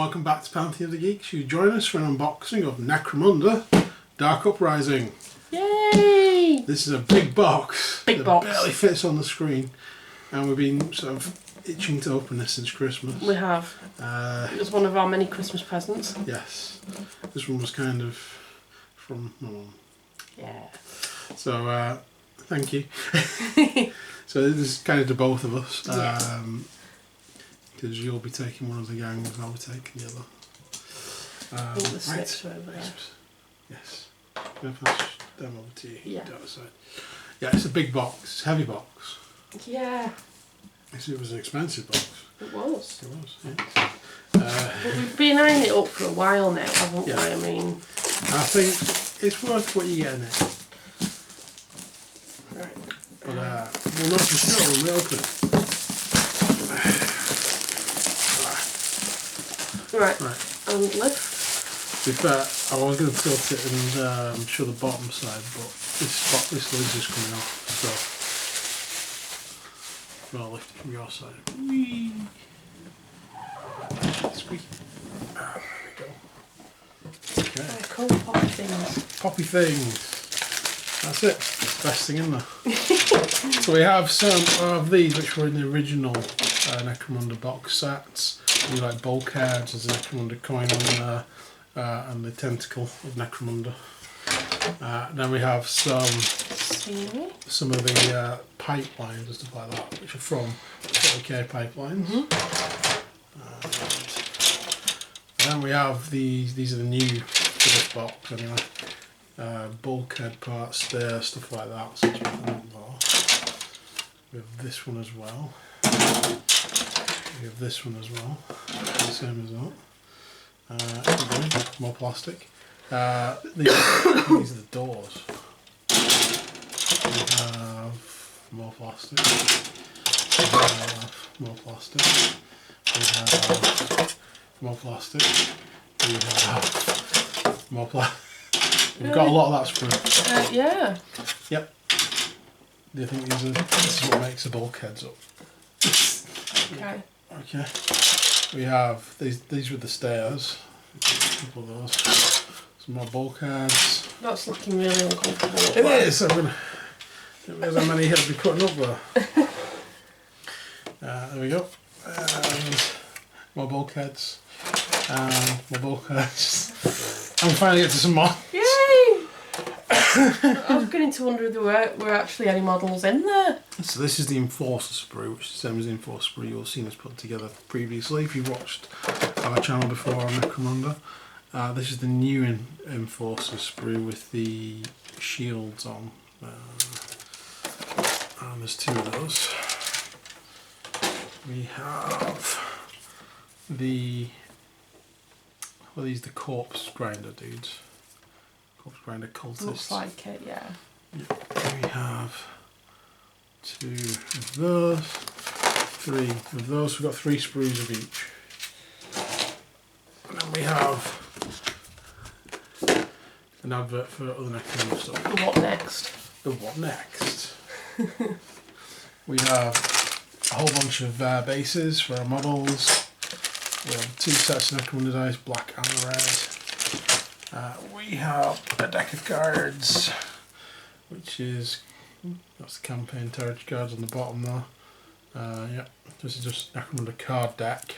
welcome back to Pantheon of the Geeks. You join us for an unboxing of Necromunda Dark Uprising. Yay! This is a big box. Big box. It barely fits on the screen, and we've been sort of itching to open this since Christmas. We have. It was one of our many Christmas presents. Yes. This one was kind of from my mum. Yeah. So, thank you. So this is kind of to both of us. Because you'll be taking one of the gang and I'll be taking the other. I think the snips are over there. Yes. I'm going to pass them over to you. Yeah. Yeah, it's a big box. It's a heavy box. Yeah. It was an expensive box. It was. It was, yeah. But we've been eyeing it up for a while now, haven't we? I mean... I think it's worth what you get in it. Right. But we'll not for sure when we open it. Right. And lift. To be fair, I was going to tilt it and show the bottom side, but this lid is coming off, so I'll lift it from your side. Whee! Squeak. There we go. Okay. Oh, cool poppy things. Poppy things. That's it. Best thing in there. So we have some of these which were in the original Necromunda box sets. You like bulkheads, there's a Necromunda coin on there, and the tentacle of Necromunda. Then we have some of the pipelines and stuff like that, which are from Potg pipelines. And then we have these are the new for this box anyway. Bulkhead parts there, stuff like that. So we have this one as well. We have this one as well, the same as that. More plastic. These are the doors. We have more plastic. We have more plastic. We have more plastic. We have more plastic. We've got a lot of that sprue. Yeah. Yep. Do you think this is what makes the bulkheads up? Okay. Okay. We have these with the stairs. A couple of those. Some more bulkheads. That's looking really uncomfortable. It is. I mean, there's how many he'll be putting up there. There we go. And more bulkheads. And more bulkheads. And we finally get to some more. Yay! I was beginning to wonder if there were actually any models in there. So this is the Enforcer sprue, which is the same as the Enforcer sprue you'll have seen us put together previously if you watched our channel before on Necromunda. This is the new Enforcer sprue with the shields on. And there's two of those. We have what are these, the corpse grinder dudes? Corpse grinder cultists. Looks like it, yeah. We have two of those, three of those. We've got 3 sprues of each. And then we have an advert for other Necromunda stuff. The what next? The what next? We have a whole bunch of bases for our models. We have 2 sets of Necromunda dice, black and red. We have a deck of cards, which is, that's the campaign territory cards on the bottom there. Yeah, this is just Necromunda card deck.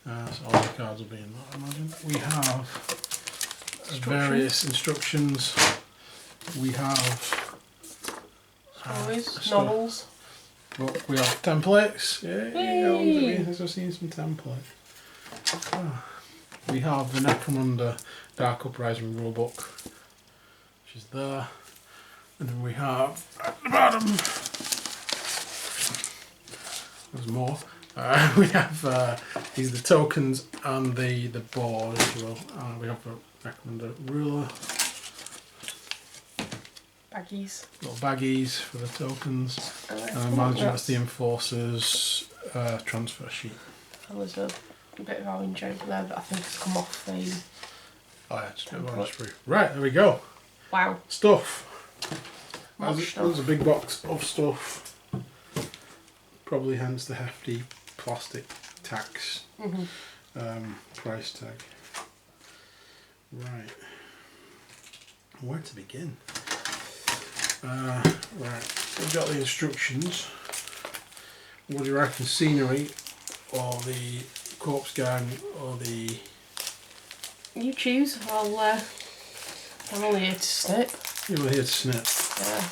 So all the cards will be in that, I imagine. We have various instructions. We have novels. We have templates. Yay! I've seen some templates. We have the Necromunda Dark Uprising rulebook, which is there. And then we have at the bottom, there's more. We have these are the tokens and the board, if you will. We have the Necromunda ruler. Baggies. Little baggies for the tokens. I imagine that's the Enforcer's transfer sheet. And there's a bit of orange over there that I think has come off the... Oh yeah, just a bit of orange sprue. Right, there we go. Wow. Stuff. There's a big box of stuff. Probably hence the hefty plastic tax. price tag. Right. Where to begin? Right. We've got the instructions. What do you reckon? Scenery or the corpse gang or the... You choose. I'm only here to snip. You're here to snip. Yeah.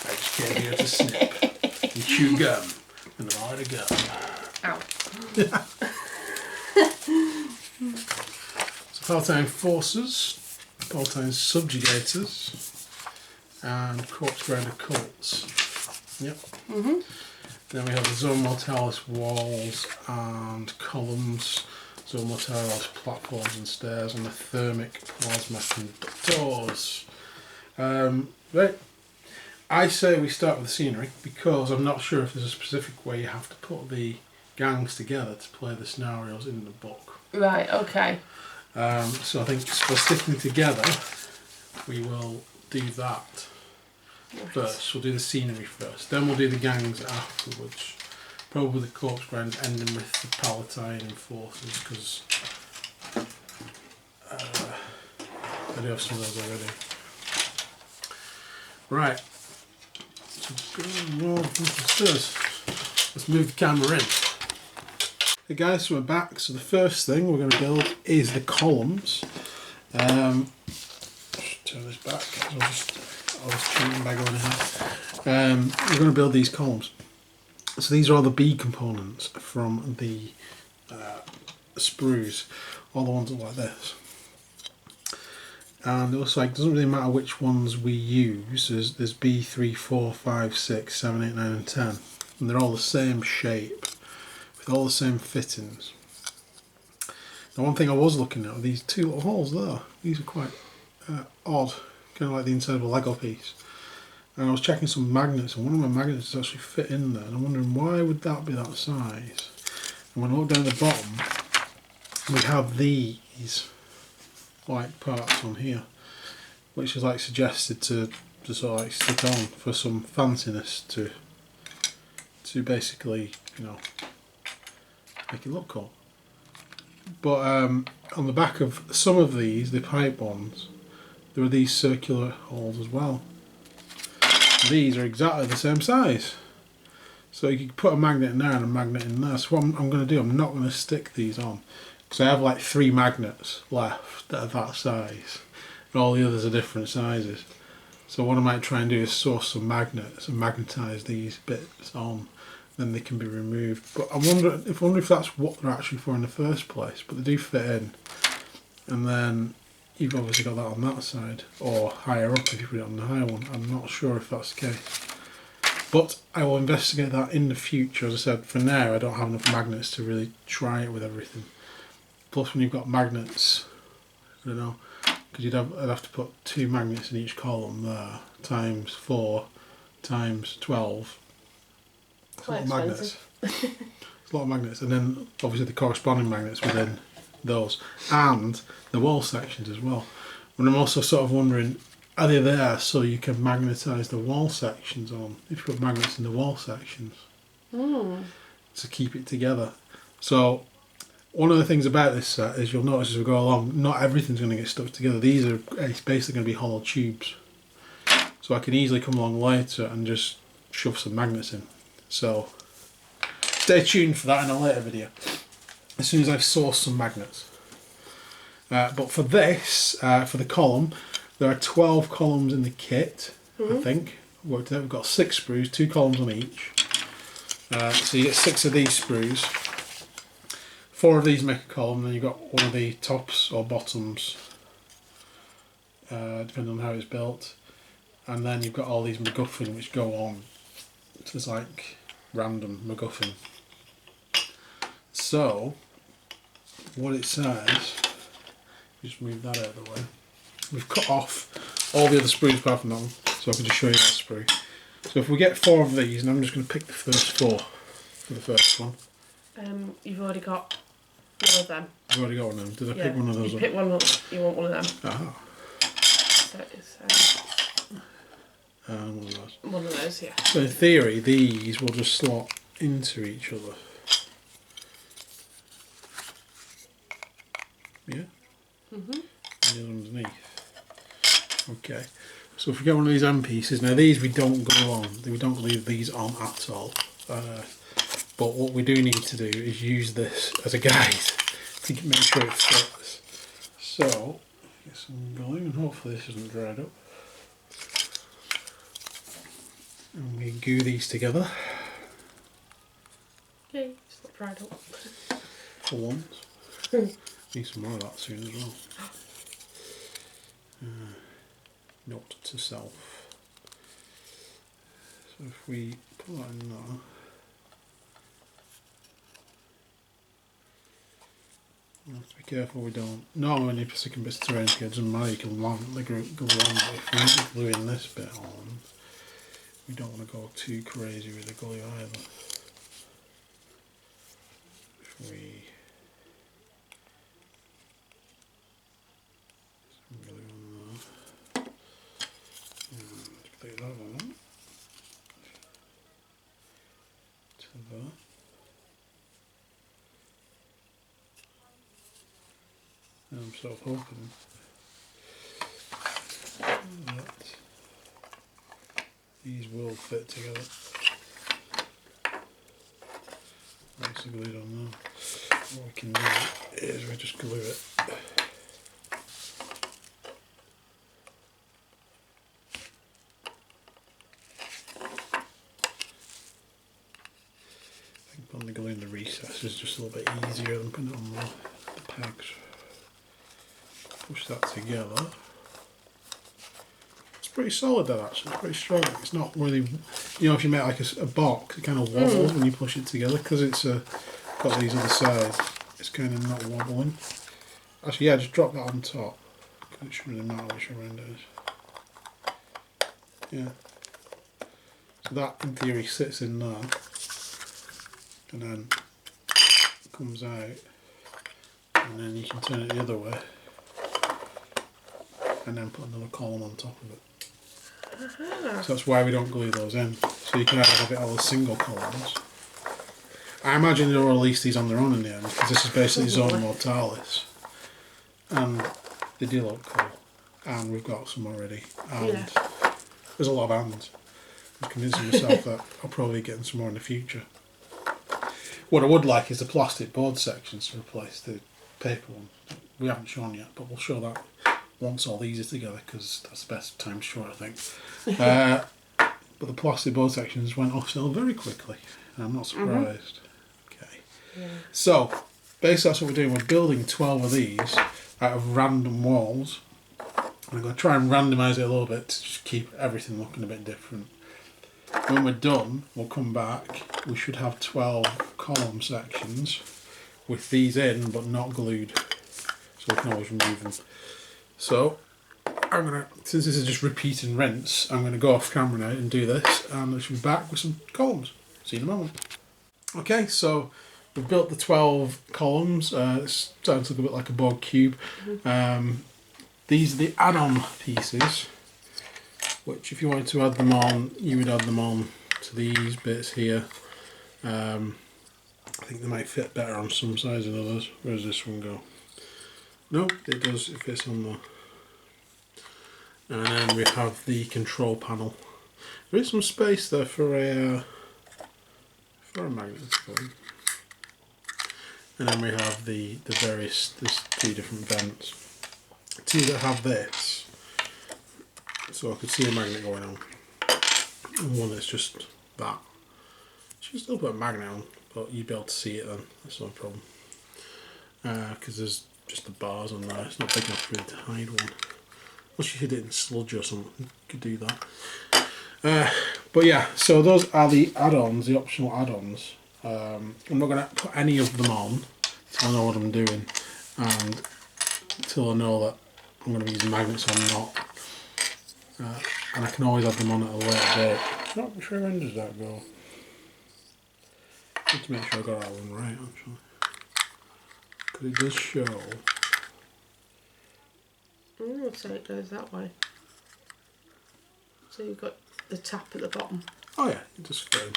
I just came here to snip and chew gum and ride a gun. Ow. So Palatine Forces, Palatine Subjugators, and Corpse Grinder Cults. Yep. Then we have the Zone Mortalis walls and columns, Zone Mortalis platforms and stairs, and the Thermic Plasma Conductors. Right. I say we start with the scenery because I'm not sure if there's a specific way you have to put the gangs together to play the scenarios in the book. Right, okay. So I think for sticking together, we will do that first. We'll do the scenery first, then we'll do the gangs afterwards. Probably the Corpse Grind ending with the Palatine and Forces because I do have some of those already. Right. So let's move the camera in. Okay guys, so we're back. So the first thing we're going to build is the columns. Turn this back. I was cheating by going ahead. We're going to build these columns. So these are all the B components from the sprues. All the ones that are like this. And it looks like it doesn't really matter which ones we use. There's B, 3, 4, 5, 6, 7, 8, 9 and 10. And they're all the same shape. With all the same fittings. Now one thing I was looking at are these two little holes there. These are quite odd. Kind of like the inside of a Lego piece. And I was checking some magnets and one of my magnets actually fit in there. And I'm wondering why would that be that size? And when I look down at the bottom, we have these white parts on here, which is like suggested to sort of like stick on for some fanciness to basically, you know, make it look cool. But on the back of some of these, the pipe ones, there are these circular holes as well. These are exactly the same size. So you could put a magnet in there and a magnet in there. So what I'm going to do, I'm not going to stick these on. Because I have like 3 magnets left that are that size. And all the others are different sizes. So what I might try and do is source some magnets and magnetise these bits on. Then they can be removed. But I wonder if that's what they're actually for in the first place. But they do fit in. And then you've obviously got that on that side. Or higher up if you put it on the higher one. I'm not sure if that's the case. But I will investigate that in the future. As I said, for now I don't have enough magnets to really try it with everything. Plus when you've got magnets, I don't know, because I'd have to put 2 magnets in each column there, times 4, times 12. It's a lot of magnets. It's a lot of magnets, and then obviously the corresponding magnets within those, and the wall sections as well. And I'm also sort of wondering, are they there so you can magnetise the wall sections on, if you put magnets in the wall sections, to keep it together. So one of the things about this set is you'll notice as we go along, not everything's going to get stuck together. These are basically going to be hollow tubes. So I can easily come along later and just shove some magnets in. So stay tuned for that in a later video, as soon as I've sourced some magnets. But for this, for the column, there are 12 columns in the kit, I think. Worked out. We've got 6 sprues, 2 columns on each. So you get 6 of these sprues. 4 of these make a column, then you've got one of the tops or bottoms, depending on how it's built. And then you've got all these MacGuffin which go on. So there's like random MacGuffin. So, what it says, just move that out of the way. We've cut off all the other sprues apart from that one, so I can just show you that sprue. So if we get 4 of these, and I'm just going to pick the first 4 for the first one. You've already got one of them. I've already got one of them. Did I pick one of those? You pick one up, you want one of them. Ah. So it's One of those. one of those, yeah. So in theory, these will just slot into each other. and the other underneath. Okay, so if we get one of these end pieces, now these we don't glue on, we don't leave these on at all. But what we do need to do is use this as a guide to make sure it fits. So, get some glue, and hopefully this isn't dried up. And we glue these together. Okay, it's not dried up. For once. Need some more of that soon as well. Note to self. So if we put that in there. You have to be careful we don't. Normally when you're sticking bits of terrain together, it doesn't matter, you can long the glue on, but if we need gluing this bit on, we don't want to go too crazy with the glue either. If we some glue on there, and glue that on to there. I'm sort of hoping that these will fit together. Once they're glued on there, what we can do is we just glue it. I think putting the glue in the recess is just a little bit easier than putting it on the pegs. Push that together. It's pretty solid that actually, it's pretty strong. It's not really, you know, if you make like a box, it kind of wobbles when you push it together because it's got these other sides. It's kind of not wobbling. Actually, yeah, just drop that on top because it shouldn't really matter which end it is. Yeah. So that in theory sits in there and then comes out, and then you can turn it the other way. And then put another column on top of it. So that's why we don't glue those in. So you can either have it all as single columns. I imagine they'll release these on their own in the end, because this is basically Zona Mortalis. And they do look cool. And we've got some already. And there's a lot of hands. I'm convincing myself that I'll probably get some more in the future. What I would like is the plastic board sections to replace the paper one. We haven't shown yet, but we'll show that once all these are together, because that's the best time to show it, I think. But the plastic board sections went off sale very quickly. I'm not surprised. Okay. Yeah. So, basically that's what we're doing. We're building 12 of these out of random walls. I'm going to try and randomise it a little bit to just keep everything looking a bit different. When we're done, we'll come back. We should have 12 column sections with these in, but not glued. So we can always remove them. So, I'm going to, since this is just repeat and rinse, I'm going to go off camera now and do this, and I should be back with some columns. See you in a moment. Okay, so we've built the 12 columns. It's starting to look a bit like a bog cube. These are the add-on pieces, which if you wanted to add them on, you would add them on to these bits here. I think they might fit better on some sides than others. Where does this one go? No, it does, it fits on there. And then we have the control panel. There is some space there for a magnet. And then we have the various, there's 2 different vents. 2 that have this, so I could see a magnet going on. And one that's just that. You can still put a magnet on, but you'd be able to see it then, that's no problem. Because there's just the bars on there, it's not big enough really to hide one. Unless you hid it in sludge or something, you could do that. But yeah, so those are the add-ons, the optional add-ons. I'm not going to put any of them on until I know what I'm doing, and until I know that I'm going to be using magnets or not. And I can always add them on at a later date. Not sure when does that go. I need to make sure I got that one right actually. Because it does show. So it goes that way. So you've got the tap at the bottom. Oh yeah, it just fit in.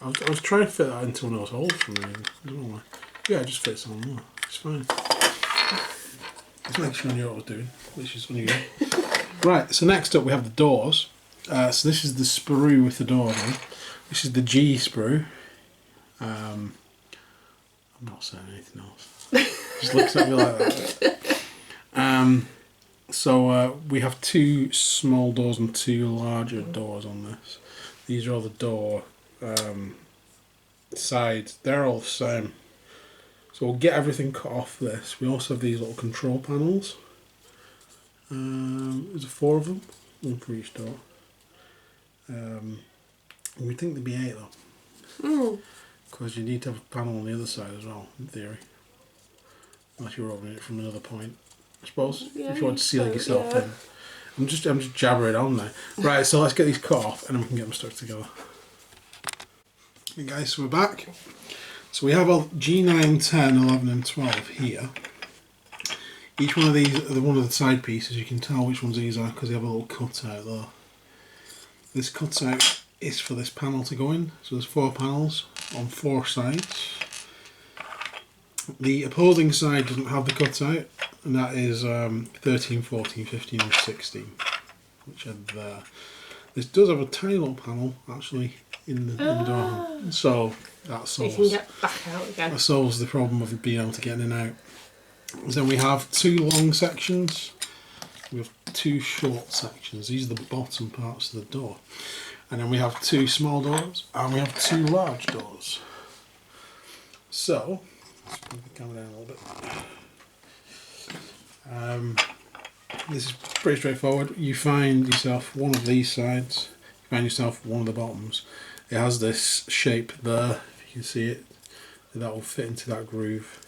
I was trying to fit that into one of those holes for me. I don't know why. Yeah, it just fits on there. It's fine. Just make sure I knew what I was doing, which is unusual. Right, so next up we have the doors. So this is the sprue with the doors on. This is the G sprue. I'm not saying anything else. Just looks at me like that. So we have 2 small doors and 2 larger doors on this. These are all the door sides. They're all the same. So we'll get everything cut off this. We also have these little control panels. There's 4 of them, 1 for each door. We think there'd be 8 though. Because you need to have a panel on the other side as well, in theory. Unless you're opening it from another point, I suppose. Yeah, if you want to seal yourself in. I'm just jabbering on there. Right, so let's get these cut off and then we can get them stuck together. Okay guys, so we're back. So we have our G9, 10, 11 and 12 here. Each one of these, one of the side pieces, you can tell which ones these are because they have a little cutout there. This cutout is for this panel to go in. So there's 4 panels on 4 sides. The opposing side doesn't have the cutout, and that is 13, 14, 15 and 16, which are there. This does have a tiny little panel actually in the door, so that solves, you can get back out again. That solves the problem of being able to get in and out. Then we have 2 long sections, we have 2 short sections. These are the bottom parts of the door. And then we have 2 small doors and we have 2 large doors. So, let's put the camera down a little bit. This is pretty straightforward. You find yourself one of these sides, you find yourself one of the bottoms. It has this shape there, if you can see it, that will fit into that groove.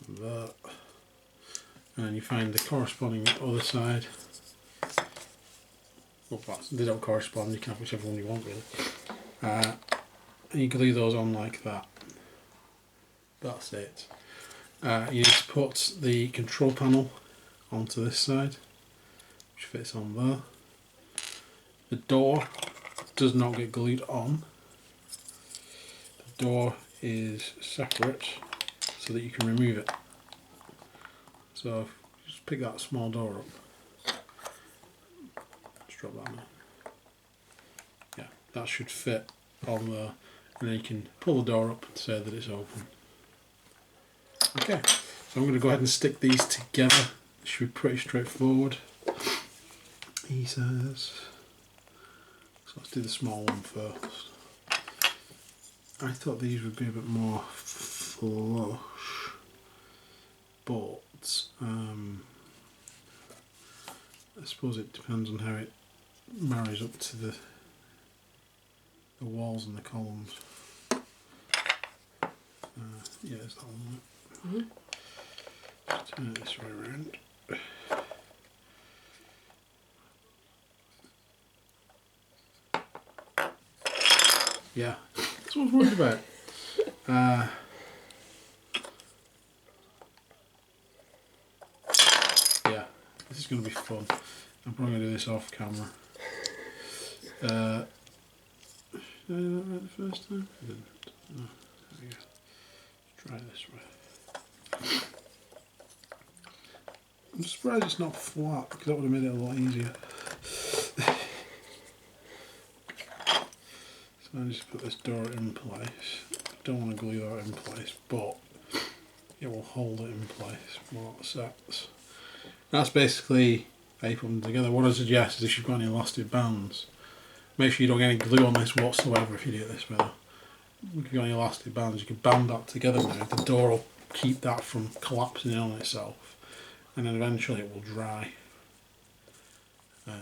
That. And then you find the corresponding other side. Well, they don't correspond, you can have whichever one you want really. And you glue those on like that. That's it. You need to put the control panel onto this side, which fits on there. The door does not get glued on. The door is separate so that you can remove it. So just pick that small door up. Just drop that in. Yeah, that should fit on there, and then you can pull the door up and say that it's open. Okay, so I'm going to go ahead and stick these together. It should be pretty straightforward. He says. So let's do the small one first. I thought these would be a bit more flush, but I suppose it depends on how it marries up to the walls and the columns. Yeah, there's that one. Just turn it this way around. Yeah, that's what I was worried about. Yeah, this is going to be fun. I'm probably going to do this off camera. Did I do that right the first time? I didn't. No, there we go. Try it this way. I'm surprised it's not flat because that would have made it a lot easier. So I just put this door in place. Don't want to glue that in place, but it will hold it in place while it sets. That's basically how you put them together. What I suggest is if you've got any elastic bands, make sure you don't get any glue on this whatsoever if you do it this way. If you've got any elastic bands, you can band that together now. The door will keep that from collapsing in on itself, and then eventually it will dry.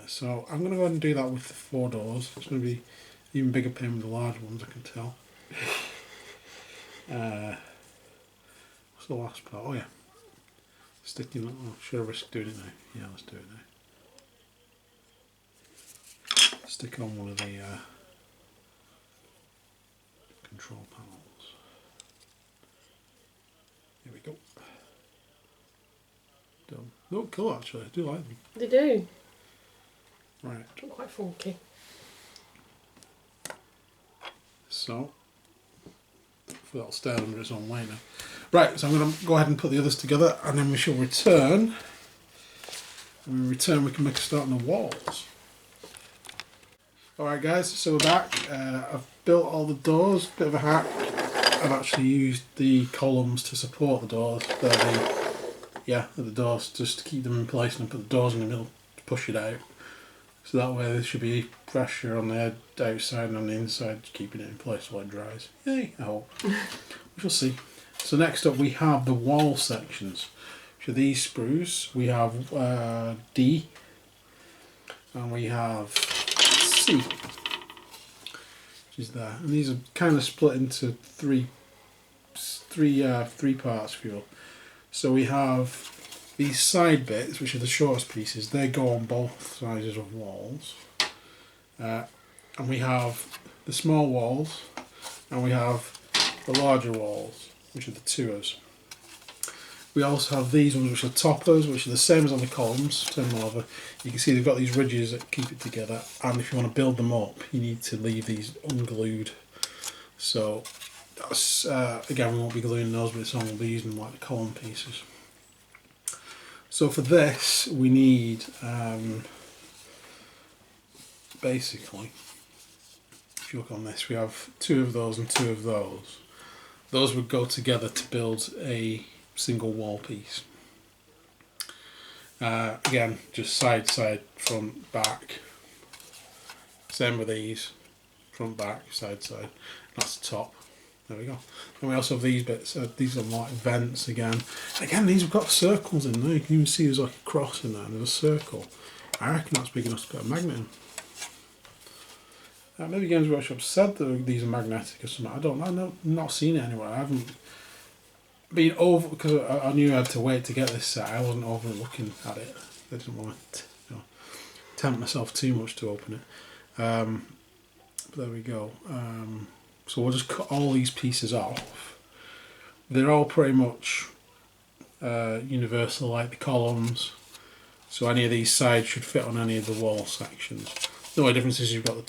So I'm going to go ahead and do that with the 4 doors. It's going to be even bigger pain with the large ones, I can tell. What's the last part? Oh yeah, sticking. Oh, should I risk doing it now? Yeah, let's do it now. Stick on one of the control panels. Here we go. Done. They look cool actually, I do like them. They do. Right. They're quite funky. So, that'll stay under its own weight now. Right, so I'm going to go ahead and put the others together, and then we shall return. When we return, we can make a start on the walls. Alright guys, so we're back. I've built all the doors, bit of a hack. I've actually used the columns to support the doors. They're the doors, just to keep them in place, and I put the doors in the middle to push it out. So that way there should be pressure on the outside and on the inside, keeping it in place while it dries. Yay, I hope. We shall see. So next up we have the wall sections. So these sprues, we have D, and we have C, which is there. And these are kind of split into three parts, if you will. So we have these side bits, which are the shortest pieces. They go on both sides of walls. And we have the small walls, and we have the larger walls, which are the tours. We also have these ones, which are toppers, which are the same as on the columns. Turn them over. You can see they've got these ridges that keep it together, and if you want to build them up, you need to leave these unglued. So that's again, we won't be gluing those bits on. We'll be using them like the column pieces. So for this, we need basically, if you look on this, we have 2 of those and 2 of those. Those would go together to build a single wall piece. Again, just side, front, back. Same with these, front, back, side. That's the top. There we go. And we also have these bits. These are like vents again. Again, these have got circles in there. You can even see there's like a cross in there. And there's a circle. I reckon that's big enough to put a magnet in. Maybe Games Workshop said that these are magnetic or something. I don't know. I've not seen it anywhere. I haven't been over, because I knew I had to wait to get this set. I wasn't over looking at it. I didn't want to tempt myself too much to open it. But there we go. So we'll just cut all these pieces off. They're all pretty much universal, like the columns. So any of these sides should fit on any of the wall sections. The only difference is you've got the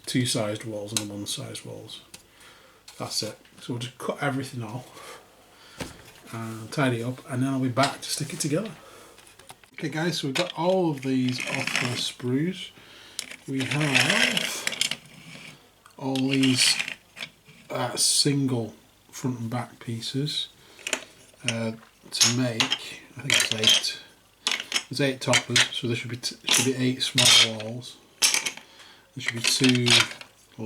two-sized walls and the one-sized walls. That's it. So we'll just cut everything off and tidy it up, and then I'll be back to stick it together. Okay guys, so we've got all of these off the sprues. We have all these single front and back pieces to make. I think it's 8. There's 8 toppers, so there should be 8 small walls. There should be 2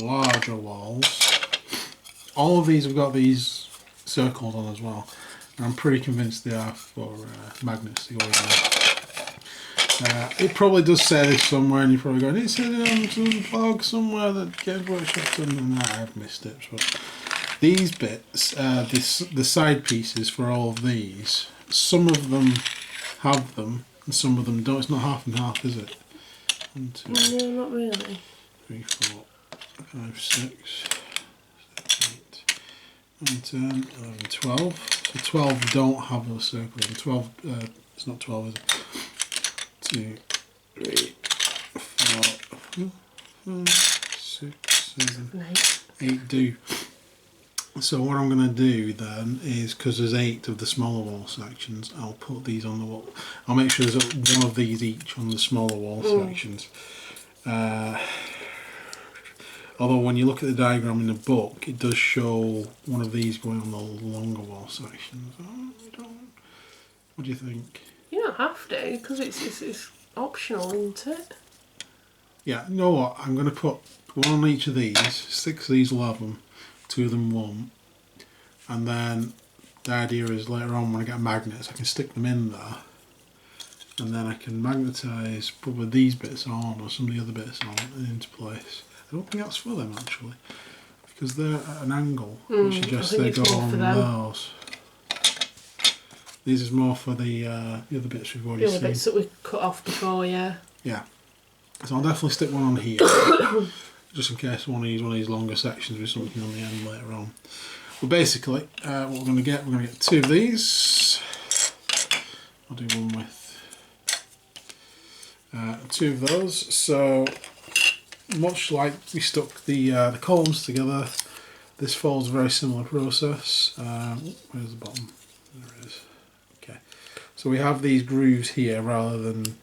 larger walls. All of these have got these circles on as well, and I'm pretty convinced they are for magnets to go in there. It probably does say this somewhere, and you're probably going, it says it on some blog somewhere that Games Workshop's done, and I've missed it. So these bits, the side pieces for all of these, some of them have them and some of them don't. It's not half and half, is it? 1, 2, no, not really. 3, 4, 5, 6, 7, 8, 9, 10, 11, 12. So 12 don't have those circles. And 12, it's not 12, is it? 2, 3, 4, 5, 6, 7, 8 do. So what I'm going to do then is, because there's 8 of the smaller wall sections, I'll put these on the wall. I'll make sure there's 1 of these each on the smaller wall sections. Although when you look at the diagram in the book, it does show 1 of these going on the longer wall sections. What do you think? You don't have to, because it's optional, isn't it? Yeah, you know what? I'm going to put 1 on each of these. 6 of these will have them. 2 of them won't. And then the idea is later on when I get magnets, I can stick them in there. And then I can magnetise probably these bits on, or some of the other bits on, and into place. I don't think that's for them actually, because they're at an angle, which suggests they go on those. These is more for the other bits we've already seen. The other bits that we cut off before, yeah. Yeah. So I'll definitely stick 1 on here, just in case one of these longer sections with something on the end later on. But basically, what we're going to get 2 of these. I'll do 1 with 2 of those. So much like we stuck the columns together, This follows a very similar process. Where's the bottom? There it is. Okay, so we have these grooves here rather than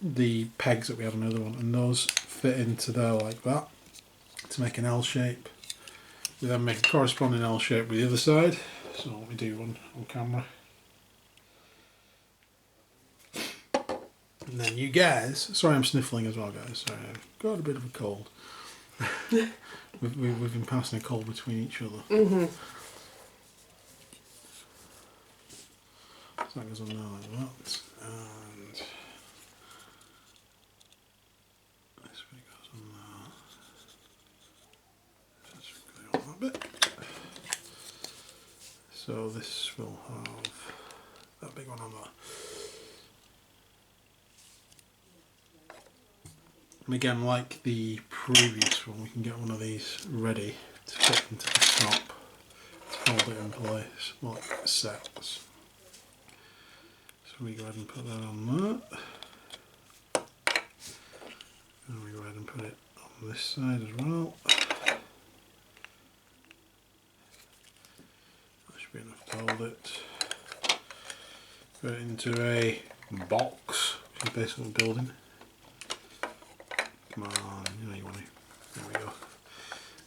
the pegs that we have another one, and those fit into there like that to make an L shape. We then make a corresponding L shape with the other side. So let me do one on camera. And then you guys, sorry I'm sniffling as well guys, sorry I've got a bit of a cold. we've been passing a cold between each other. Mm-hmm. So that goes on there like that. And this bit goes on there. That's really on that bit. So this will have that big one on there. And again, like the previous one, we can get one of these ready to fit into the top to hold it in place, like sets. So we go ahead and put that on there. And we go ahead and put it on this side as well. That should be enough to hold it. Put it into a box, which is basically building. Come on, you know you want to. There we go.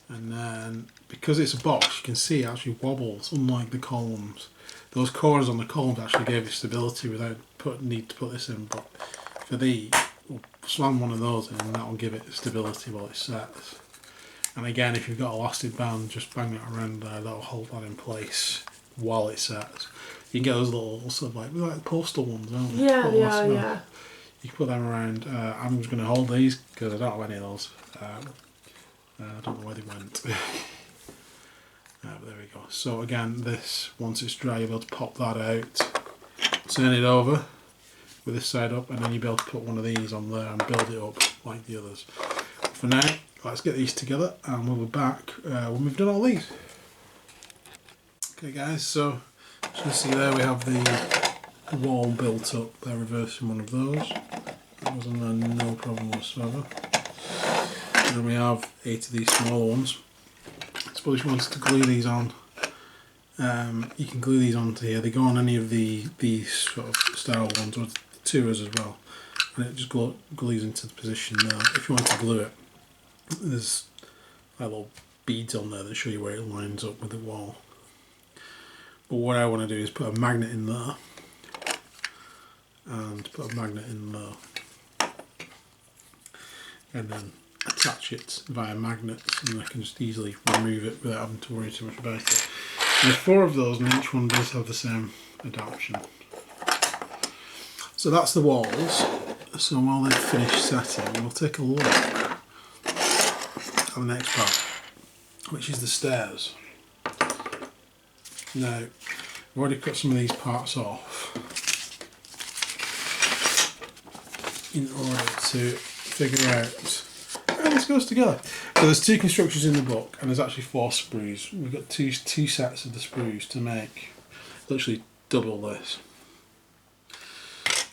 And then, because it's a box, you can see it actually wobbles, unlike the columns. Those corners on the columns actually gave it stability without need to put this in, but for these, we'll slam one of those in and that will give it stability while it sets. And again, if you've got elastic band, just bang it around there, that'll hold that in place while it sets. You can get those little sort of like postal ones, don't you? Yeah. You can put them around. I'm just going to hold these because I don't have any of those. I don't know where they went. But there we go. So again, this, once it's dry, you'll be able to pop that out, turn it over with this side up, and then you'll be able to put one of these on there and build it up like the others. For now, let's get these together and we'll be back when we've done all these. Okay guys, so as you can see there, we have the wall built up by reversing one of those. That was on there, no problem whatsoever. And then we have 8 of these smaller ones. I suppose if you wanted to glue these on, you can glue these onto here. They go on any of these sort of style ones, or the tours as well, and it just glues into the position there. If you want to glue it, there's like little beads on there that show you where it lines up with the wall. But what I want to do is put a magnet in there, and put a magnet in there, and then attach it via magnets, and I can just easily remove it without having to worry too much about it. And there's 4 of those, and each one does have the same adaptation. So that's the walls. So while they've finished setting, we'll take a look at the next part, which is the stairs. Now, I've already cut some of these parts off in order to figure out how this goes together. So there's 2 constructions in the book, and there's actually 4 sprues. We've got two sets of the sprues to make literally double this,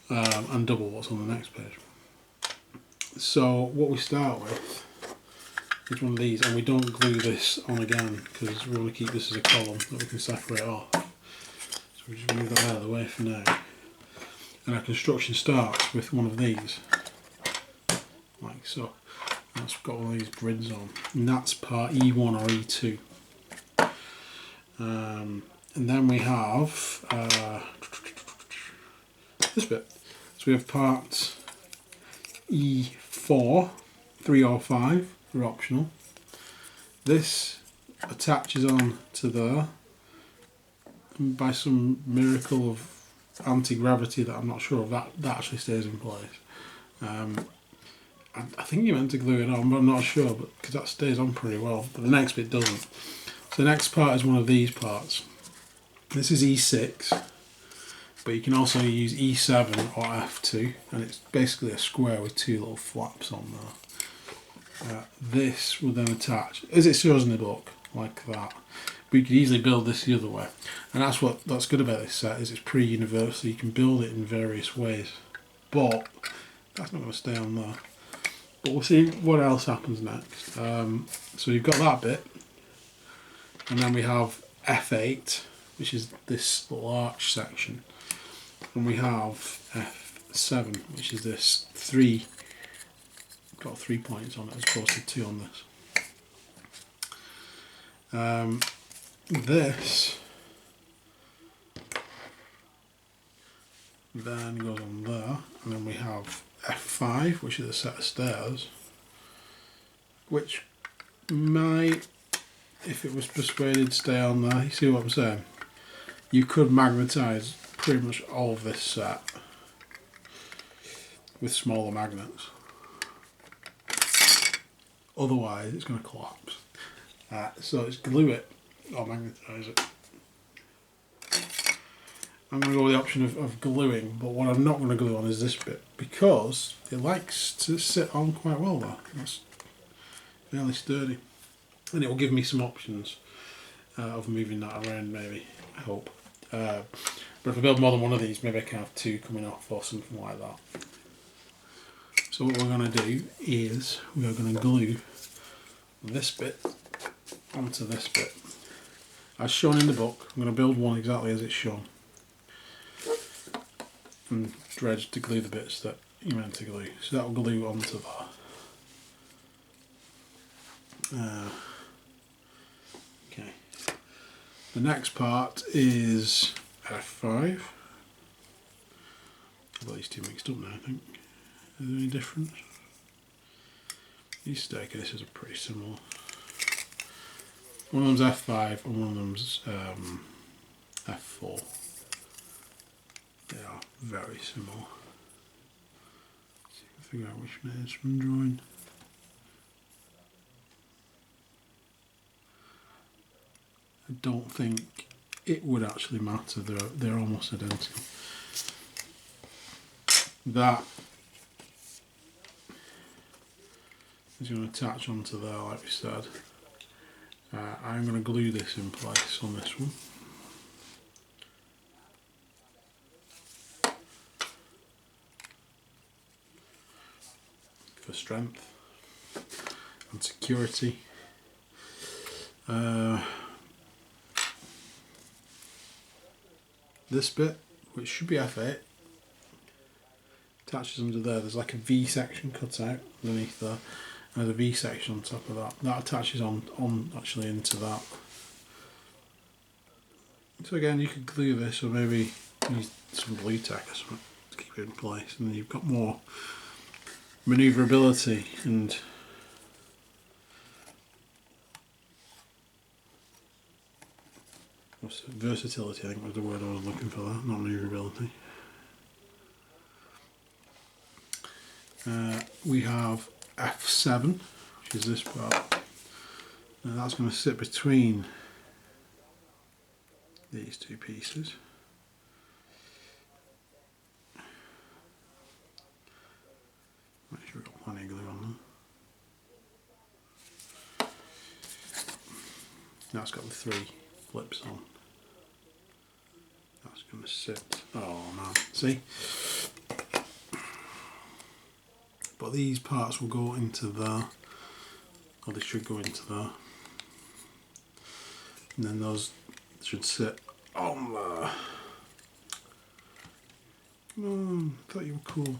and double what's on the next page. So what we start with is one of these, and we don't glue this on again because we want to keep this as a column that we can separate off. So we just move that out of the way for now. And our construction starts with one of these, like so. That's got all these grids on, and that's part E1 or E2. And then we have this bit. So we have part E4, 3 or 5, they're optional. This attaches on to there, and by some miracle of anti-gravity that I'm not sure of, that actually stays in place. I think you're meant to glue it on, but I'm not sure, because that stays on pretty well, but the next bit doesn't. So the next part is one of these parts. This is E6, but you can also use E7 or F2, and it's basically a square with 2 little flaps on there. This will then attach, as it shows in the book, like that. But you could easily build this the other way, and that's good about this set, is it's pre-universal. You can build it in various ways, but that's not going to stay on there. But we'll see what else happens next. So you've got that bit, And then we have F8, which is this little arch section. And we have F7, which is this got 3 points on it as opposed to 2 on this. This then goes on there, and then we have F5, which is a set of stairs, which might, if it was persuaded, stay on there. You see what I'm saying? You could magnetise pretty much all of this set with smaller magnets. Otherwise, it's going to collapse. So it's glue it or magnetise it. I'm going to go with the option of gluing, but what I'm not going to glue on is this bit because it likes to sit on quite well there. That's fairly sturdy. And it will give me some options of moving that around, maybe, I hope. But if I build more than one of these, maybe I can have 2 coming off or something like that. So what we're going to do is we are going to glue this bit onto this bit. As shown in the book, I'm going to build one exactly as it's shown. And dredge to glue the bits that you're meant to glue. So that will glue onto that. Okay. The next part is F5. I've got these two mixed up now, I think. Is there any difference? These staircases are pretty similar. One of them's F5 and one of them's F4. They are very similar. Let's see if I can figure out which one it is from drawing. I don't think it would actually matter. They're almost identical. That is going to attach onto there, like we said. I'm going to glue this in place on this one. For strength and security. This bit, which should be F8, attaches under there. There's like a V section cut out underneath there. And there's a V section on top of that. That attaches on actually into that. So again, you could glue this or maybe use some blue tack or something to keep it in place, and then you've got more manoeuvrability and versatility, I think was the word I was looking for there, not manoeuvrability. We have F7, which is this part. Now that's going to sit between these two pieces. Make sure we've got plenty of glue on there. Now it's got the 3 flips on. That's going to sit. Oh man, see? But these parts will go into there, or they should go into there. And then those should sit on there. Come on, I thought you were cool.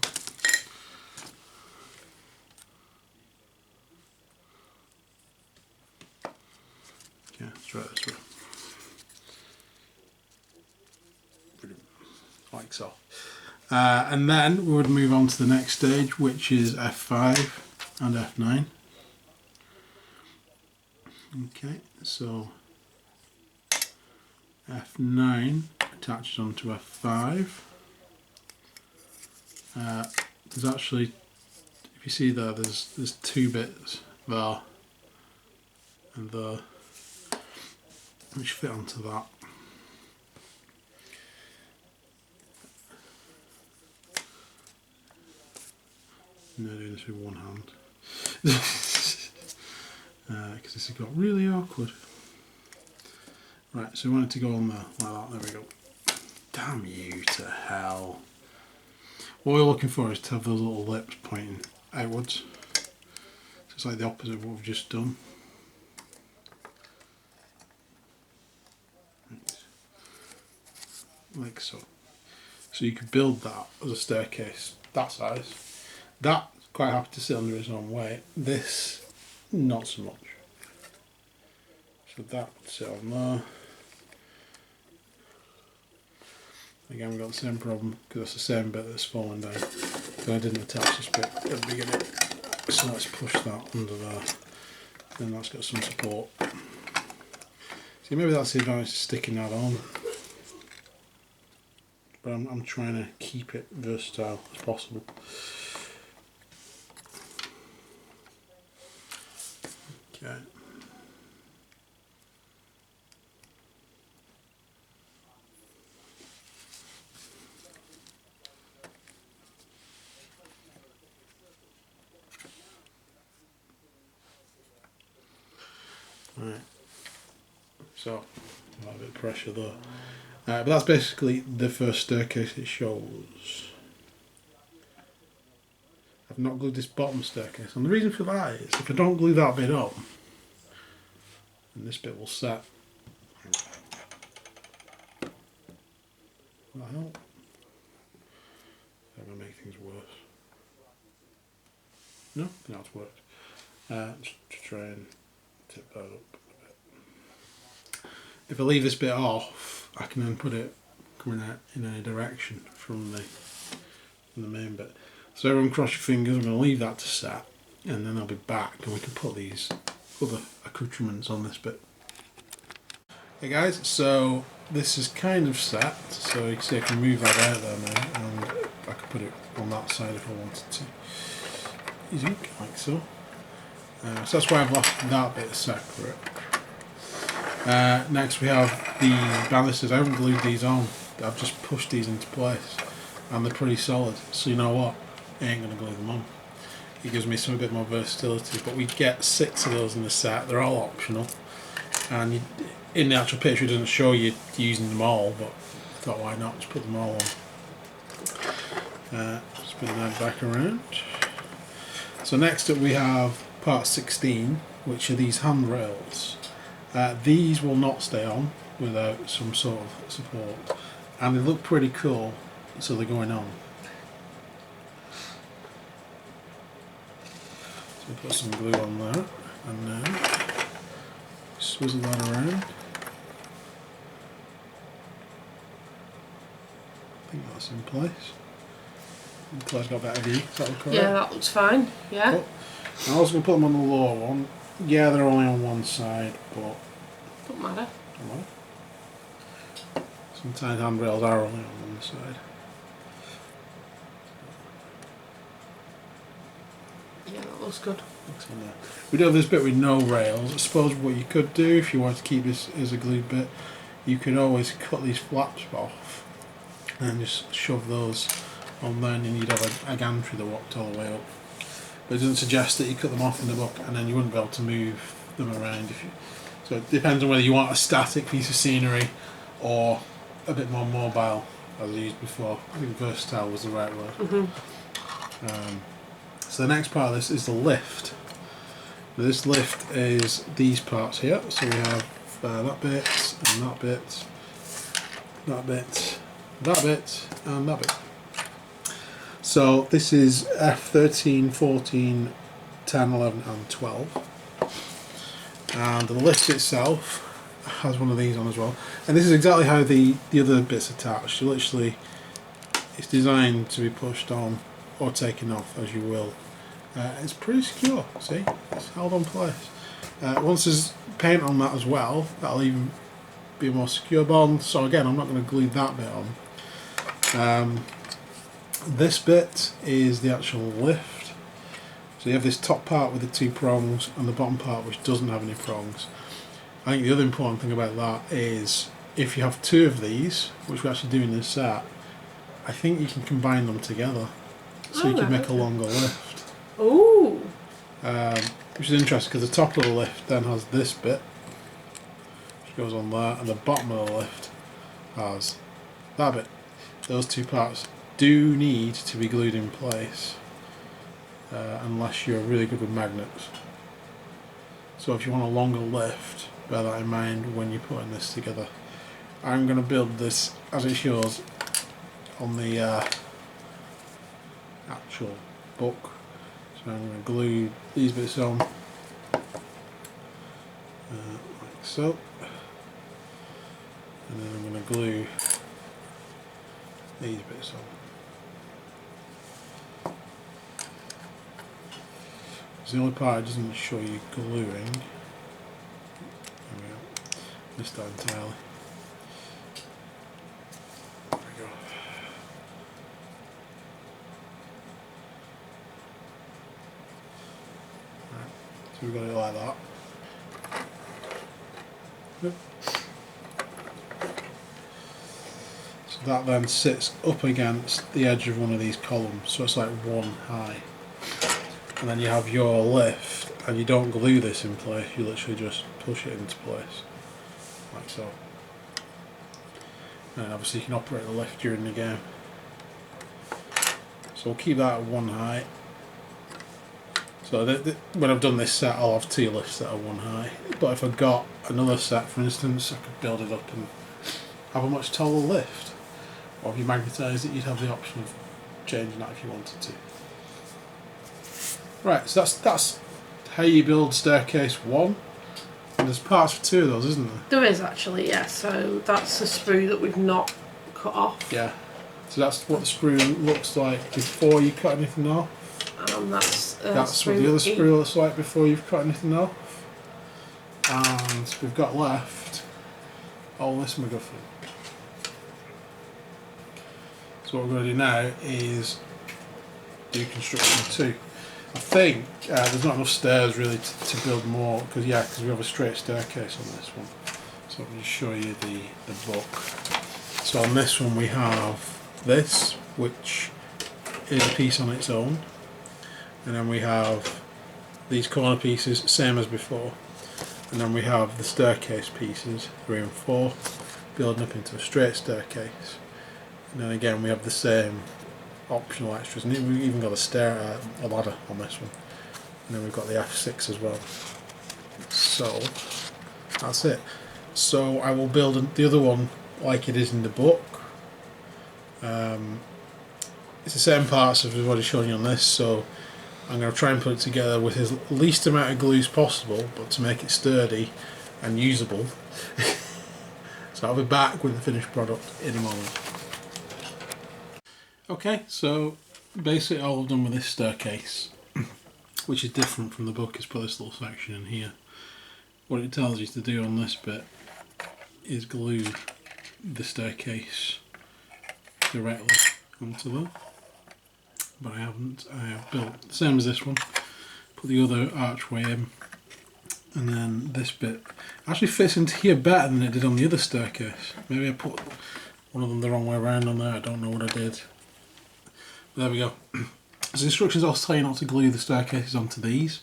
Yeah, let's try it this way. Brilliant. Like so. And then we would move on to the next stage, which is F5 and F9. Okay, so F9 attaches onto F5. There's actually, if you see there, there's 2 bits there and there, which fit onto that. I'm not doing this with one hand because this has got really awkward. Right, so we want it to go on there like that. There we go. Damn you to hell! What we're looking for is to have those little lips pointing outwards. So it's like the opposite of what we've just done. like so. So you could build that as a staircase that size. That quite happy to sit under its own weight. This, not so much. So that would sit on there. Again, we've got the same problem because that's the same bit that's falling down. So I didn't attach this bit at the beginning. So let's push that under there. Then that's got some support. See, maybe that's the advantage of sticking that on. But I'm trying to keep it versatile as possible. Okay. Right. So, a bit of pressure there. But that's basically the first staircase it shows. I've not glued this bottom staircase, and the reason for that is if I don't glue that bit up, then this bit will set. Will that help? That will make things worse. No, no, it's worked. Just to try and tip that up a bit. If I leave this bit off, I can then put it coming out in any direction from the main bit. So everyone cross your fingers, I'm going to leave that to set, and then I'll be back and we can put these other accoutrements on this bit. Hey guys, so this is kind of set, so you can see I can move that out there now, and I can put it on that side if I wanted to. Easy, like so. So that's why I've left that bit separate. Next we have the balusters. I haven't glued these on, I've just pushed these into place, and they're pretty solid, so you know what, I ain't going to glue them on. It gives me some bit more versatility, but we get 6 of those in the set. They're all optional, and in the actual picture it doesn't show you using them all, but I thought why not, just put them all on. Just put that back around. So next up we have part 16, which are these handrails. These will not stay on without some sort of support, and they look pretty cool, so they're going on. So put some glue on there, and then swizzle that around. I think that's in place. Claire's got a better view. Is that look correct? Yeah, that looks fine. Yeah. Cool. I'm also going to put them on the lower one. Yeah, they're only on one side, but Don't matter. don't matter. Sometimes handrails are only on one side. Yeah, that looks good. We do have this bit with no rails. I suppose what you could do if you want to keep this as a glued bit, you could always cut these flaps off and just shove those on there, and then you'd have a gantry that walked all the way up. But it doesn't suggest that you cut them off in the book and then you wouldn't be able to move them around. So it depends on whether you want a static piece of scenery or a bit more mobile, as I used before. I think versatile was the right word. Mm-hmm. So the next part of this is the lift. Now this lift is these parts here. So we have that bit, and that bit, that bit, that bit, and that bit. So this is F13, 14, 10, 11 and 12. And the lift itself has one of these on as well. And this is exactly how the other bit's attached. You literally, it's designed to be pushed on or taken off as you will. It's pretty secure, see? It's held on place. Once there's paint on that as well, that'll even be a more secure bond. So again, I'm not going to glue that bit on. This bit is the actual lift. So you have this top part with the 2 prongs and the bottom part which doesn't have any prongs. I think the other important thing about that is if you have 2 of these, which we're actually doing in this set, I think you can combine them together. So you can make a longer lift. Ooh. Which is interesting because the top of the lift then has this bit, which goes on there, and the bottom of the lift has that bit. Those 2 parts do need to be glued in place unless you're really good with magnets. So if you want a longer lift, bear that in mind when you're putting this together. I'm going to build this as it shows on the actual book. So I'm going to glue these bits on like so, and then I'm going to glue these bits on. It's the only part it doesn't show you gluing. There we go. Missed that entirely. There we go. Right. So we've got it like that. Yep. So that then sits up against the edge of one of these columns, so it's like one high. And then you have your lift, and you don't glue this in place, you literally just push it into place, like so. And obviously you can operate the lift during the game. So we'll keep that at one height. So when I've done this set, I'll have two lifts that are one high. But if I got another set, for instance, I could build it up and have a much taller lift. Or if you magnetised it, you'd have the option of changing that if you wanted to. Right, so that's how you build staircase 1. And there's parts for 2 of those, isn't there? There is actually, yeah. So that's the sprue that we've not cut off. Yeah. So that's what the sprue looks like before you cut anything off. That's what the other sprue looks like before you've cut anything off. And we've got left all this MacGuffin. So what we're going to do now is do construction 2. I think there's not enough stairs really to build more, because we have a straight staircase on this one. So let me show you the book. So on this one we have this, which is a piece on its own. And then we have these corner pieces, same as before. And then we have the staircase pieces, 3 and 4, building up into a straight staircase. And then again we have the same optional extras, and we've even got a ladder on this one. And then we've got the F6 as well. So that's it. So I will build the other one like it is in the book. It's the same parts as we've already shown you on this, so I'm going to try and put it together with as least amount of glue as possible, but to make it sturdy and usable. So I'll be back with the finished product in a moment. Okay, so basically all I've done with this staircase, which is different from the book, is put this little section in here. What it tells you to do on this bit is glue the staircase directly onto there. But I haven't. I have built the same as this one, put the other archway in, and then this bit actually fits into here better than it did on the other staircase. Maybe I put one of them the wrong way around on there, I don't know what I did. But there we go. So the instructions also tell you not to glue the staircases onto these.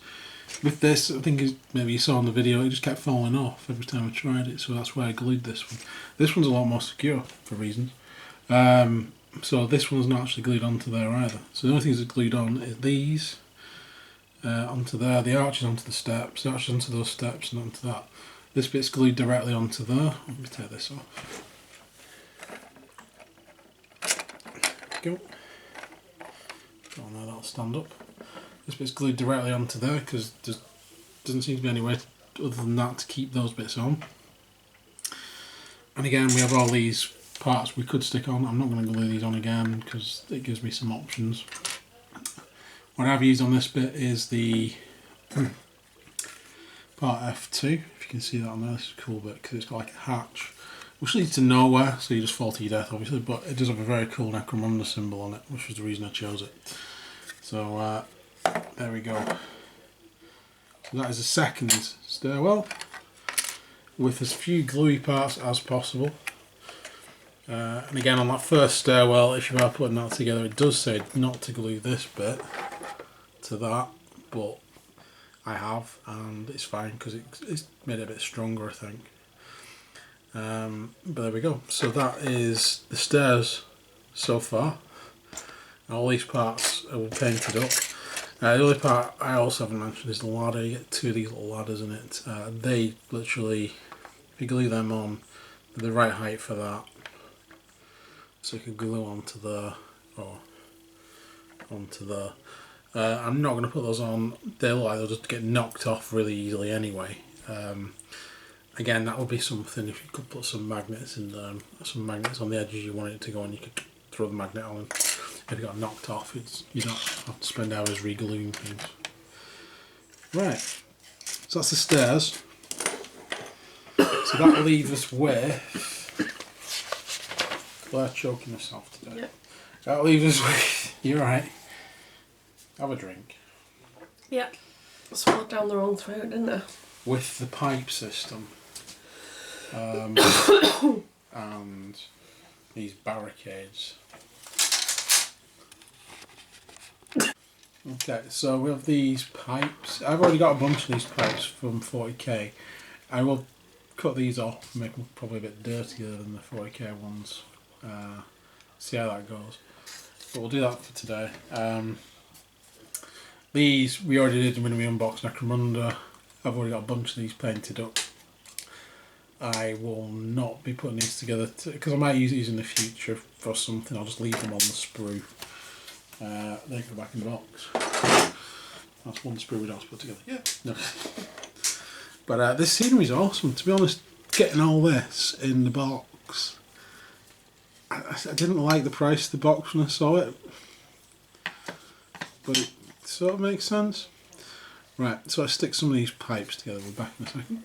With this, I think maybe you saw in the video, it just kept falling off every time I tried it, so that's why I glued this one. This one's a lot more secure for reasons. So this one's not actually glued onto there either. So the only things that are glued on is these onto there, the arches onto the steps, the arches onto those steps and onto that. This bit's glued directly onto there. Let me take this off. There we go. Oh no, that'll stand up. This bit's glued directly onto there because there doesn't seem to be any way other than that to keep those bits on. And again, we have all these parts we could stick on. I'm not going to glue these on again because it gives me some options. What I've used on this bit is the part F2, if you can see that on there. This is a cool bit because it's got like a hatch which leads to nowhere, so you just fall to your death obviously, but it does have a very cool Necromunda symbol on it, which was the reason I chose it. So there we go. So that is the second stairwell with as few gluey parts as possible. And again, on that first stairwell, if you are putting that together, it does say not to glue this bit to that, but I have, and it's fine because it's made it a bit stronger, I think. But there we go. So that is the stairs so far. All these parts are all painted up. The other part I also haven't mentioned is the ladder. You get 2 of these little ladders in it. They literally, if you glue them on, the right height for that. So you can glue onto there or onto there. I'm not going to put those on. They'll just get knocked off really easily anyway. Again, that would be something if you could put some magnets in there, some magnets on the edges you want it to go on. You could throw the magnet on, and if it got knocked off, you don't have to spend hours re-gluing things. Right, so that's the stairs. So that will leave us with Claire choking herself today. Yep. That'll leave us with. You're right. Have a drink. Yep. I swallowed down the wrong throat, didn't I? With the pipe system. And these barricades. Okay, so we have these pipes. I've already got a bunch of these pipes from 40k. I will cut these off and make them probably a bit dirtier than the 40k ones. See how that goes. But we'll do that for today. These we already did when we unboxed Necromunda. I've already got a bunch of these painted up. I will not be putting these together because I might use these in the future for something. I'll just leave them on the sprue. They go back in the box. That's one sprue we don't have to put together. Yeah, no. But this scenery is awesome. To be honest, getting all this in the box, I didn't like the price of the box when I saw it, but it sort of makes sense. Right, so I stick some of these pipes together. We're back in a second.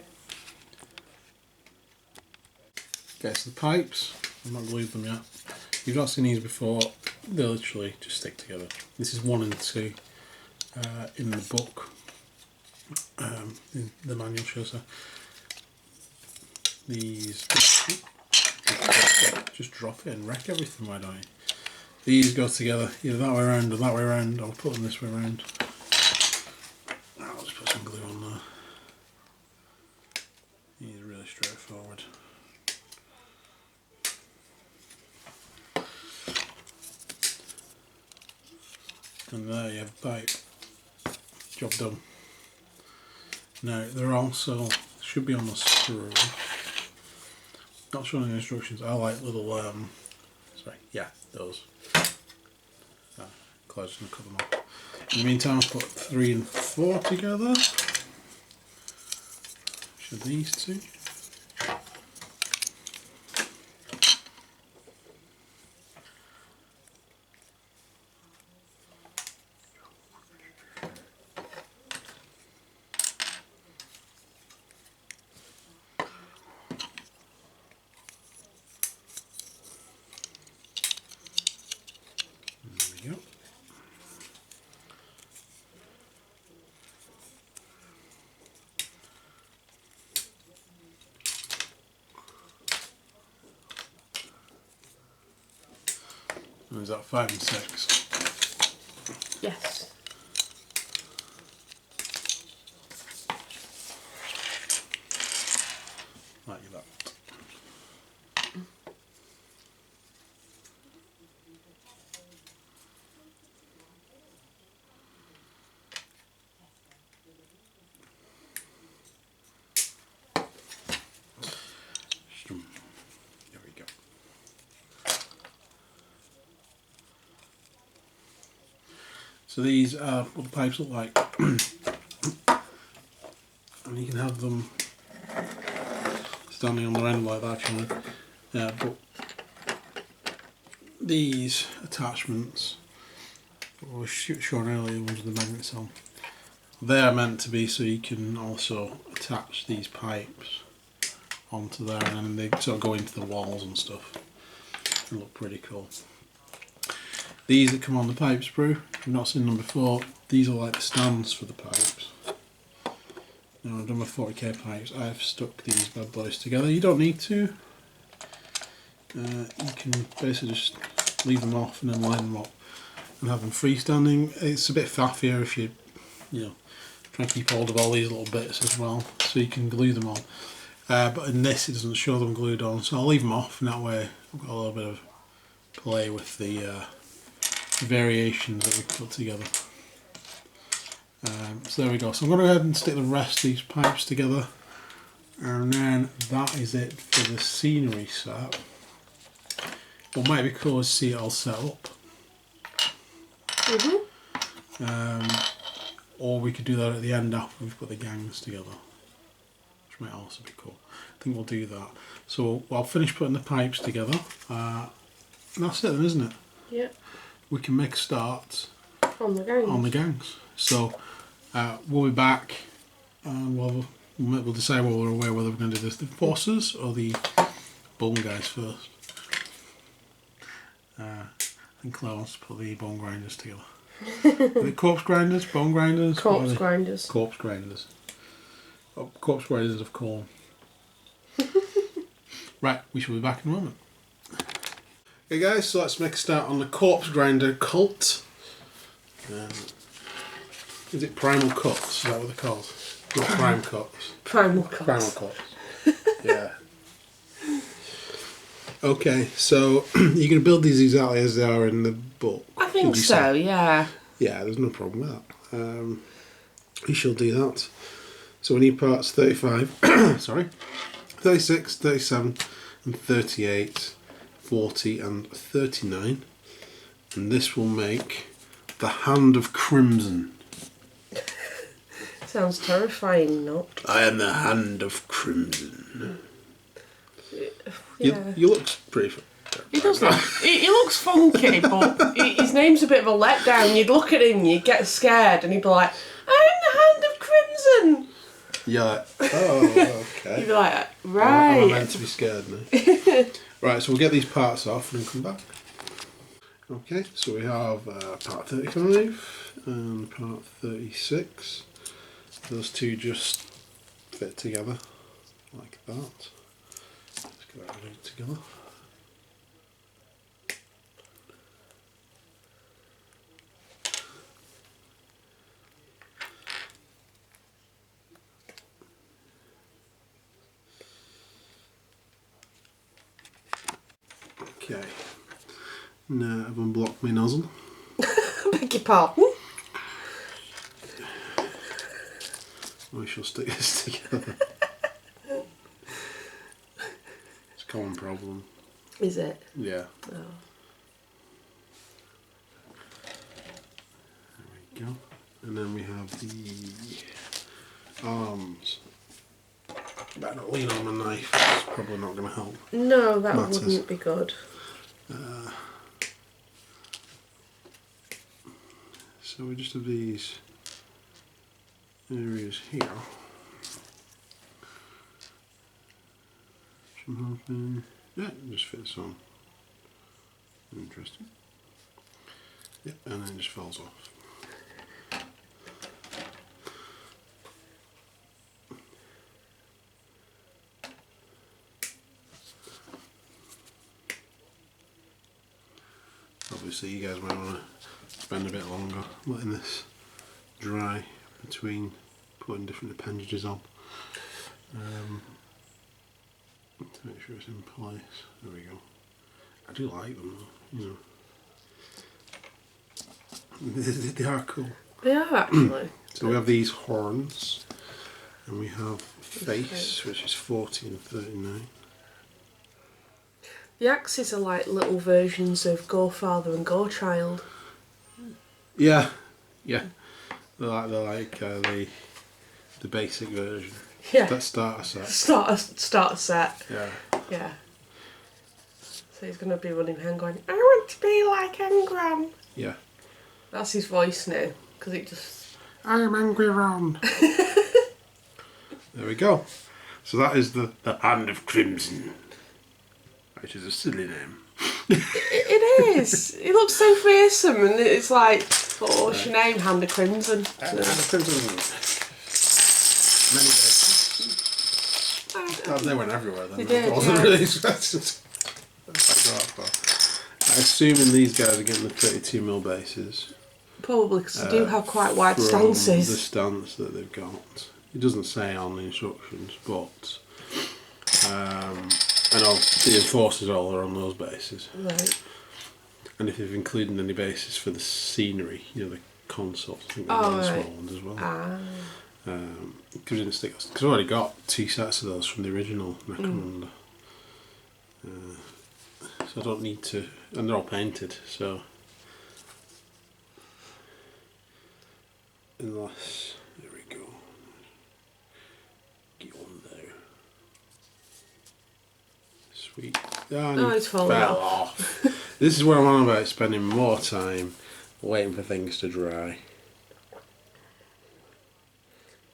Okay, so the pipes, I've not glued them yet. If you've not seen these before, they literally just stick together. This is 1 and 2 in the book. In the manual shows that. These just drop it and wreck everything, why don't you? These go together either that way around or that way around. I'll put them this way around. I'll just put some glue on there. These are really straightforward. And there you have a pipe. Job done. Now they're also should be on the screw. Not showing the instructions. I like little sorry, yeah, those. Claire's gonna cut them off. In the meantime, I'll put 3 and 4 together. Should these two? Is that 5 and 6? Yes. Like that. There we go. So these are what the pipes look like, and you can have them standing on the end like that if you want. But these attachments, what I was showing earlier, the ones with the magnets on, they are meant to be so you can also attach these pipes onto there, and then they sort of go into the walls and stuff. They look pretty cool. These that come on the pipe sprue, I've not seen them before. These are like the stands for the pipes. Now I've done my 40k pipes. I've stuck these bad boys together. You don't need to. You can basically just leave them off and then line them up and have them freestanding. It's a bit faffier if you try and keep hold of all these little bits as well, so you can glue them on. But in this, it doesn't show them glued on, so I'll leave them off, and that way I've got a little bit of play with the variations that we put together. So there we go. So I'm going to go ahead and stick the rest of these pipes together. And then that is it for the scenery set. What might be cool is see it all set up. Or we could do that at the end after we've put the gangs together, which might also be cool. I think we'll do that. So I'll finish putting the pipes together. And that's it then, isn't it? Yeah. We can make starts on the gangs. So we'll be back and we'll decide while we're away whether we're going to do the forces or the bone guys first. I think Claire wants to put the bone grinders together. Are they corpse grinders, bone grinders? Corpse grinders. Corpse grinders. Oh, corpse grinders of corn. Right, we shall be back in a moment. Okay guys, so let's make a start on the corpse grinder cult. Is it primal cuts? Is that what they're called? Not prime cuts. Primal cuts. Primal cuts. Yeah. Okay, so you're going to build these exactly as they are in the book? I think so, yeah. Yeah, there's no problem with that. We shall do that. So we need parts 35, sorry, 36, 37 and 38, 40 and 39. And this will make the Hand of Crimson. Sounds terrifying, not? I am the Hand of Crimson. Yeah. You look pretty fun. He does look. He looks funky, but his name's a bit of a letdown. You'd look at him, you'd get scared, and he'd be like, "I am the Hand of Crimson." You're like, oh, okay. You'd be like, right. I'm meant to be scared now. Right, so we'll get these parts off and then come back. Okay, so we have part 35 and part 36. Those two just fit together like that. Let's get that right together. Okay, now I've unblocked my nozzle. Beg your pardon? We shall stick this together. It's a common problem. Is it? Yeah. Oh. There we go. And then we have the arms. Better not lean on my knife, it's probably not going to help. No, that wouldn't be good. So we just have these areas here. Yeah, it just fits on. Interesting. Yep, and then it just falls off. Obviously you guys might want to spend a bit longer letting this dry between putting different appendages on to make sure it's in place. There we go. I do like them though, you know. They are cool. They are actually. So we have these horns and we have face, which is 40 and 39. The axes are like little versions of Go Father and Go Child. Yeah, yeah. They're like the basic version. Yeah. That starter set. Starter set. Yeah. Yeah. So he's going to be running around going, I want to be like Angram. Yeah. That's his voice now, because it just... I am Angry Ron. There we go. So that is the Hand of Crimson. Which is a silly name. It is. It looks so fearsome, and it's like, oh, what's your name? Hand of Crimson. Hand of Crimson. Many days. They went everywhere then. They did, It wasn't yeah. really expensive. I assume these guys are getting the 32mm bases. Probably, because they do have quite wide stances. The stance that they've got. It doesn't say on the instructions, but and all the enforcers all are on those bases. Right. And if they've included any bases for the scenery, you know, the consoles, I think they're Oh, the right. small ones as well. Ah. Because we didn't stick. Because I've already got 2 sets of those from the original Necromunda. So I don't need to, and they're all painted. So unless there we go, get on there. Sweet. Oh, it's fallen off. This is what I'm on about, spending more time waiting for things to dry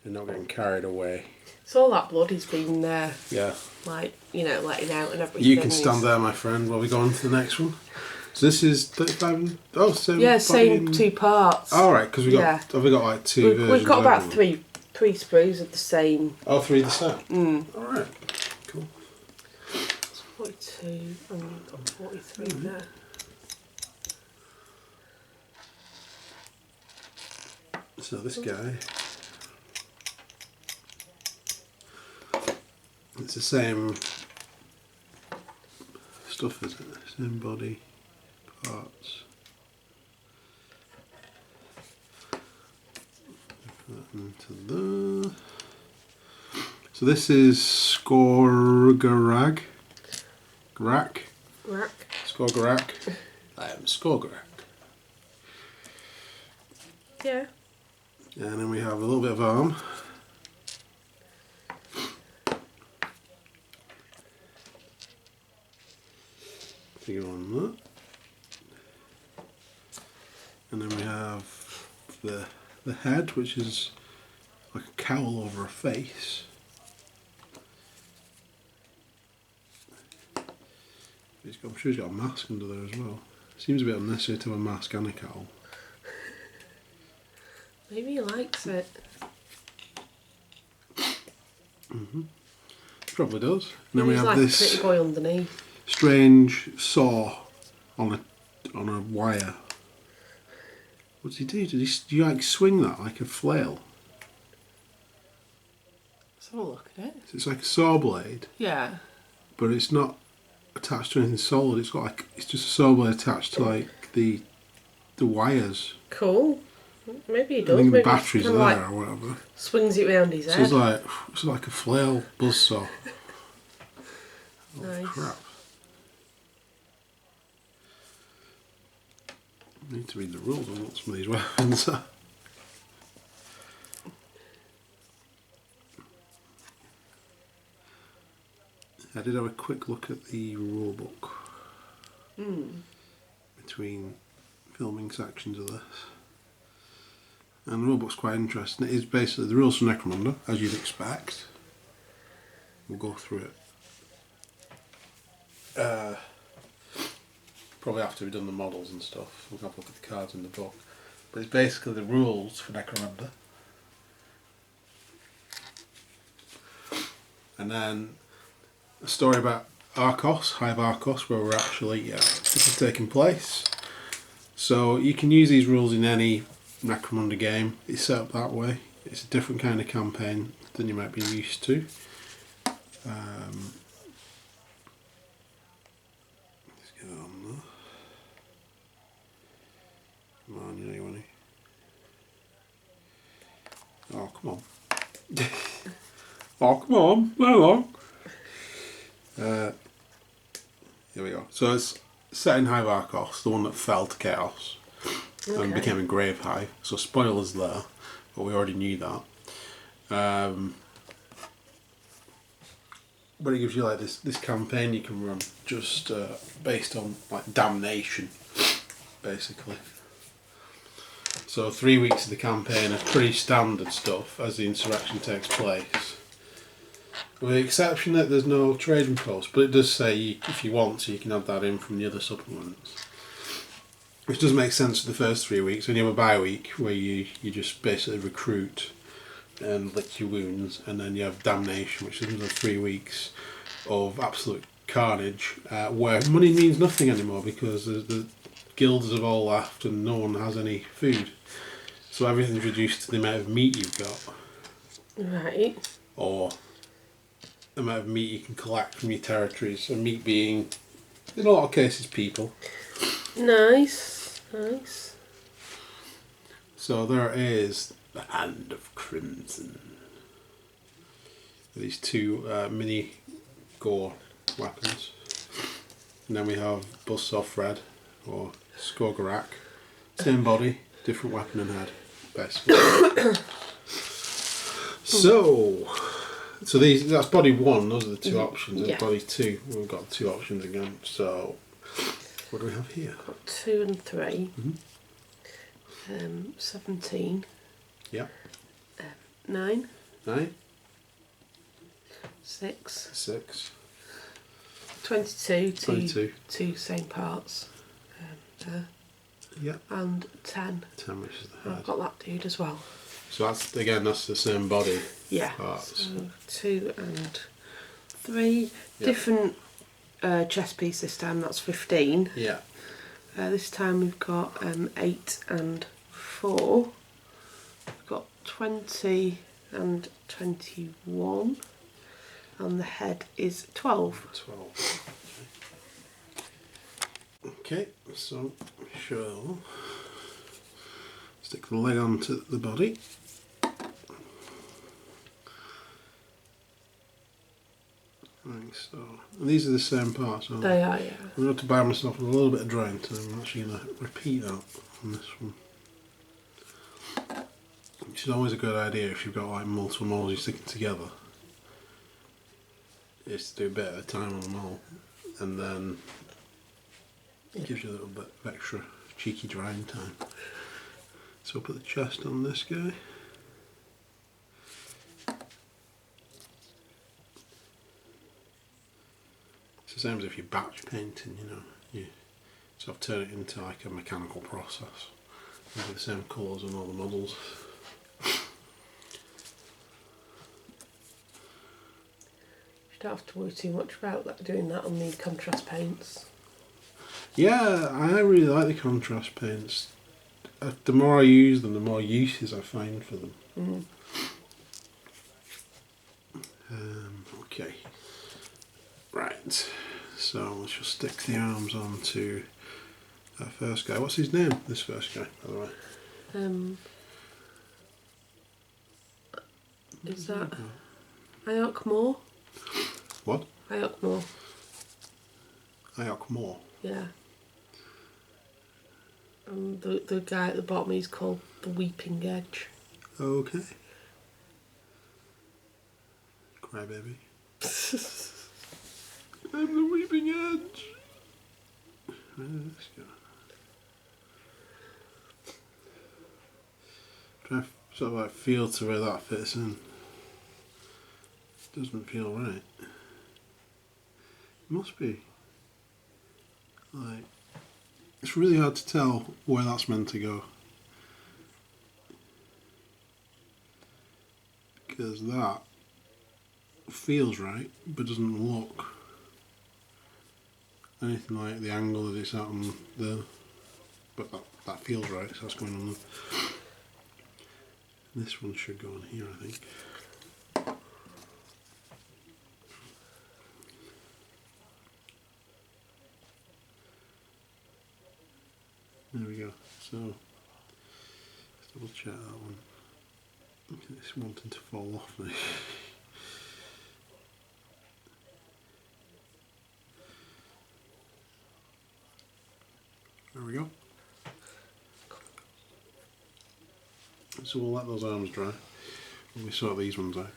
and not getting carried away. So all that blood has been there. Yeah. Like, you know, letting out and everything. You can stand there, my friend, while we go on to the next one. So this is 35. Oh, same. Yeah, same 2 parts. All right, because we got. Have we got like 2 versions? We've got about three sprues of the same. Oh, 3 the same. Mm. All right. Cool. It's 42 and we've got 43 there. So this guy. It's the same stuff, isn't it? Same body parts. Put that into there. So this is Skorgarag. Grak. Skorgarak. Skorgarak. Yeah. And then we have a little bit of arm. To go on that. And then we have the head, which is like a cowl over a face. I'm sure he's got a mask under there as well. Seems a bit unnecessary to have a mask and a cowl. Maybe he likes it. Probably does. And then Maybe we he's have like this a pretty boy underneath. strange saw on a wire. What does he do? Do you like swing that like a flail? Let's have a look at it. So it's like a saw blade, Yeah. but it's not attached to anything solid. It's just a saw blade attached to like the wires. Cool. Maybe he I does. think the Maybe batteries he there like or whatever. swings it round his So head. it's like a flail buzzsaw. Oh, Nice. crap. I need to read the rules on what some of these weapons are. I did have a quick look at the rule book between filming sections of this. And the rule book's quite interesting. It is basically the rules for Necromunda, as you'd expect. We'll go through it. Probably after we've done the models and stuff, we'll have a look at the cards in the book. But it's basically the rules for Necromunda. And then a story about Arcos, Hive Arcos, where we're actually, this is taking place. So you can use these rules in any Necromunda game. It's set up that way. It's a different kind of campaign than you might be used to. Let's get it on there. Come on, you know you want to. Oh, come on. Oh, come on, well on. Here we go. So it's set in Hive Arcos, the one that fell to Chaos and became a Grave Hive. So spoilers there, but we already knew that. But it gives you like this campaign you can run just based on like damnation, basically. So 3 weeks of the campaign is pretty standard stuff as the insurrection takes place. With the exception that there's no trading post, but it does say if you want to, you can add that in from the other supplements. Which does make sense for the first 3 weeks. When you have a bye week where you just basically recruit and lick your wounds, and then you have damnation, which is another 3 weeks of absolute carnage, where money means nothing anymore because the guilds have all left and no one has any food. So everything's reduced to the amount of meat you've got. Right. Or the amount of meat you can collect from your territories, and meat being, in a lot of cases, people. Nice, nice. So there is The Hand of Crimson. These two mini gore weapons. And then we have Buzzsaw Red or Skogarak. Same body, different weapon and head, basically. So these, that's body one, those are the two options. And body two, we've got two options again. So what do we have here? Got 2 and 3. 17. Yeah. 9. 9. 6. 6. 22. 22. Two same parts. Yeah. And 10. 10, which is the head. I've got that dude as well. So that's, again, that's the same body. Yeah. Parts. So 2 and 3. Different chest piece this time, that's 15. Yeah. This time we've got 8 and 4. We've got 20 and 21. And the head is 12. 12. Okay, so shall stick the leg onto the body. Like so. And these are the same parts, aren't they? They are, yeah. I'm going to have to buy myself a little bit of drying time. I'm actually going to repeat that on this one. Which is always a good idea if you've got like multiple models you're sticking together. Is to do a bit of time on them all. And then it gives you a little bit of extra cheeky drying time. So I'll put the chest on this guy. It's the same as if you're batch painting, you know. You sort of turn it into like a mechanical process. You do the same colours on all the models. You don't have to worry too much about that, doing that on the contrast paints. Yeah, I really like the contrast paints. The more I use them, the more uses I find for them. Okay. Right. So let's just stick the arms onto our first guy. What's his name? This first guy, by the way. Is that Ayok Moore? What? Ayok Moore. Ayok Moore. Yeah. And the guy at the bottom, he's called the Weeping Edge. Okay. Crybaby. I'm the Weeping Edge. Where did this go? Try to sort of like feel to where that fits in. Doesn't feel right. It must be like, it's really hard to tell where that's meant to go, because that feels right but doesn't look anything like the angle that it's at on the, but that feels right, so that's going on there. This one should go on here, I think. There we go. So let's double check that one. It's wanting to fall off now. There we go. So we'll let those arms dry when we sort these ones out.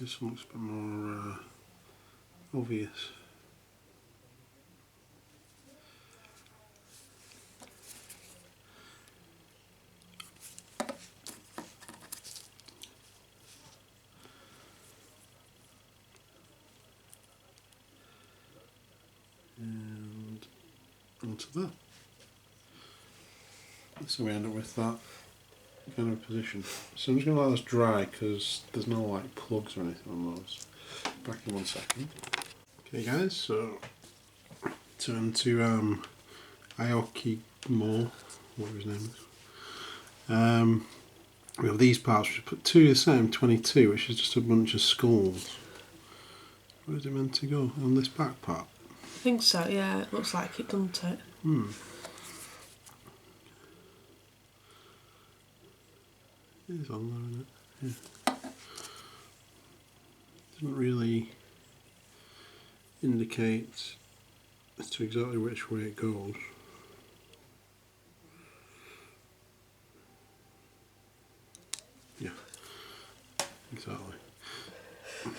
This looks a bit more obvious. And onto that. So we end up with that kind of position. So I'm just going to let this dry because there's no like plugs or anything on those. Back in 1 second. Okay guys, so turn to Aoki Moore, whatever his name is. We have these parts, which put 2 the same, 22, which is just a bunch of skulls. Where's it meant to go? On this back part? I think so, yeah. It looks like it, doesn't it? It is on there, isn't it? Yeah. Doesn't really indicate as to exactly which way it goes. Yeah, exactly. Okay.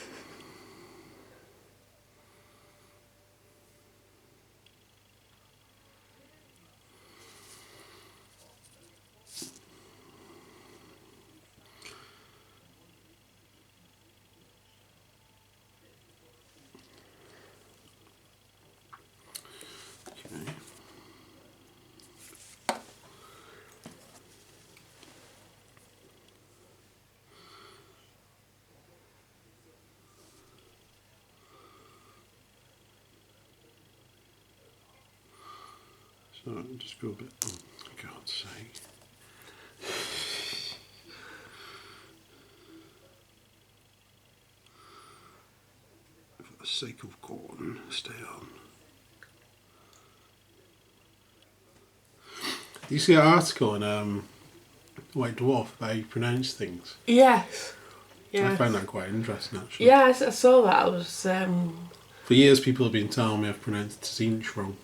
So just go a bit, oh, for God's sake. For the sake of corn, stay on. You see an article in White Dwarf about how you pronounce things? Yes. Yeah. I find that quite interesting, actually. Yeah, I saw that. I was... For years, people have been telling me I've pronounced Tzinch wrong.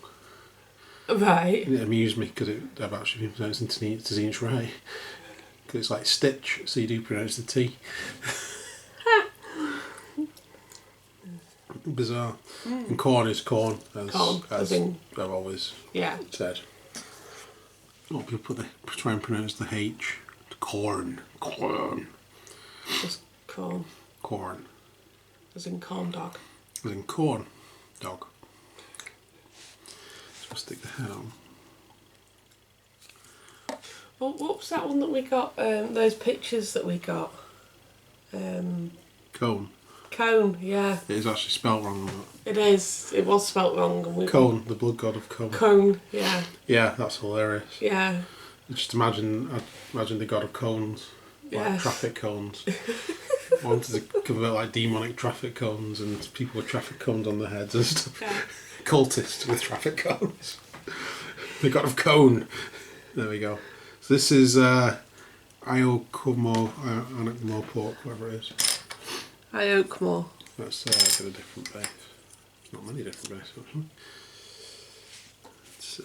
Right. It amused me because I've actually been pronouncing Tzinch right. Because it's like stitch, so you do pronounce the T. Bizarre. And corn is corn, as in... I've always said. Oh, people try and pronounce the H. Corn. Just corn. Corn. As in corn dog. As in corn dog. So I'll stick the head on. Well, what was that one that we got? Those pictures that we got. Cone. Cone, yeah. It is actually spelt wrong. It is. It was spelt wrong. And Cone, the blood god of Cone. Cone, yeah. Yeah, that's hilarious. Yeah. Just imagine the god of cones, like traffic cones. Wanted to come a bit like demonic traffic cones and people with traffic cones on their heads and stuff. Yeah. Cultists with traffic cones. The god of cone. There we go. So this is Iokumo pork, whatever it is. Iokumo. Let's get a different base. There's not many different bases actually. It's,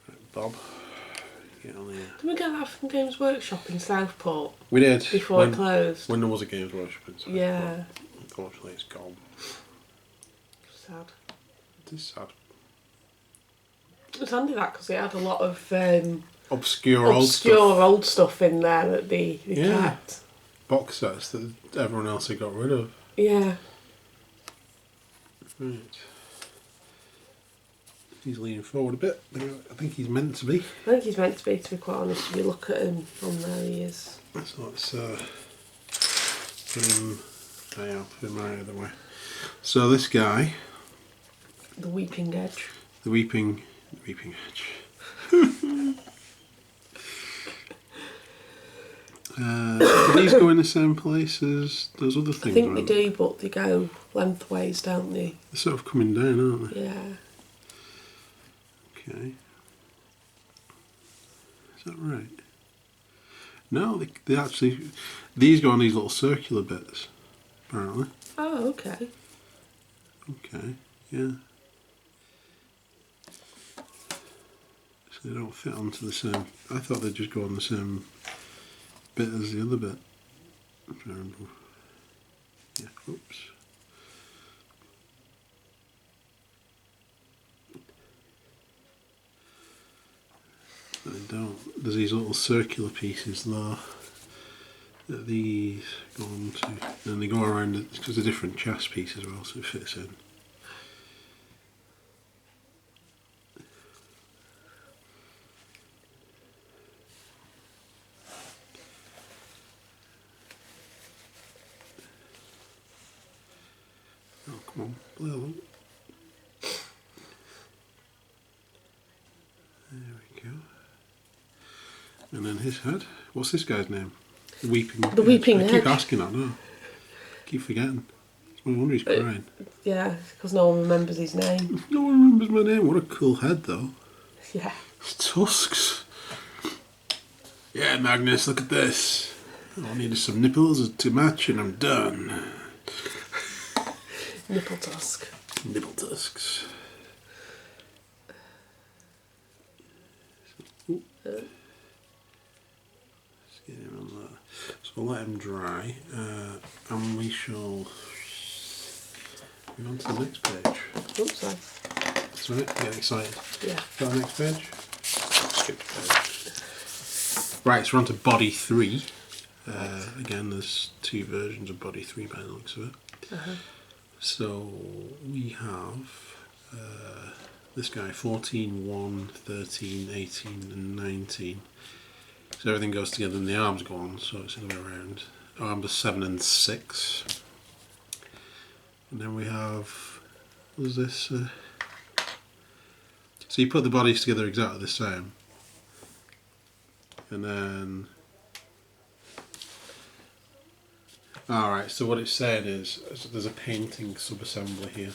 right, Bob, get on here. Did we get that from Games Workshop in Southport? We did. Before it closed. When there was a Games Workshop in Southport. Yeah. Unfortunately it's gone. Sad. It is sad. It was handy that because it had a lot of obscure old stuff in there that they kept. Box sets that everyone else had got rid of. Yeah. Right. He's leaning forward a bit. I think he's meant to be. I think he's meant to be quite honest. If you look at him on there, he is. So let's put him right the way. So this guy. The Weeping Edge. The Weeping Edge. Do these go in the same place as those other things? I think they do, but they go lengthways, don't they? They're sort of coming down, aren't they? Yeah. Okay. Is that right? No, they actually... These go on these little circular bits, apparently. Oh, okay. Okay, yeah. So they don't fit onto the same... I thought they'd just go on the same bit as the other bit. Yeah, oops. But they don't. There's these little circular pieces there that these go on to. And they go around it because they're different chest piece as well, so it fits in. Oh, come on, play along. There we go. And then his head. What's this guy's name? The weeping. The weeping I edge. keep asking that, don't I? Keep forgetting. No wonder he's crying. Yeah, because no one remembers his name. No one remembers my name. What a cool head, though. Yeah. It's tusks. Yeah, Magnus, look at this. All I need is some nipples to match, and I'm done. Nipple tusk. Nipple tusks. Let's get him on there. So we'll let him dry, and we shall move on to the next page. Oops, sorry. That's right, getting excited. Yeah. Got the next page? Skip page. Right, so we're on to body 3. Again, there's 2 versions of body 3 by the looks of it. So we have this guy 14, 1, 13, 18 and 19. So everything goes together and the arms go on, so it's the other way around. Arms are 7 and 6. And then we have, what is this? So you put the bodies together exactly the same. And then... Alright, so what it's saying is there's a painting sub-assembly here.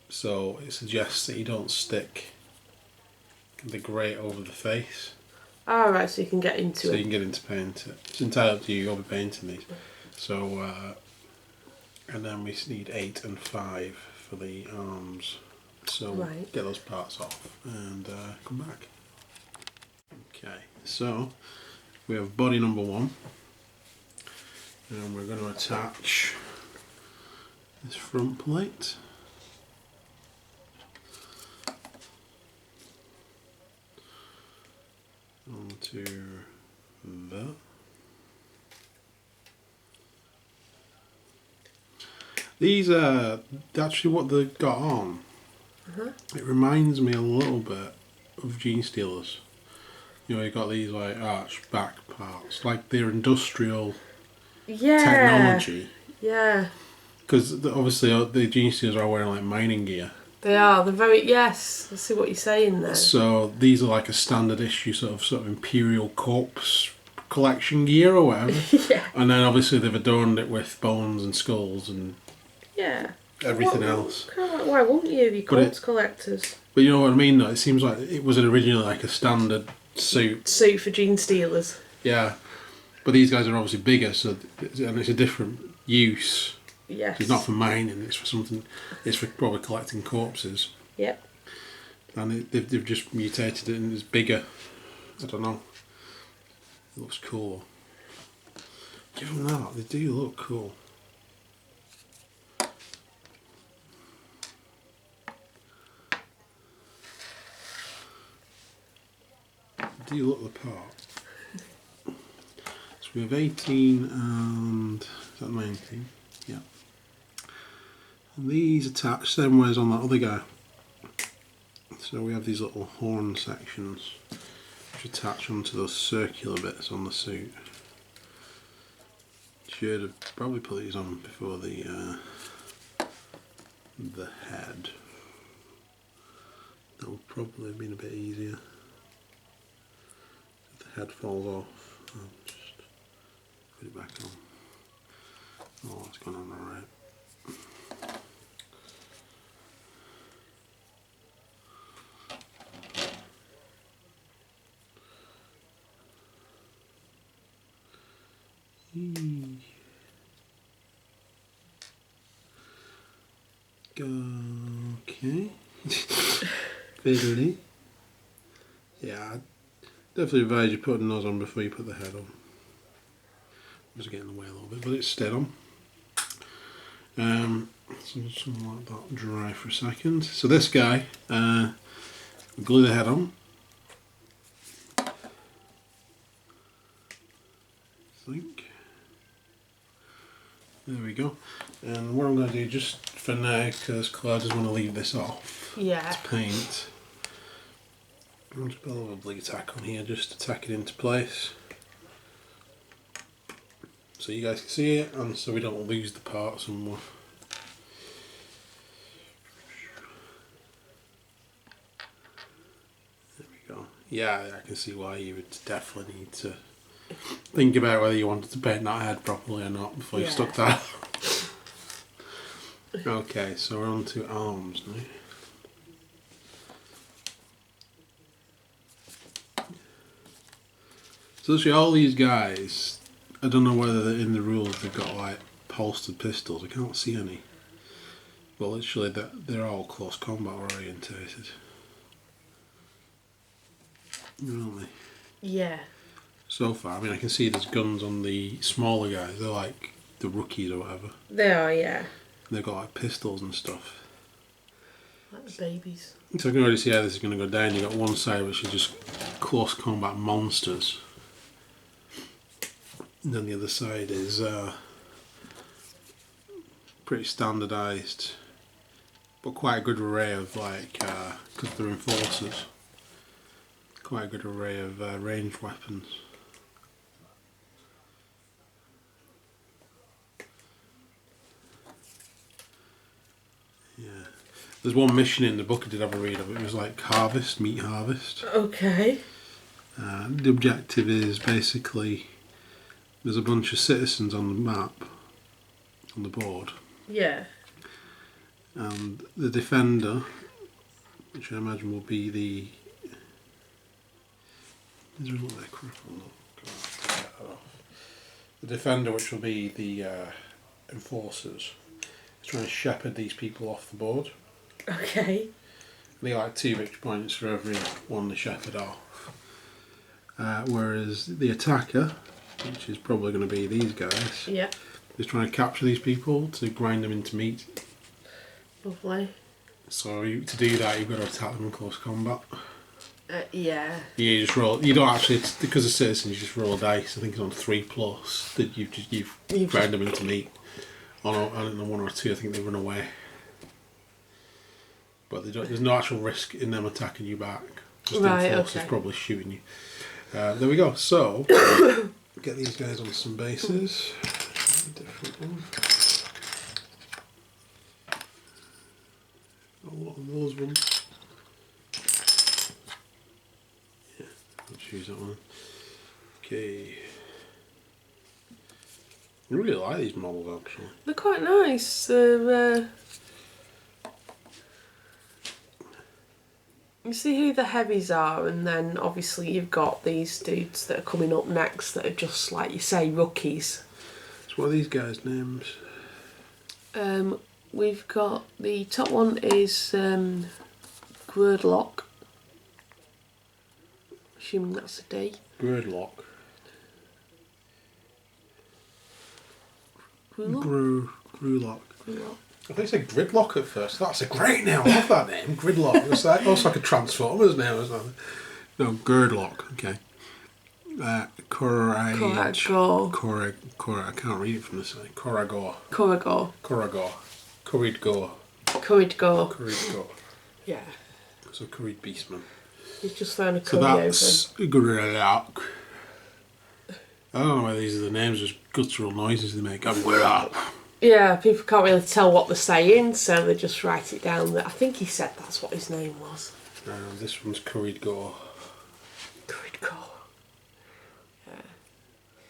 So it suggests that you don't stick the grey over the face. Alright, so you can get into it. So you can get into paint it. It's entirely up to you, you'll be painting these. So, and then we need 8 and 5 for the arms. So right. Get those parts off and come back. Okay, so we have body number 1. And we're going to attach this front plate. Onto that. These are actually what they got on. It reminds me a little bit of Gene Stealers. You know, you got these like arched back parts, like they're industrial technology. Yeah. Because obviously the Gene Stealers are wearing like mining gear. They are. They're very, yes. I see what you're saying there. So these are like a standard issue sort of Imperial Corpse collection gear or whatever. Yeah. And then obviously they've adorned it with bones and skulls and yeah. everything else. Kind of like, why wouldn't you, you corpse collectors? But you know what I mean though? It seems like it was originally like a standard suit. Suit for Gene Stealers. Yeah. But these guys are obviously bigger, so and it's a different use. Yes. It's not for mining, it's for something, it's for probably collecting corpses. Yep. And they've just mutated it and it's bigger. I don't know. It looks cool. Give them that, they do look cool. They do look the part. So we have 18 and, is that 19? Yeah. And these attach same way as on that other guy. So we have these little horn sections which attach onto those circular bits on the suit. Should have probably put these on before the head. That would probably have been a bit easier. If the head falls off, I'll just put it back on. Oh, it's gone on alright. Okay. Fiddly. Yeah, I'd definitely advise you putting those on before you put the head on. Just getting in the way a little bit, but it's stayed on. So just let that dry for a second. So this guy, glue the head on. I think. There we go. And what I'm going to do just for now, because Claire doesn't want to leave this off, to paint. I'll just put a little bleed tack on here just to tack it into place. So you guys can see it and so we don't lose the parts and more. There we go. Yeah, I can see why you would definitely need to think about whether you wanted to paint that head properly or not before you stuck that. Okay, so we're on to arms now. So actually all these guys, I don't know whether they're in the rules they've got like holstered pistols, I can't see any. But literally they're all close combat orientated. Aren't they? Yeah. So far, I mean I can see there's guns on the smaller guys, they're like the rookies or whatever. They are, yeah. They've got like pistols and stuff. Like the babies. So I can already see how this is going to go down. You've got one side which is just close combat monsters. And then the other side is pretty standardised, but quite a good array of like, because they're enforcers, quite a good array of ranged weapons. Yeah. There's one mission in the book I did have a read of. It was like harvest, meat harvest. Okay. The objective is basically there's a bunch of citizens on the map, on the board. Yeah. And the defender, which I imagine will be the. Is there another crap on that? The defender, which will be the enforcers, is trying to shepherd these people off the board. Okay. They get like 2 victory points for every one they shepherd off. Whereas the attacker, which is probably going to be these guys, Yeah. is trying to capture these people to grind them into meat. Lovely. So to do that, you've got to attack them in close combat. Yeah. You just roll. You don't actually, because of citizens, you just roll dice. I think it's on 3+. That you've ground them into meat. On I don't know, 1 or 2, I think they run away. But there's no actual risk in them attacking you back. Just the enforcers probably shooting you. There we go. So get these guys on some bases. Different one. A lot of those ones. Yeah, let's use that one. Okay. I really like these models actually. They're quite nice. They're, you see who the heavies are, and then obviously you've got these dudes that are coming up next that are just, like you say, rookies. So what are these guys' names? We've got the top one is Gridlock. Assuming that's a D. Gridlock. Grewlock. I think it said Gridlock at first. That's a great name. I love that name. Gridlock. It's like also like a Transformers name or something. No, Girdlock. Okay. I can't read it from this side. Coragor. Curried Yeah. So Curried Beastman. He's just found a So that's Gridlock. I don't know whether these are the names, just guttural noises they make. Yeah, people can't really tell what they're saying, so they just write it down. I think he said that's what his name was. This one's Curried Gore. Yeah.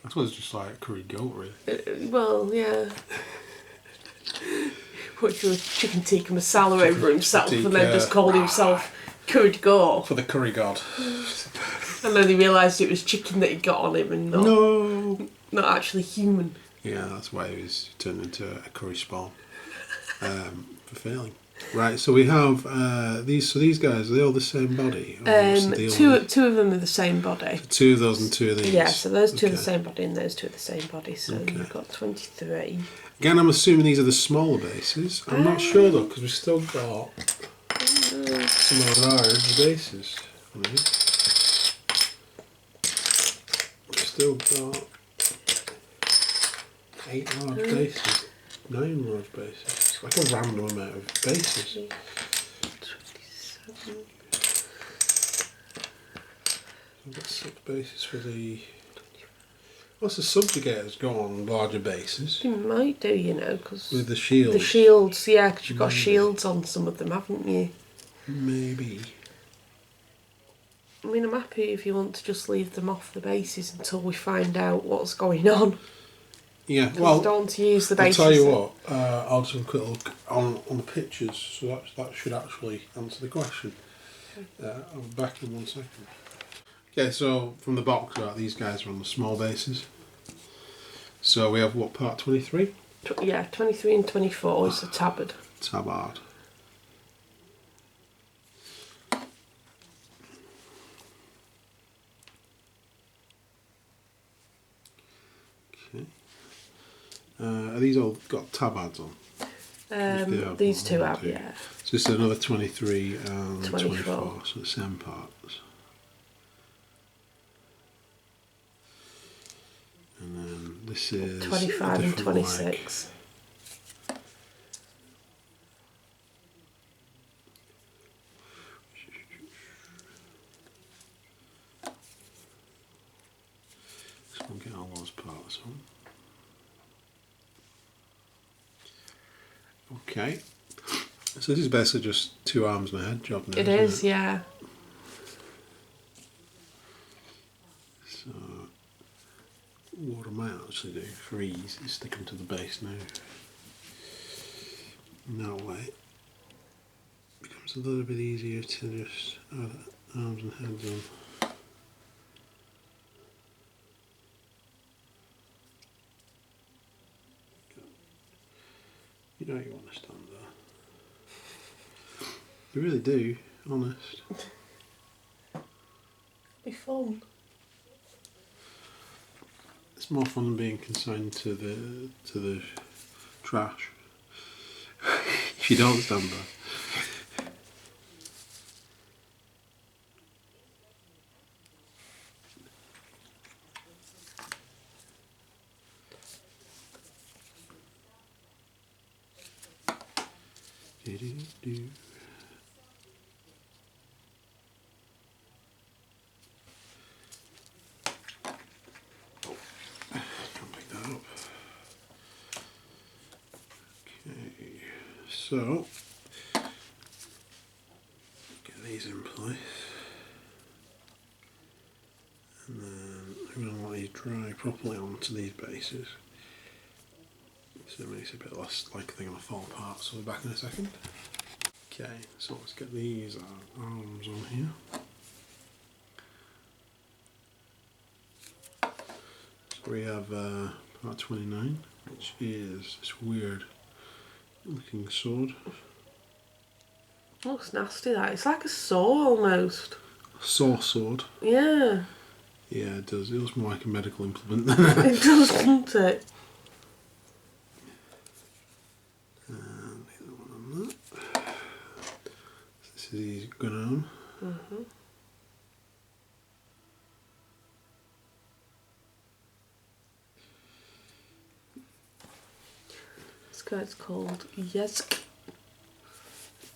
I suppose it's just like curried goat, really. Well, yeah. Put your chicken tikka masala over himself and then just called himself Curried Gore. For the curry god. And then he realised it was chicken that he'd got on him and not actually human. Yeah, that's why he was turned into a curry spawn. For failing. Right, so we have these guys, are they all the same body? Two of them are the same body. So 2 of those and 2 of these? Yeah, so those 2 are the same body and those 2 are the same body, so you've got 23. Again, I'm assuming these are the smaller bases. I'm not sure though, because we've still got some large bases. We've still got 8 large bases, 9 large bases. It's like a random amount of bases. 27. We've got 6 bases for the. What's the subjugators go on larger bases? You might do, you know, because with the shields. The shields, yeah, because you've got shields on some of them, haven't you? Maybe. I mean, I'm happy if you want to just leave them off the bases until we find out what's going on. Yeah, well, I don't want to use the I'll bases. tell you what, I'll just have a quick look on the pictures, so that should actually answer the question. I'll be back in 1 second. Okay, so from the box, these guys are on the small bases. So we have what, part 23? Yeah, 23 and 24 is the tabard. Tabard. Okay. Are these all got tabards on? These two have, yeah. So this is another 23 and 24. 24, so the same parts. And then this is 25 and 26. Leg. So we'll get all those parts on. Okay. So this is basically just 2 arms and a head job now. It is, yeah. So what I might actually do for ease is stick them to the base now. And that way it becomes a little bit easier to just add arms and heads on. You know you want to stand there. You really do, honest. Be fun. It's more fun than being consigned to the trash. If you don't stand there. Do-do-do. Can't pick that up. Okay, so get these in place, and then I'm going to let these dry properly onto these bases. So it makes it a bit less like they're going to fall apart, so we'll be back in a second. Okay, so let's get these arms on here. So we have part 29, which is this weird looking sword. Looks nasty, that. It's like a saw almost. A saw sword. Yeah. Yeah, it does. It looks more like a medical implement than it. It does, doesn't it? And the other one on that. This is his gun arm. Mm-hmm. This guy's called Yesk.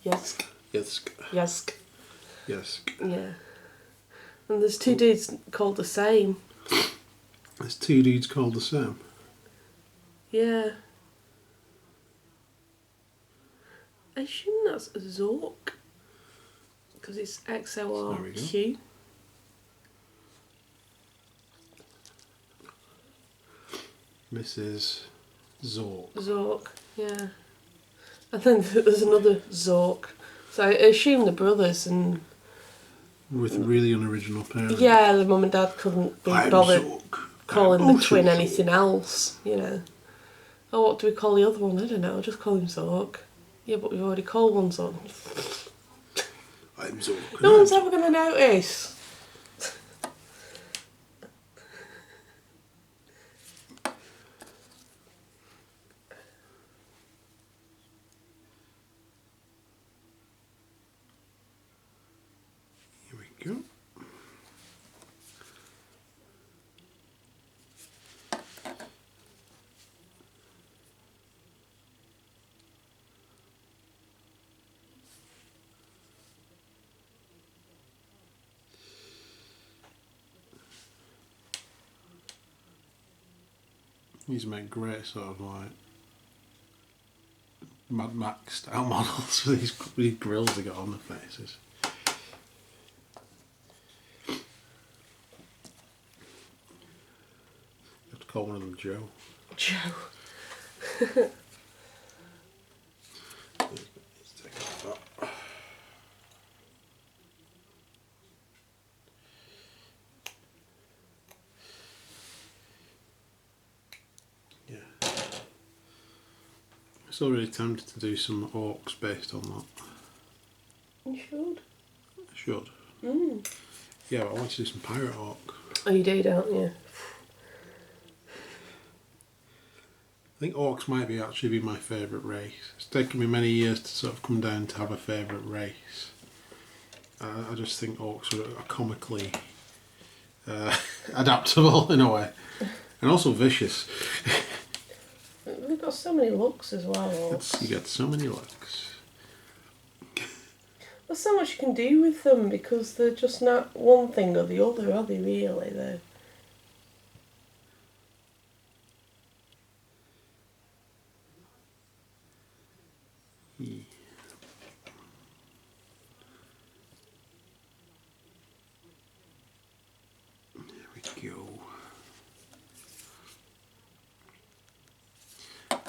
Yesk. Yesk. Yesk. Yesk. Yeah. And there's 2 dudes called the same. There's 2 dudes called the same. Yeah. I assume that's a Zork. Because it's XORQ. Mrs. Zork. Zork, yeah. And then there's another Zork. So I assume the brothers and... With really unoriginal parents. Yeah, the mum and dad couldn't be bothered calling the twin anything else, you know. Oh, what do we call the other one? I don't know, I'll just call him Zork. Yeah, but we've already called one Zork. I'm Zork. No one's ever going to notice. Here we go. These make great sort of like Mad Max style models with these grills they got on their faces. call one of them Joe. Joe. Let's take off that. Yeah. I'm still really tempted to do some orcs based on that. You should. I should. Mm. Yeah, but I want to do some pirate orc. Oh, you do, don't you? I think orcs might be actually be my favourite race. It's taken me many years to sort of come down to have a favourite race. I just think orcs are comically adaptable in a way, and also vicious. They've got so many looks as well. Orcs. You get so many looks. There's so much you can do with them because they're just not one thing or the other, are they really? They're... Yeah. There we go.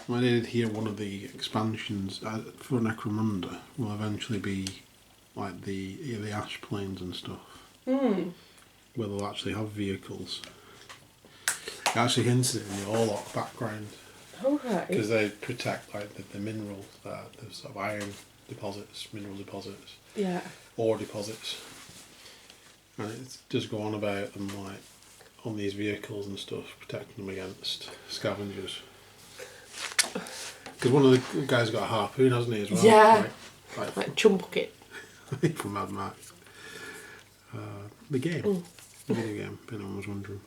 I did hear one of the expansions for Necromunda will eventually be like the ash plains and stuff. Mm. Where they'll actually have vehicles. It actually hinted in the Orlok background. Okay. Because they protect like the minerals, the sort of iron deposits, mineral deposits, Yeah. ore deposits. And it's just go on about them like on these vehicles and stuff, protecting them against scavengers. Because one of the guys got a harpoon, hasn't he, as well? Yeah. Like Chumbucket. from Mad Max. The game. The video game, if anyone was wondering.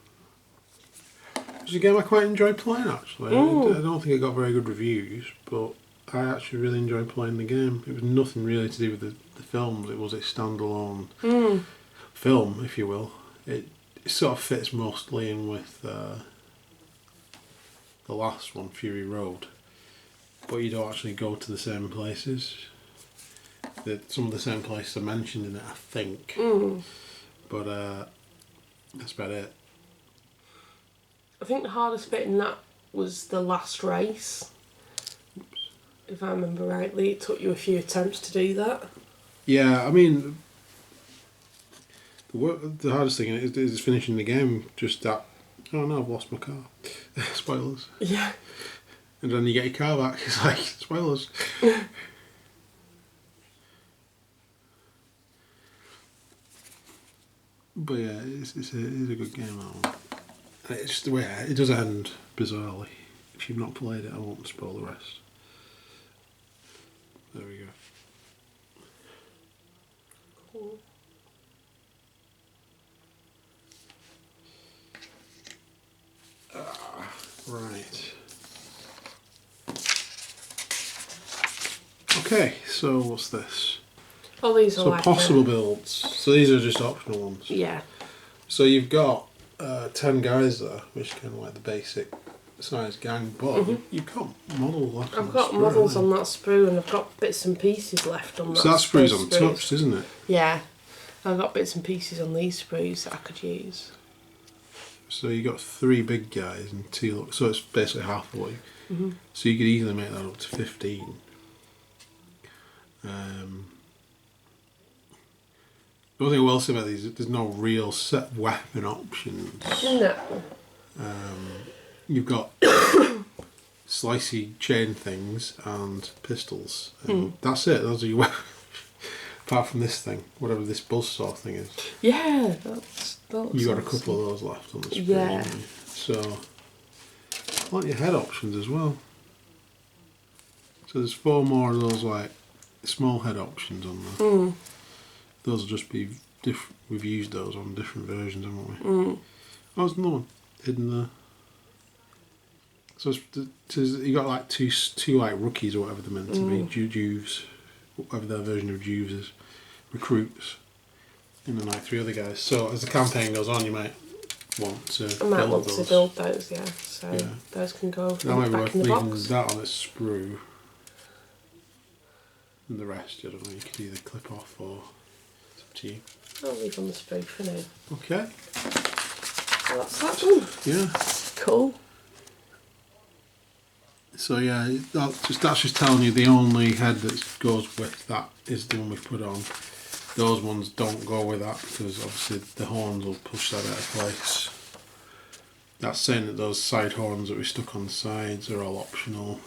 It's a game I quite enjoyed playing, actually. I don't think it got very good reviews, but I actually really enjoyed playing the game. It was nothing really to do with the films. It was a standalone film, if you will. It sort of fits mostly in with the last one, Fury Road. But you don't actually go to the same places. Some of the same places are mentioned in it, I think. But that's about it. I think the hardest bit in that was the last race. Oops. If I remember rightly, it took you a few attempts to do that. Yeah, I mean, the hardest thing is finishing the game. Just that, oh no, I've lost my car. Spoilers. Yeah. And then you get your car back, it's like, spoilers. But yeah, it's a good game, that one. It's just the way it does end bizarrely. If you've not played it, I won't spoil the rest. There we go. Cool. Right. Okay, so what's this? Oh, these are So like possible builds. So these are just optional ones. Yeah. So you've got 10 guys there, which is kind of like the basic size gang, but you've got models left. I've got models on that sprue and I've got bits and pieces left on that. So that sprue's untouched, isn't it? Yeah. I've got bits and pieces on these sprues that I could use. So you got 3 big guys and 2, so it's basically halfway. So you could easily make that up to 15. The only thing I will say about these, there's no real set weapon options. No. You've got slicey chain things and pistols. And that's it, those are your weapons. Apart from this thing, whatever this buzzsaw thing is. Yeah, that looks You got a awesome. couple of those left on the screen. Yeah. So, I like your head options as well. So there's 4 more of those like small head options on there. Those will just be different. We've used those on different versions, haven't we? Oh, there's another one hidden there. So you got like two like rookies or whatever they're meant to be, Jews, whatever their version of Jews is, recruits, and then like 3 other guys. So as the campaign goes on, you might want to I might build want those. to build those, yeah. So Yeah. those can go That might be back worth in the leaving box. that on its sprue. And the rest, I don't know, you could either clip off or it's up to you. I'll leave on the sprue for now. Okay. So that's that done. Yeah. Cool. So yeah, that's just telling you the only head that goes with that is the one we've put on. Those ones don't go with that because obviously the horns will push that out of place. That's saying that those side horns that we stuck on the sides are all optional.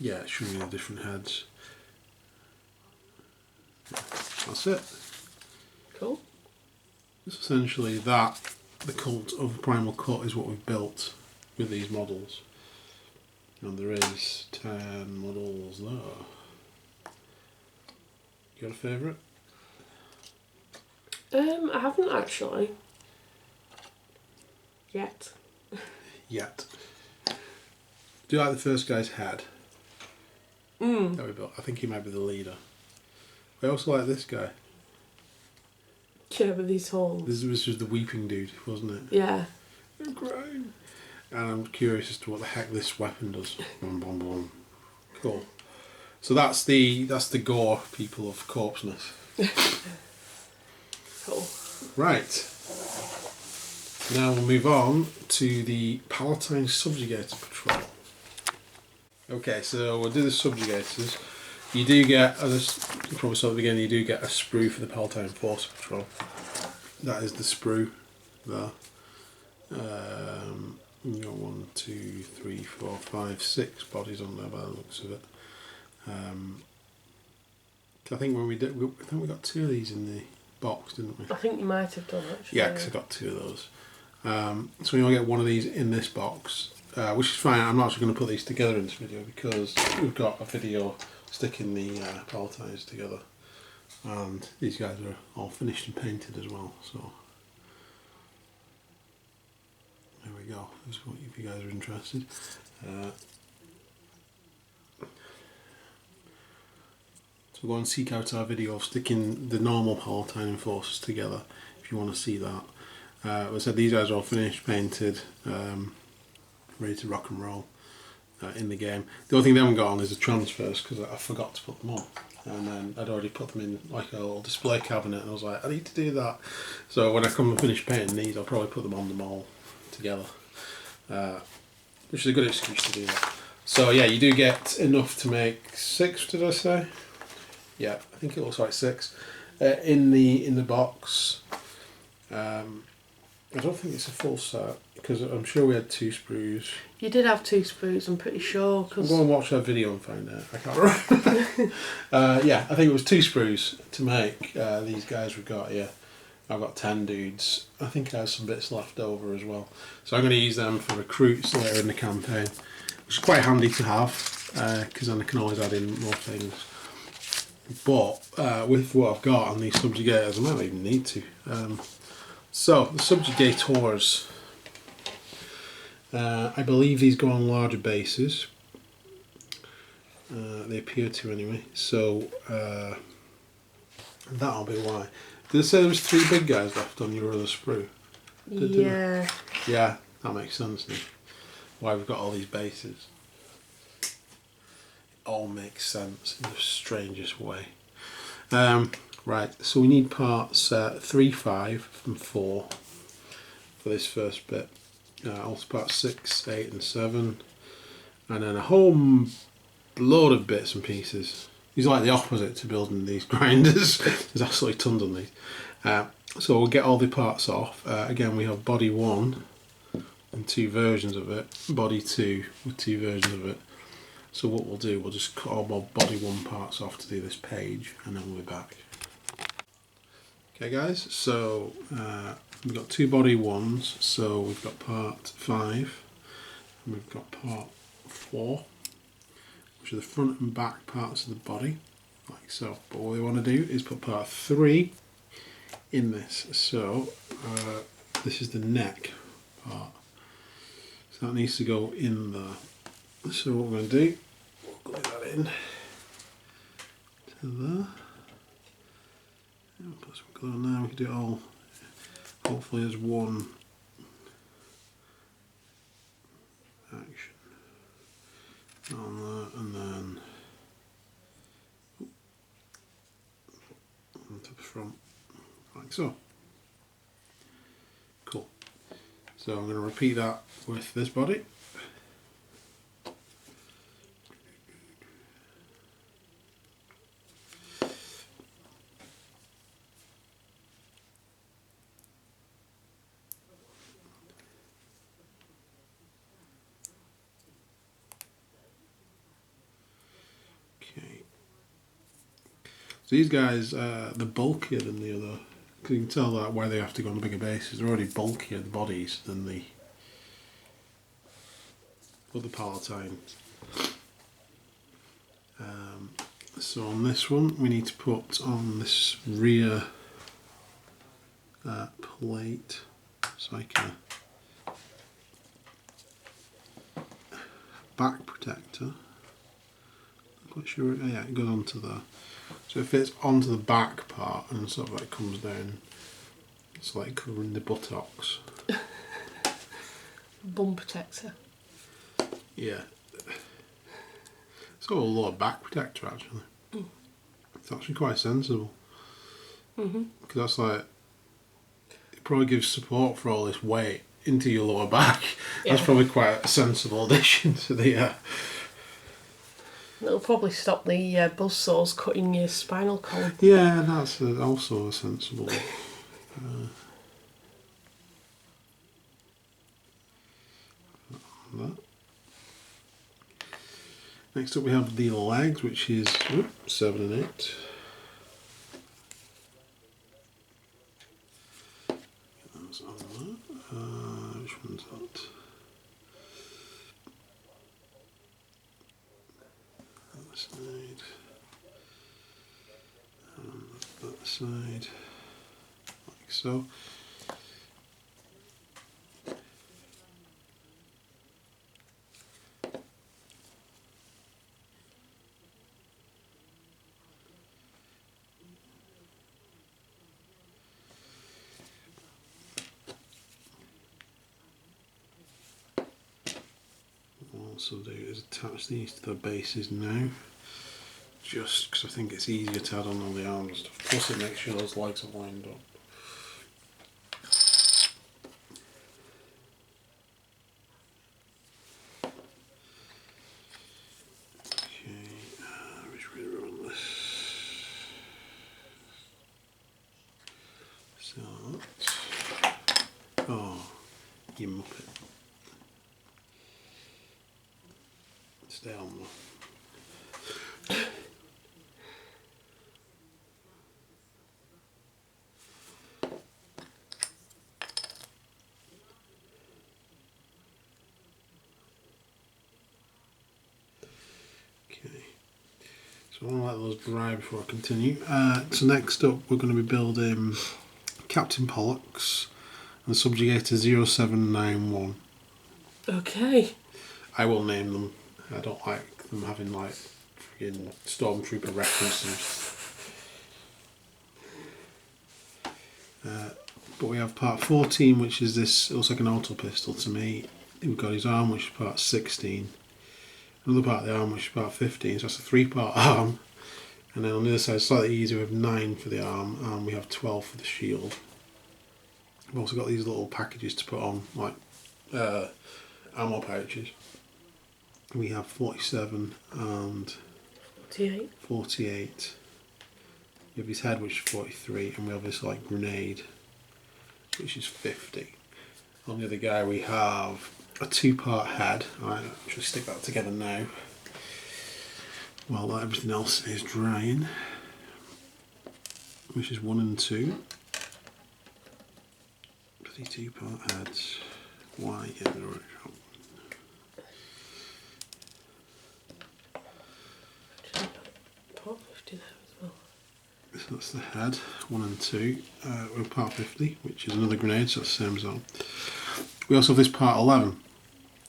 Yeah, it's showing you the different heads. That's it. Cool. It's essentially that. The cult of Primal Cut is what we've built with these models. And there is 10 models there. You got a favourite? I haven't actually. Yet. Yet. Do you like the first guy's head? That we built? I think he might be the leader. I also like this guy. Yeah, with these horns. This was the weeping dude, wasn't it? Yeah. I'm crying. And I'm curious as to what the heck this weapon does. Boom, boom, boom. Cool. So that's the gore people of corpseness. Cool. Right. Now we'll move on to the Palatine Subjugator Patrol. Okay, so we'll do the Subjugators. You do get, as I probably saw at the beginning, you do get a sprue for the Palatine Force Patrol. That is the sprue there. You got 1, 2, 3, 4, 5, 6 bodies on there by the looks of it. I think when we got 2 of these in the box, didn't we? I think you might have done actually. Yeah, because I got 2 of those. So we only get 1 of these in this box, which is fine. I'm not actually going to put these together in this video because we've got a video sticking the Palatines together, and these guys are all finished and painted as well. So there we go. If you guys are interested. So go and seek out our video of sticking the normal Palatine Enforcers together if you want to see that. As I said, these guys are all finished, painted, ready to rock and roll in the game. The only thing they haven't got on is the transfers because I forgot to put them on. And then I'd already put them in like a little display cabinet and I was like, I need to do that. So when I come and finish painting these, I'll probably put them on them all together. Which is a good excuse to do that. So yeah, you do get enough to make 6, did I say? Yeah, I think it looks like 6 in the box. I don't think it's a full set because I'm sure we had 2 sprues. You did have 2 sprues, I'm pretty sure. I'll go and watch that video and find out. I can't remember. Yeah, I think it was 2 sprues to make these guys we've got here. I've got 10 dudes. I think I have some bits left over as well. So I'm going to use them for recruits later in the campaign, which is quite handy to have because then I can always add in more things. But with what I've got on these subjugators, I might not even need to. So the subjugators, I believe these go on larger bases. They appear to anyway. So that'll be why. Did it say there was 3 big guys left on your other sprue? Yeah. Yeah, that makes sense now. Why we've got all these bases. It all makes sense in the strangest way. Right, so we need parts 3, 5 and 4 for this first bit. Also parts 6, 8 and 7. And then a whole load of bits and pieces. These are like the opposite to building these grinders. There's absolutely tons on these. So we'll get all the parts off. Again, we have body 1 and 2 versions of it. Body 2 with 2 versions of it. So what we'll do, we'll just cut all my body 1 parts off to do this page and then we'll be back. Okay guys, so we've got 2 body 1s. So we've got part 5 and we've got part 4. Which are the front and back parts of the body, like so. But what we want to do is put part 3 in this. So this is the neck part. So that needs to go in there. So what we're going to do, we'll glue that in to there. And put some glue on there. We can do it all, hopefully as one action. On that, and then onto the front, like so. So I'm going to repeat that with this body. Okay. So these guys, they're bulkier than the other. Because you can tell that why they have to go on the bigger bases. They're already bulkier, the bodies, than the other Palatines. So on this one, we need to put on this rear plate. It's like a back protector. I'm quite sure. Oh yeah, it goes onto there. So it fits onto the back part and sort of like comes down. It's like covering the buttocks. Bum protector. Yeah. It's got a lot of back protector actually. Mm. It's actually quite sensible. Mhm. Because that's like, it probably gives support for all this weight into your lower back. Yeah. That's probably quite a sensible addition to the. It'll probably stop the buzzsaws cutting your spinal column. Yeah, that's also a sensible. That. Next up we have the legs, which is 7 and 8. That's on that. Which one's that? That side. That side. Like so. What I'll also do is attach these to the bases now, just because I think it's easier to add on all the arms and stuff. Plus it makes sure those legs are lined up. Okay, which way do we run this? So that's... Oh, you muppet. Stay on though. Okay, so I want to let those dry before I continue. So next up we're going to be building Captain Pollux and Subjugator 0791. Okay. I will name them. I don't like them having like freaking Stormtrooper references. But we have part 14, which is this, it looks like an auto pistol to me. We've got his arm, which is part 16. Another part of the arm, which is part 15, so that's a 3-part arm. And then on the other side, slightly easier, we have 9 for the arm, and we have 12 for the shield. We've also got these little packages to put on, like ammo pouches. We have 47 and 48. You have his head, which is 43, and we have this like grenade, which is 50. On the other guy we have a 2-part head. I'll actually stick that together now while everything else is drying, which is 1 and 2. 2-part heads. Why? Yeah, they're right. Part 50 there as well. So that's the head, 1 and 2. With part 50, which is another grenade, so that's the same as that. We also have this part 11,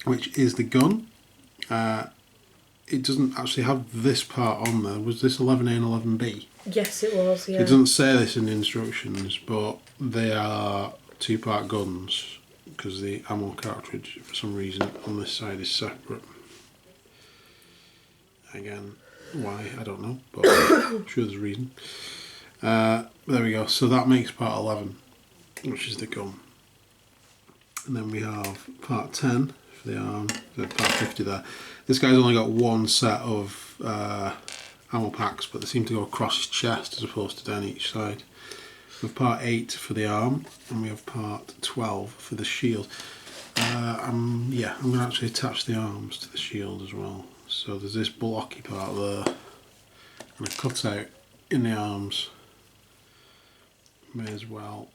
which is the gun. It doesn't actually have this part on there. Was this 11A and 11B? Yes, it was, yeah. It doesn't say this in the instructions, but they are 2-part guns because the ammo cartridge, for some reason, on this side is separate. Again, why, I don't know, but I'm sure there's a reason. There we go, so that makes part 11, which is the gun. And then we have part 10 for the arm, so part 50 there. This guy's only got one set of ammo packs, but they seem to go across his chest as opposed to down each side. We have part 8 for the arm, and we have part 12 for the shield. I'm going to actually attach the arms to the shield as well. So there's this blocky part there, and a cutout in the arms. May as well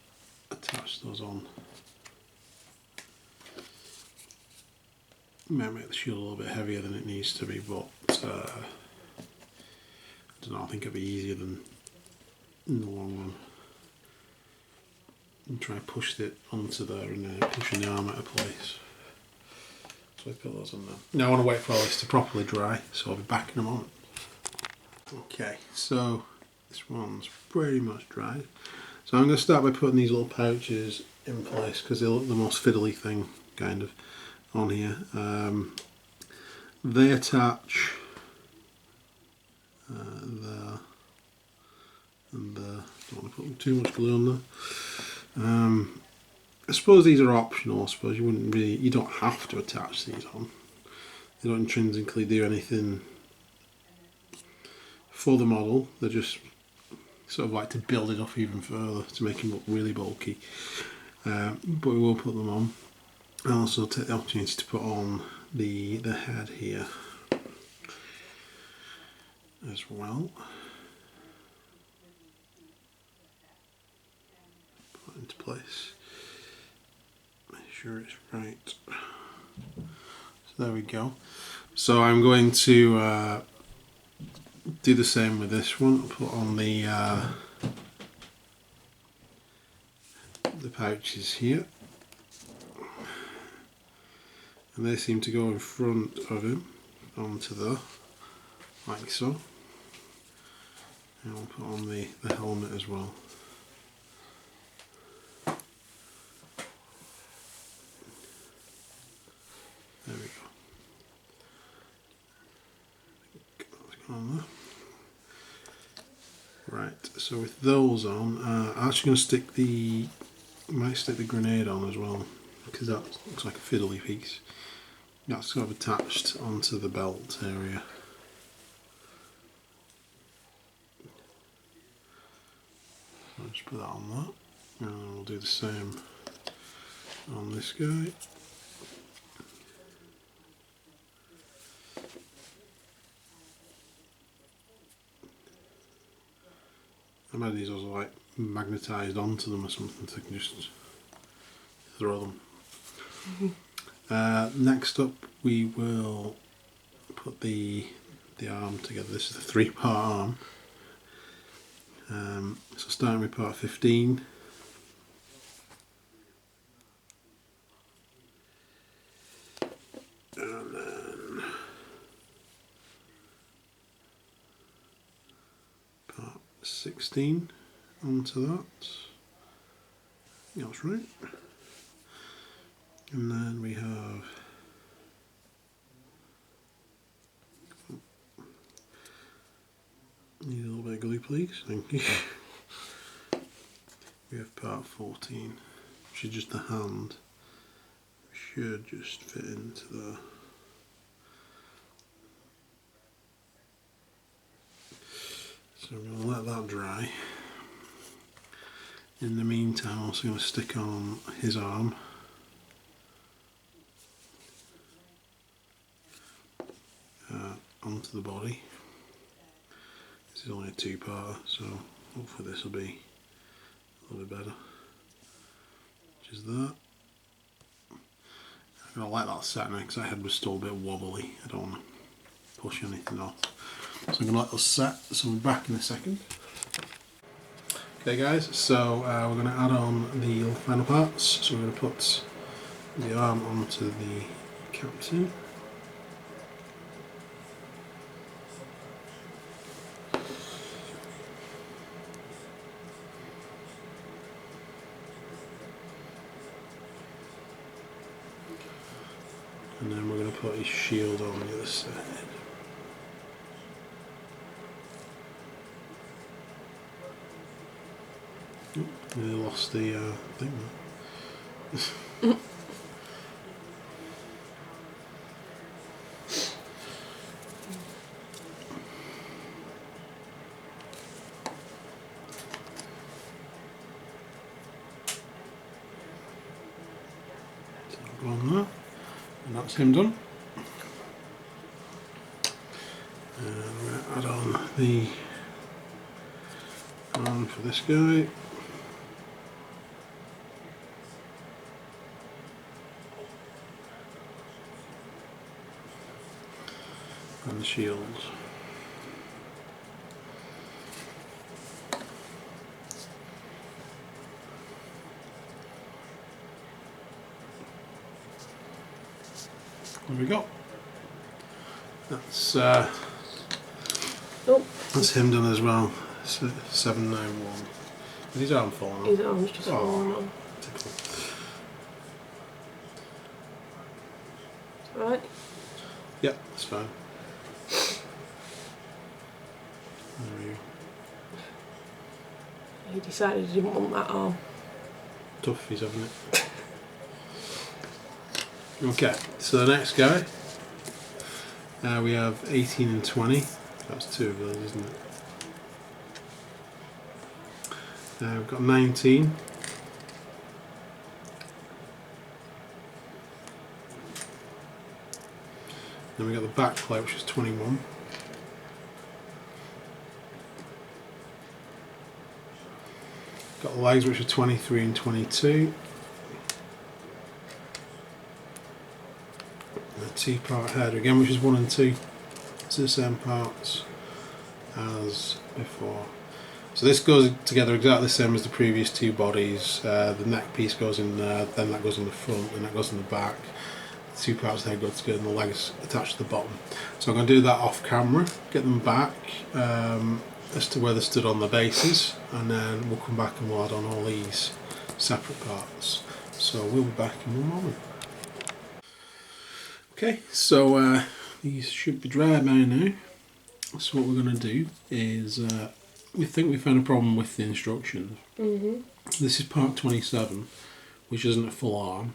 attach those on. Might make the shield a little bit heavier than it needs to be, but I don't know, I think it'll be easier than in the long run. And try and push it onto there and pushing the arm out of place. So I put those on there. Now I want to wait for all this to properly dry, so I'll be back in a moment. Okay, so this one's pretty much dry. So I'm going to start by putting these little pouches in place because they look the most fiddly thing, kind of, on here. They attach there and there. Don't want to put too much glue on there. I suppose these are optional. I suppose you don't have to attach these on. They don't intrinsically do anything for the model. They're just sort of like to build it up even further to make him look really bulky. But we will put them on. I'll also take the opportunity to put on the head here as well. Put it into place. Make sure it's right. So there we go. So I'm going to do the same with this one. I'll put on the pouches here. And they seem to go in front of him onto there, like so. And I'll put on the helmet as well. There we go. That's gone on there. Right, so with those on, I'm actually going to stick might stick the grenade on as well, because that looks like a fiddly piece. That's sort of attached onto the belt area. So I'll just put that on that, and then we'll do the same on this guy. I imagine these are like magnetised onto them or something, so I can just throw them. Next up we will put the arm together. This is the 3-part arm. So starting with part 15. And then part 16 onto that. That's right. And then we have need a little bit of glue, please. Thank you. We have part 14, which is just the hand. Should just fit into there. So I'm going to let that dry. In the meantime, I'm also going to stick on his arm. Onto the body. This is only a 2-parter, so hopefully this will be a little bit better. Which is that. I'm going to let that set now because that head was still a bit wobbly. I don't want to push anything off. So I'm going to let those set, so we'll be back in a second. Okay guys, so we're going to add on the final parts. So we're going to put the arm onto the captain. And then we're going to put his shield on the other side. Oh, nearly lost the thing there. go on there, and that's him done. And we're going to add on the arm for this guy. And the shields. There we go. That's him done as well. 791. Is his arm falling off? His arm's just falling off. Right. Yeah, that's fine. There we go. He decided he didn't want that arm. Tough he's having it. Okay, so the next guy, we have 18 and 20. That's two of those, isn't it? We've got 19. Then we've got the back plate, which is 21. Got the legs, which are 23 and 22. And a two-part head again, which is 1 and 2. It's the same parts as before. So this goes together exactly the same as the previous two bodies. The neck piece goes in there, then that goes in the front, and that goes in the back. The two parts of the head go together and the legs attached to the bottom. So I'm going to do that off camera, get them back as to where they stood on the bases, and then we'll come back and we'll add on all these separate parts. So we'll be back in one moment. Okay, so these should be dry by now. So what we're going to do is, we think we found a problem with the instructions. This is part 27, which isn't a full arm.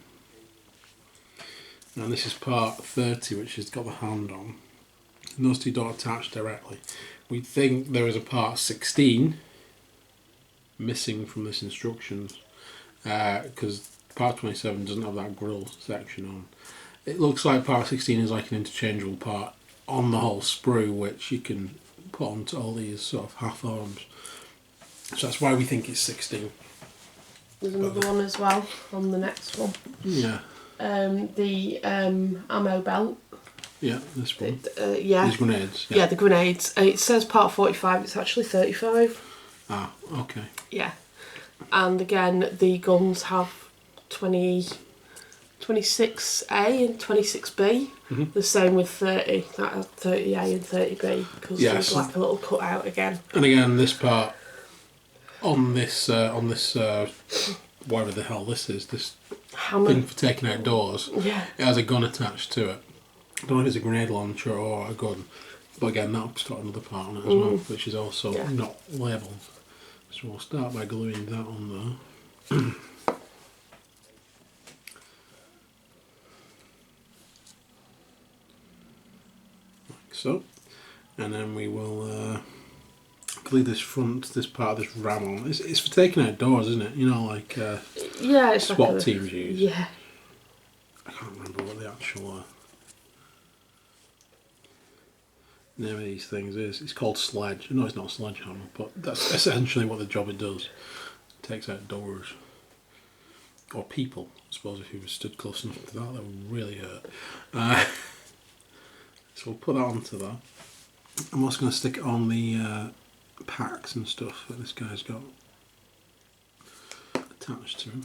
And this is part 30, which has got the hand on. And those two don't attach directly. We think there is a part 16 missing from this instructions, because part 27 doesn't have that grill section on. It looks like part 16 is like an interchangeable part on the whole sprue, which you can put onto all these sort of half arms. So that's why we think it's 16. There's another one as well on the next one. Yeah. The ammo belt. Yeah, this one. Yeah. These grenades. Yeah, the grenades. It says part 45, it's actually 35. Ah, okay. Yeah. And again, the guns have 26A and 26B. The same with 30. That has 30A and 30B because there's like a little cut out again. And again, this part on this whatever the hell this is, this hammer thing for taking out doors. Yeah. It has a gun attached to it. I don't know if it's a grenade launcher or a gun, but again, that's got another part on it as well, which is also not labelled. So we'll start by gluing that on there. So, and then we will glue this part of this ram on. It's for taking out doors, isn't it? You know, like yeah, it's SWAT like teams use. Yeah. I can't remember what the actual name of these things is. It's called sledge. No, it's not a sledgehammer, but that's essentially what the job it does. It takes out doors. Or people, I suppose, if you were stood close enough to that would really hurt. So we'll put that onto that. I'm also going to stick it on the packs and stuff that this guy's got attached to him.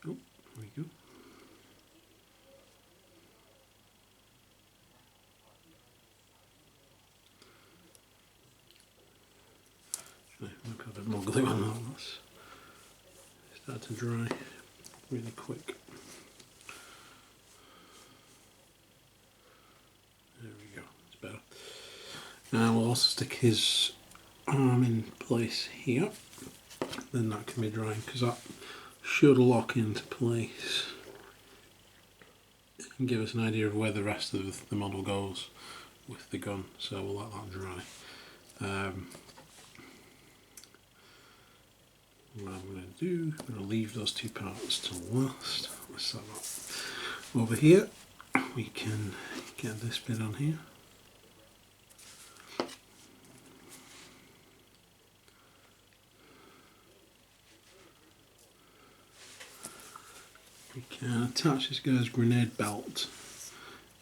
Oh, there we go. Might put a bit more glue on that. That's start to dry really quick. There we go, it's better. Now we'll also stick his arm in place here. Then that can be drying because that should lock into place and give us an idea of where the rest of the model goes with the gun. So we'll let that dry. what I'm going to do, I'm going to leave those two parts till last. Let's set that over here. We can get this bit on here. We can attach this guy's grenade belt.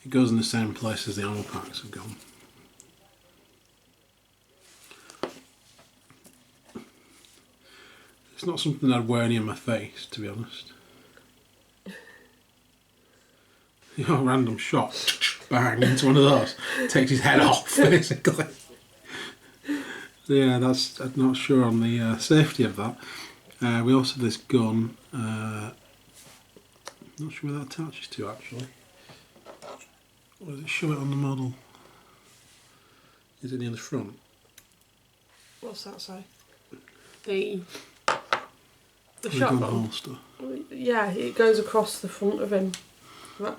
It goes in the same place as the ammo packs have gone. It's not something I'd wear any on my face, to be honest. You know, a random shot, bang, into one of those, takes his head off, basically. So yeah, I'm not sure on the safety of that. We also have this gun. Not sure where that attaches to, actually. Or does it show it on the model? Is it near the front? What's that say? The gun shotgun holster. Yeah, it goes across the front of him,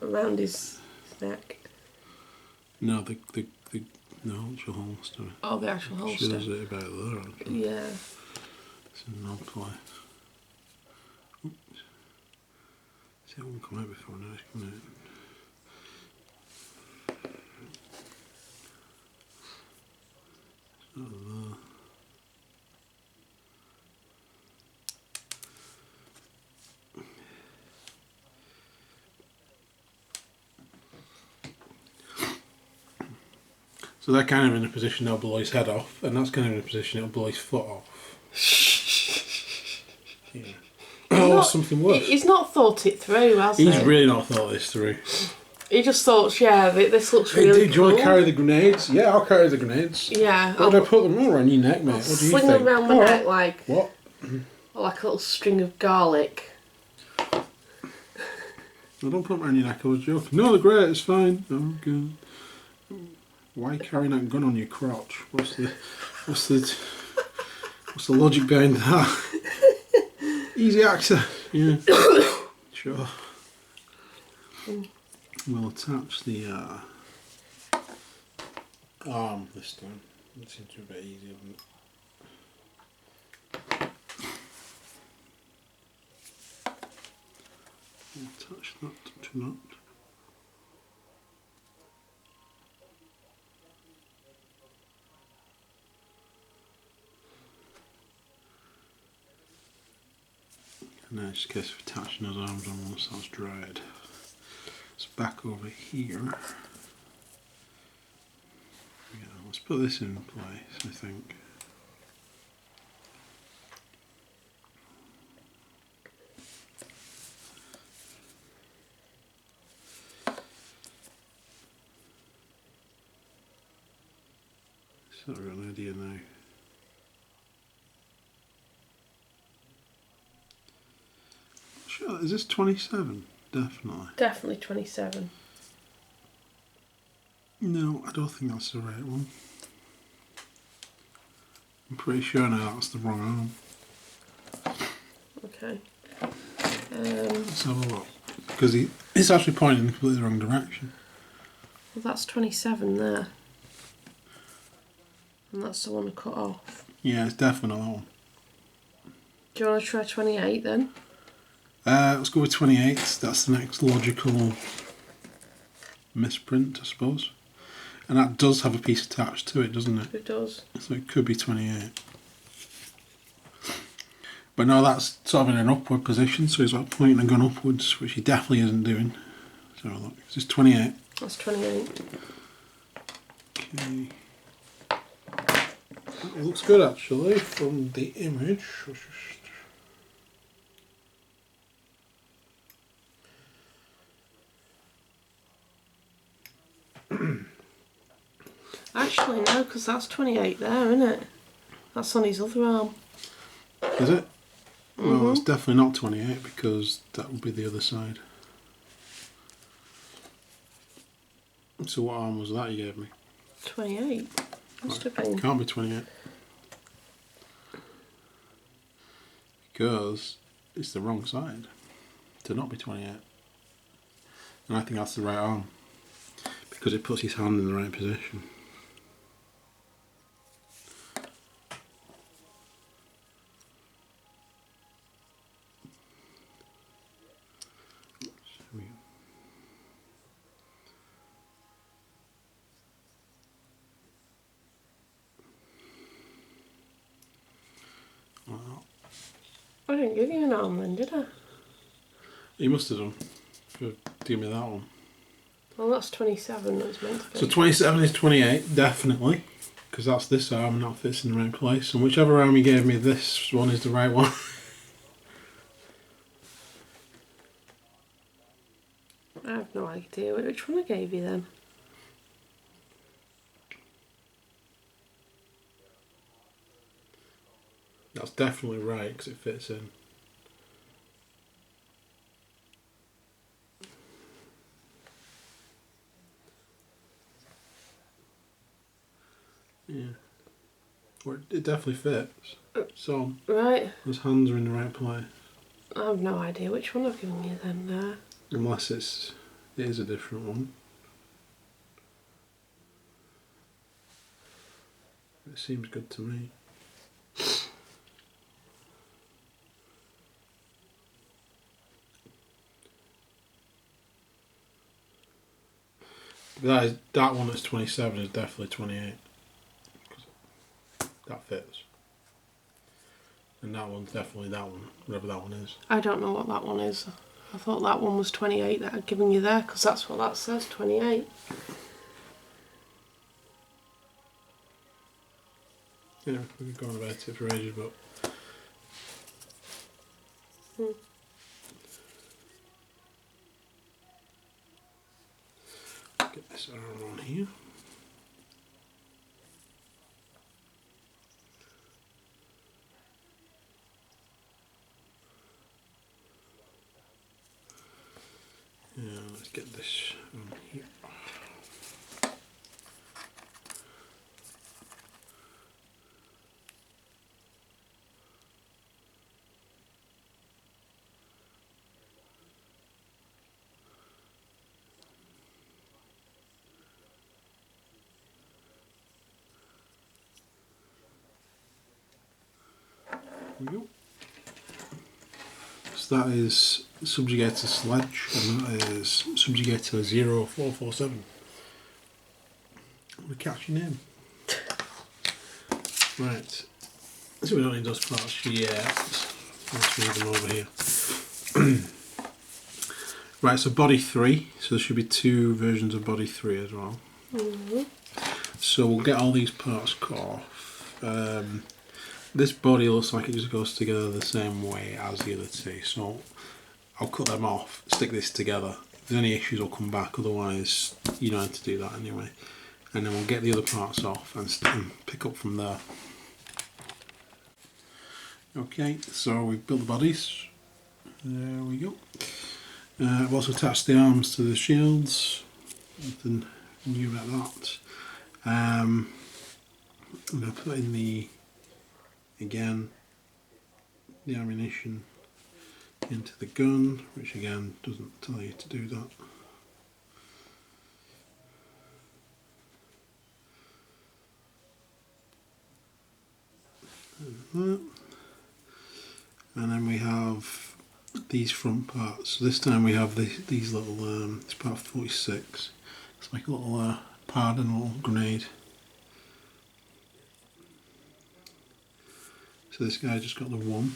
around his neck. No, the actual holster. Oh, the actual holster. Shows it about there, actually. Yeah. It's in an odd place. Oops. See, it won't come out before now it's coming out. It's not there. So they're kind of in a position they'll blow his head off, and that's kind of in a position it'll blow his foot off. Yeah. Oh, something worse. He's not thought it through, has he? He's really not thought this through. He just thought, yeah, this looks really cool. Do you want to carry the grenades? Yeah, I'll carry the grenades. Yeah. Where do I put them? Around your neck, mate. What do you think? Sling them around my neck like... What? Like a little string of garlic. No, don't put them around your neck, I was joking. No, they're great, it's fine. Oh, good. Why carrying that gun on your crotch? What's the logic behind that? Easy access. Yeah. Sure. We'll attach the arm this time. It seems to be a bit easier, doesn't it? Attach that to that. And now it's just a case of attaching those arms on once that's dried. It's back over here. Yeah, let's put this in place, I think. Sort of got an idea now. Sure, is this 27? Definitely. Definitely 27. No, I don't think that's the right one. I'm pretty sure now that's the wrong arm. Okay. Let's have a look. Because it's actually pointing in completely the wrong direction. Well, that's 27 there. And that's the one I cut off. Yeah, it's definitely that one. Do you want to try 28 then? Let's go with 28. That's the next logical misprint, I suppose. And that does have a piece attached to it, doesn't it? It does. So it could be 28. But no, that's sort of in an upward position, so he's like pointing and going upwards, which he definitely isn't doing. So look, this is 28. That's 28. Okay. It looks good actually from the image. Actually, no, because that's 28 there, isn't it? That's on his other arm. Is it? Well, it's definitely not 28 because that would be the other side. So what arm was that you gave me? 28. Must have been. It can't be 28. Because it's the wrong side to not be 28. And I think that's the right arm. Because it puts his hand in the right position. I didn't give you an arm then, did I? You must have done. For give me that one. Well, that's 27, that's meant to be. So 27 is 28, definitely. Because that's this arm and that fits in the right place. And whichever arm you gave me, this one is the right one. I have no idea which one I gave you then. That's definitely right because it fits in. Yeah. Well, it definitely fits. So, right. those hands are in the right place. I have no idea which one I've given you then. Unless it is a different one. It seems good to me. That one that's 27 is definitely 28. That fits. And that one's definitely that one, whatever that one is. I don't know what that one is. I thought that one was 28 that I'd given you there, because that's what that says, 28. Yeah, we could go on about it for ages, but... Get this arm on here. Yeah, let's get this on here. There we go. So that is Subjugator Sledge, and that is Subjugator 0447. What a catchy name. Right, so we don't need those parts yet. Let's move them over here. Right, so body 3, so there should be 2 versions of body 3 as well. So we'll get all these parts cut off. This body looks like it just goes together the same way as the other 2, so I'll cut them off, stick this together. If there's any issues I'll come back, otherwise you don't have to do that anyway. And then we'll get the other parts off and pick up from there. Okay, so we've built the bodies. There we go. I've also attached the arms to the shields. Nothing new about that. I'm going to put in the ammunition into the gun, which again doesn't tell you to do that. And then we have these front parts. So this time we have these little, it's part 46. It's like a little pad and a little grenade. So this guy just got the one.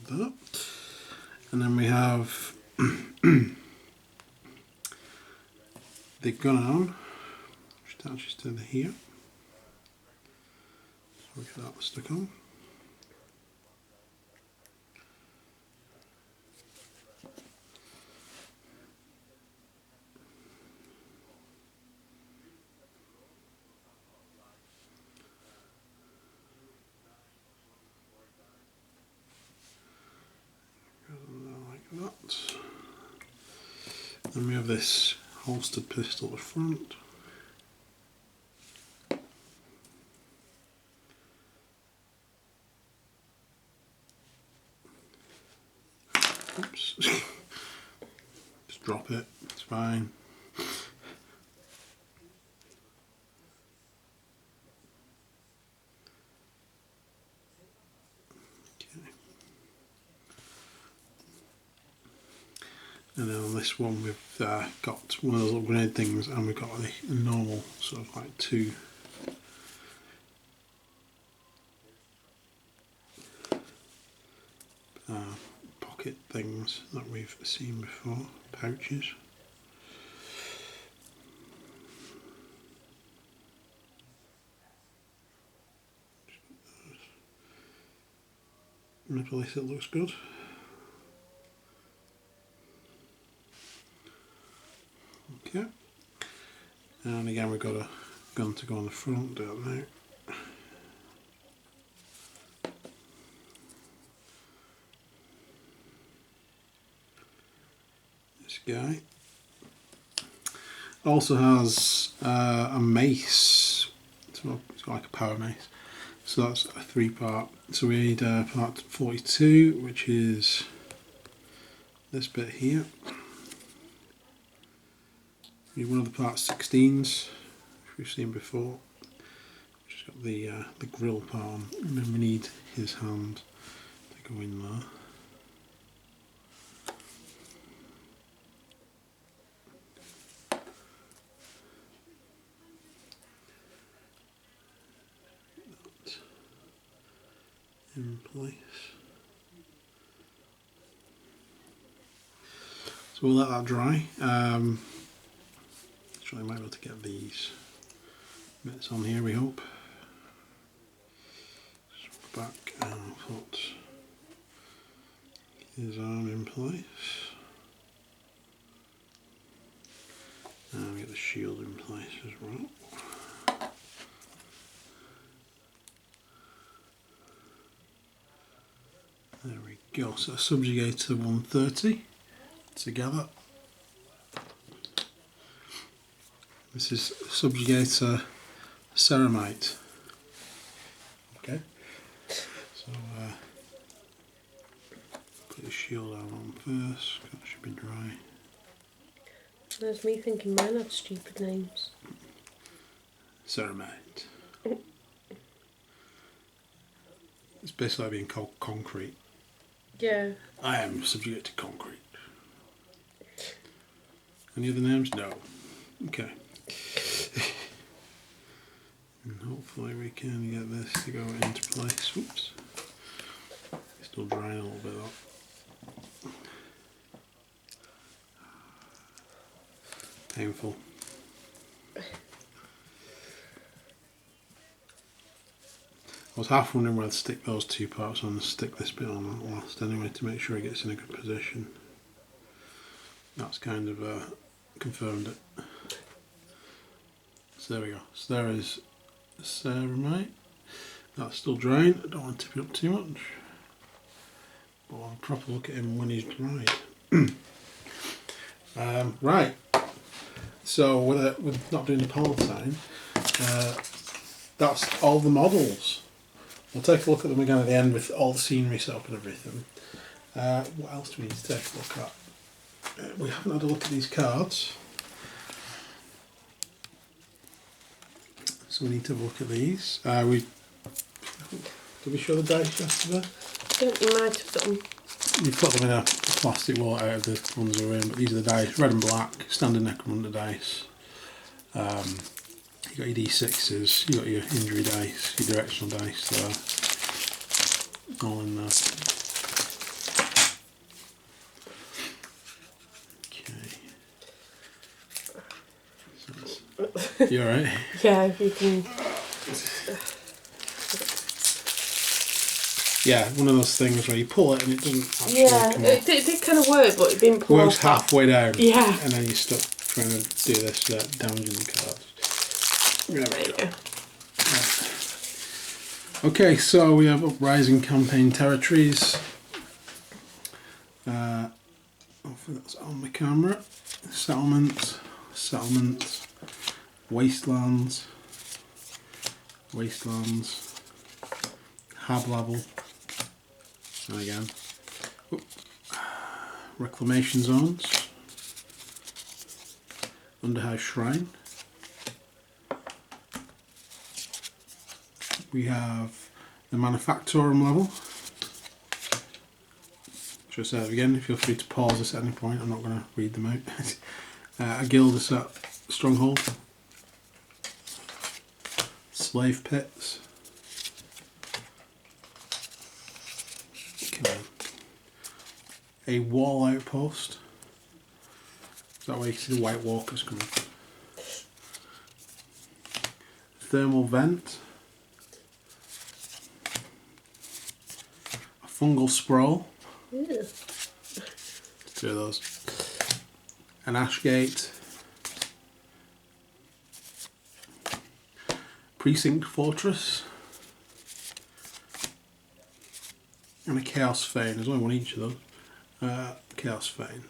That. And then we have the gun arm, which attaches to here. So we get that stuck on. Like that. Then we have this holstered pistol at the front. Oops. Just drop it, it's fine. Okay. And then on this one we've got one of those little grenade things, and we've got a normal sort of like two pocket things that we've seen before, pouches. In a place that looks good. Okay. And again we've got a gun to go on the front, don't we? This guy also has a mace, so it's like a power mace, so that's a 3-part. So we need part 42, which is this bit here. We need one of the part 16s, which we've seen before, which has got the grill part on, and then we need his hand to go in there. In place. So we'll let that dry. So I might be able to get these bits on here, we hope. So back and put his arm in place. And we get the shield in place as well. There we go, so subjugator 130 together. This is subjugator ceramite. Okay, so put the shield on first, that should be dry. There's me thinking mine had stupid names. Ceramite. It's basically being called concrete. Yeah. I am subject to concrete. Any other names? No. Okay. And hopefully we can get this to go into place. Whoops. It's still drying a little bit though. Painful. I was half wondering whether to stick those 2 parts on and stick this bit on at last anyway to make sure it gets in a good position. That's kind of confirmed it. So there we go. So there is ceramite. That's still drying. I don't want to tip it up too much. But I'll have a proper look at him when he's dried. Right. So with not doing the Palatine, that's all the models. We'll take a look at them again at the end with all the scenery set up and everything. What else do we need to take a look at? We haven't had a look at these cards. So we need to look at these. Did we show the dice yesterday? I think you might have done. We put them in a plastic wallet out of the ones that are in, but these are the dice, red and black, standard Necromunda dice. You got your D6s, you got your injury dice, your directional dice there, all in there. Okay. So you alright? Yeah, if you can. Yeah, one of those things where you pull it and it doesn't actually come it did kind of work, but it didn't pull works off. halfway down. Yeah. And then you're stuck trying to do this without damaging the cards. There we go. Right. Okay, so we have Uprising campaign territories. Hopefully that's on the camera. Settlement, wastelands, hab level, and again, reclamation zones, underhouse shrine. We have the manufactorum level, Should I say that again? Feel free to pause this at any point. I'm not going to read them out. A guild is at stronghold. Slave pits. Okay. A wall outpost. That way you can see the White Walkers coming. Thermal vent. A fungal sprawl. Yeah. Two of those. An ash gate. Precinct fortress. And a chaos fane. There's only one each of those. Chaos fane.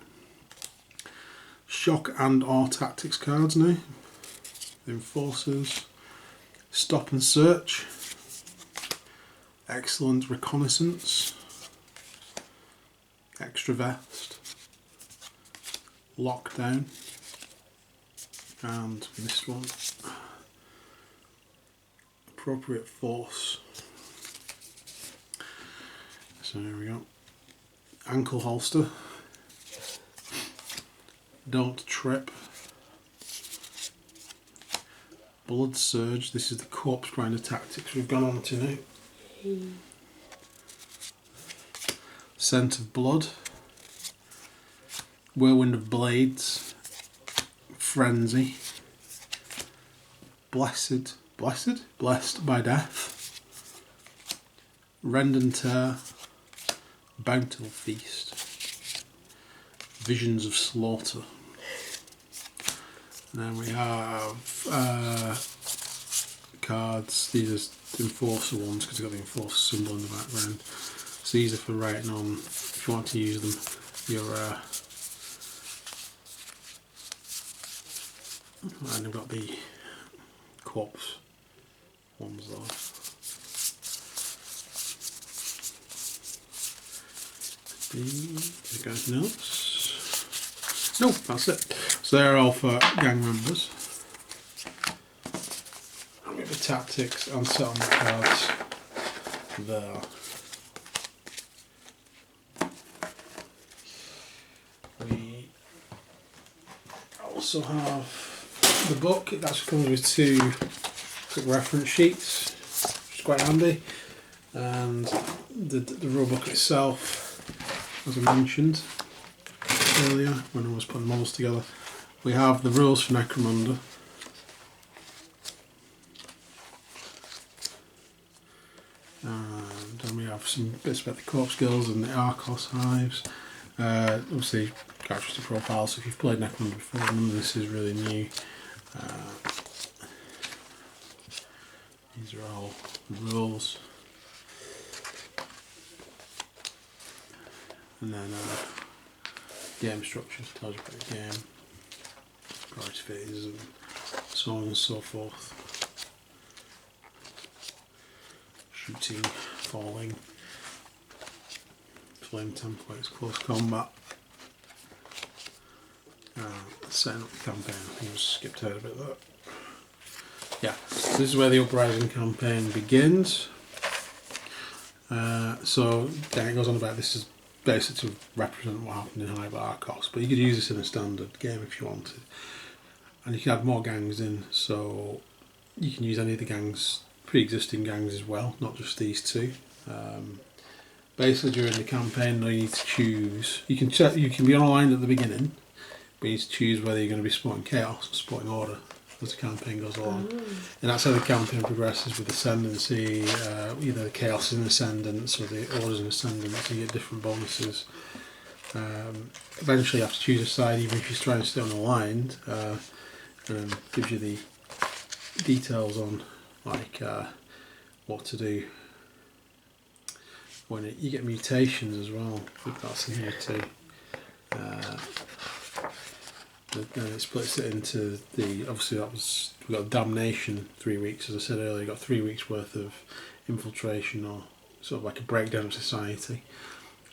Shock and or tactics cards now. Enforcers. Stop and search. Excellent reconnaissance. Extra vest. Lockdown. And this one. Appropriate force. So there we go. Ankle holster. Don't trip. Blood surge. This is the corpse grinder tactics we've gone on to now. Scent of blood. Whirlwind of blades. Frenzy. Blessed by death. Rend and tear. Bountiful feast. Visions of slaughter. And then we have cards. These are enforcer ones because they've got the enforcer symbol in the background. So these are for writing on, if you want to use them, your and they've got the corpse ones though. Is there anything else? No, that's it. So they're all for gang members. I'll get the tactics and settlement cards there. We also have the book. It actually comes with 2 quick reference sheets, which is quite handy. And the rule book itself, as I mentioned earlier when I was putting models together. We have the rules for Necromunda. And then we have some bits about the corpse guilds and the Arcos hives. Obviously characteristic profiles, so if you've played Necromunda before, none of this is really new. These are all the rules. And then game structure, tells you about the game, price phases and so on and so forth. Shooting, falling, flame templates, close combat. Setting up the campaign, I think I just skipped ahead a bit there. Yeah, so this is where the Uprising campaign begins. So then it goes on about this is basically to represent what happened in Hive Arcos, but you could use this in a standard game if you wanted. And you can add more gangs in, so you can use any of the gangs, pre-existing gangs as well, not just these 2. Basically during the campaign though, you need to choose, you can be online at the beginning, but you need to choose whether you're going to be supporting Chaos or supporting Order as the campaign goes along. And that's how the campaign progresses with Ascendancy. Either the Chaos is an Ascendance or the Order is an Ascendance, so you get different bonuses. Eventually you have to choose a side even if you're trying to stay unaligned, and then gives you the details on like what to do when you get mutations as well. That's in here too. Then it splits it into the, obviously we got damnation 3 weeks, as I said earlier. You got 3 weeks worth of infiltration or sort of like a breakdown of society,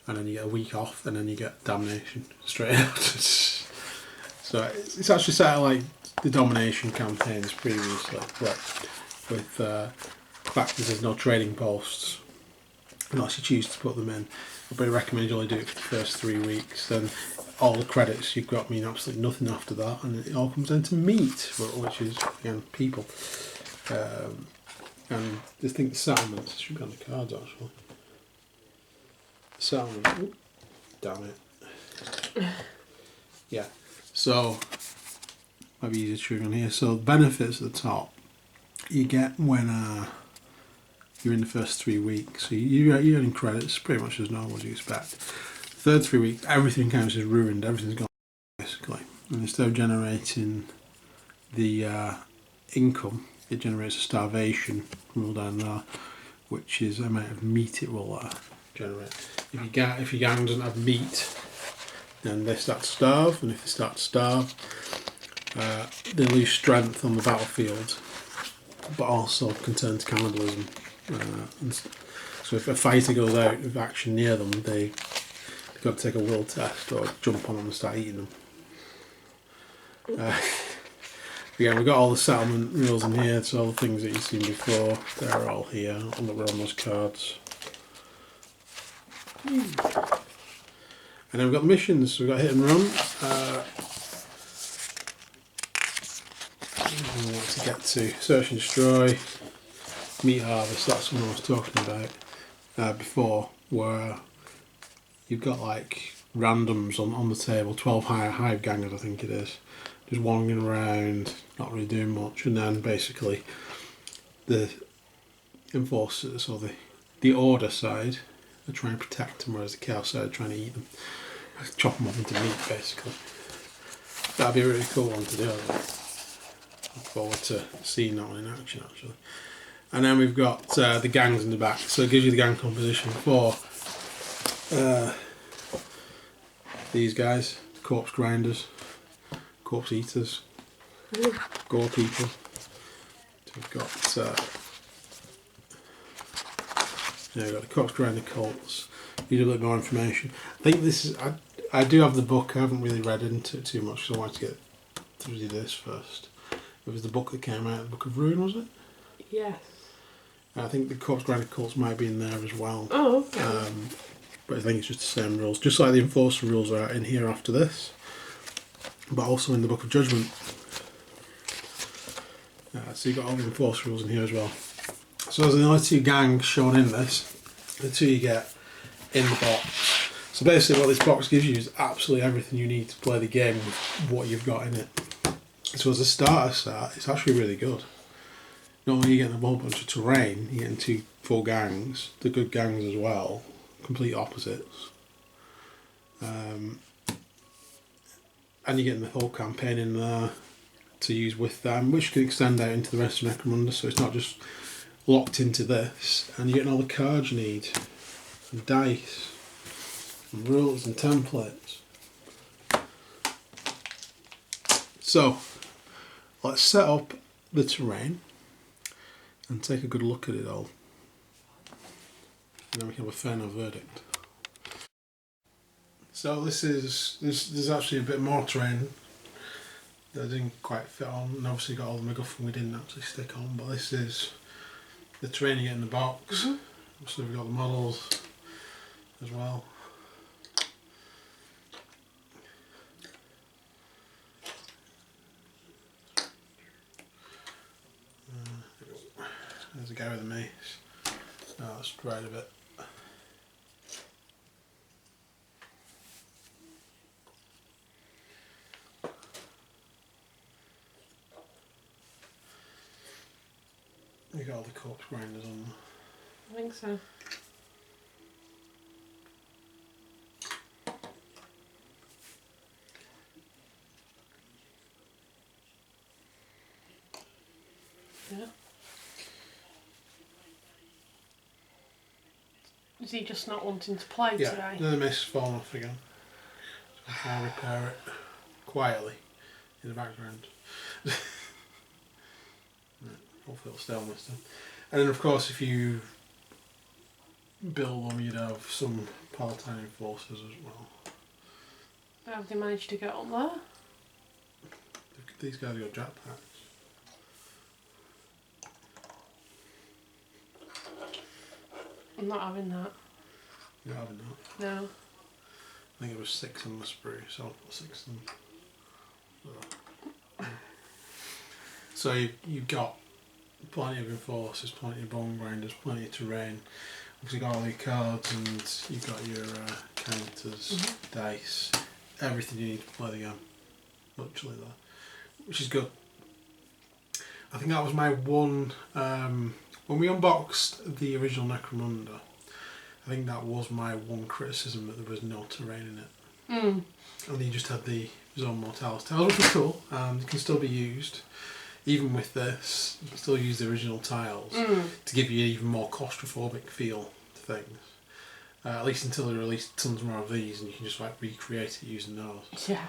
and then you get a week off, and then you get damnation straight after. So it's actually set out like the domination campaigns previously, but with the fact that there's no trading posts unless you choose to put them in. But I recommend you only do it for the first 3 weeks. Then all the credits you've got mean absolutely nothing after that, and it all comes down to meat, which is again people. And I think the settlements should be on the cards actually. Settlement. Ooh, damn it. Yeah. So maybe easier to show on here. So the benefits at the top you get when you're in the first 3 weeks. So you're earning credits pretty much as normal as you expect. Third 3 weeks, everything counts as ruined. Everything's gone basically. And instead of generating the income, it generates a starvation rule down there, which is the amount of meat it will generate. If your gang doesn't have meat, then they start to starve, and if they start to starve, they lose strength on the battlefield, but also can turn to cannibalism. So if a fighter goes out of action near them, they've got to take a will test or jump on them and start eating them. Again, we've got all the settlement rules in here, so all the things that you've seen before, they're all here, and that were on those cards. And then we've got the missions, so we've got hit and run. We want to get to search and destroy, meat harvest, that's what I was talking about before, where you've got like randoms on the table, 12 hive gangers I think it is, just wandering around, not really doing much, and then basically the enforcers or the order side are trying to protect them, whereas the chaos side are trying to eat them, chop them up into meat basically. That'd be a really cool one to do. Look forward to seeing that one in action actually. And then we've got the gangs in the back, so it gives you the gang composition for these guys, corpse grinders, corpse eaters, gore people. So we've got we've got the corpse grinder cults. Need a bit more information. I think this is. I do have the book. I haven't really read into it too much, so I wanted to get through this first. It was the book that came out, the Book of Ruin, was it? Yes. I think the corpse grinder cults might be in there as well. Oh, okay. But I think it's just the same rules, just like the enforcer rules are in here after this, but also in the Book of Judgment. So you've got all the enforcer rules in here as well. So there's the only 2 gangs shown in this, the 2 you get in the box. So basically what this box gives you is absolutely everything you need to play the game with what you've got in it. So as a starter set, it's actually really good. Not only are you getting a whole bunch of terrain, you're getting 2 full gangs, the good gangs as well, complete opposites. And you're getting the whole campaign in there to use with them, which can extend out into the rest of Necromunda, so it's not just locked into this. And you're getting all the cards you need, and dice, and rules and templates. So, let's set up the terrain and take a good look at it all. And then we can have a fair enough verdict. So there's actually a bit more terrain that I didn't quite fit on, and obviously got all the MacGuffin we didn't actually stick on, but this is the terrain you get in the box. So we've got the models as well. There's a guy with a mace. Oh, let's ride a bit. You got all the corpse grinders on there. I think so. Yeah. Is he just not wanting to play today? Yeah, the mist's fallen off again. So I'll repair it quietly in the background. Hopefully it'll stay on this time. And then of course if you build them you'd have some Palatine enforcers as well. How have they managed to get on there? These guys got jetpacks. I'm not having that. You're not having that? No. I think it was 6 on the sprue, so I'll put 6 on. So you've got plenty of enforcers, plenty of bone grinders, plenty of terrain. You've got all your cards and you've got your counters, dice, everything you need to play the game. Literally there. Which is good. I think that was my one, when we unboxed the original Necromunda, I think that was my one criticism, that there was no terrain in it. Mm. And you just had the Zone Mortalis tiles, which was cool, and can still be used. Even with this, you can still use the original tiles to give you an even more claustrophobic feel to things. At least until they release tons more of these and you can just like recreate it using those. Yeah.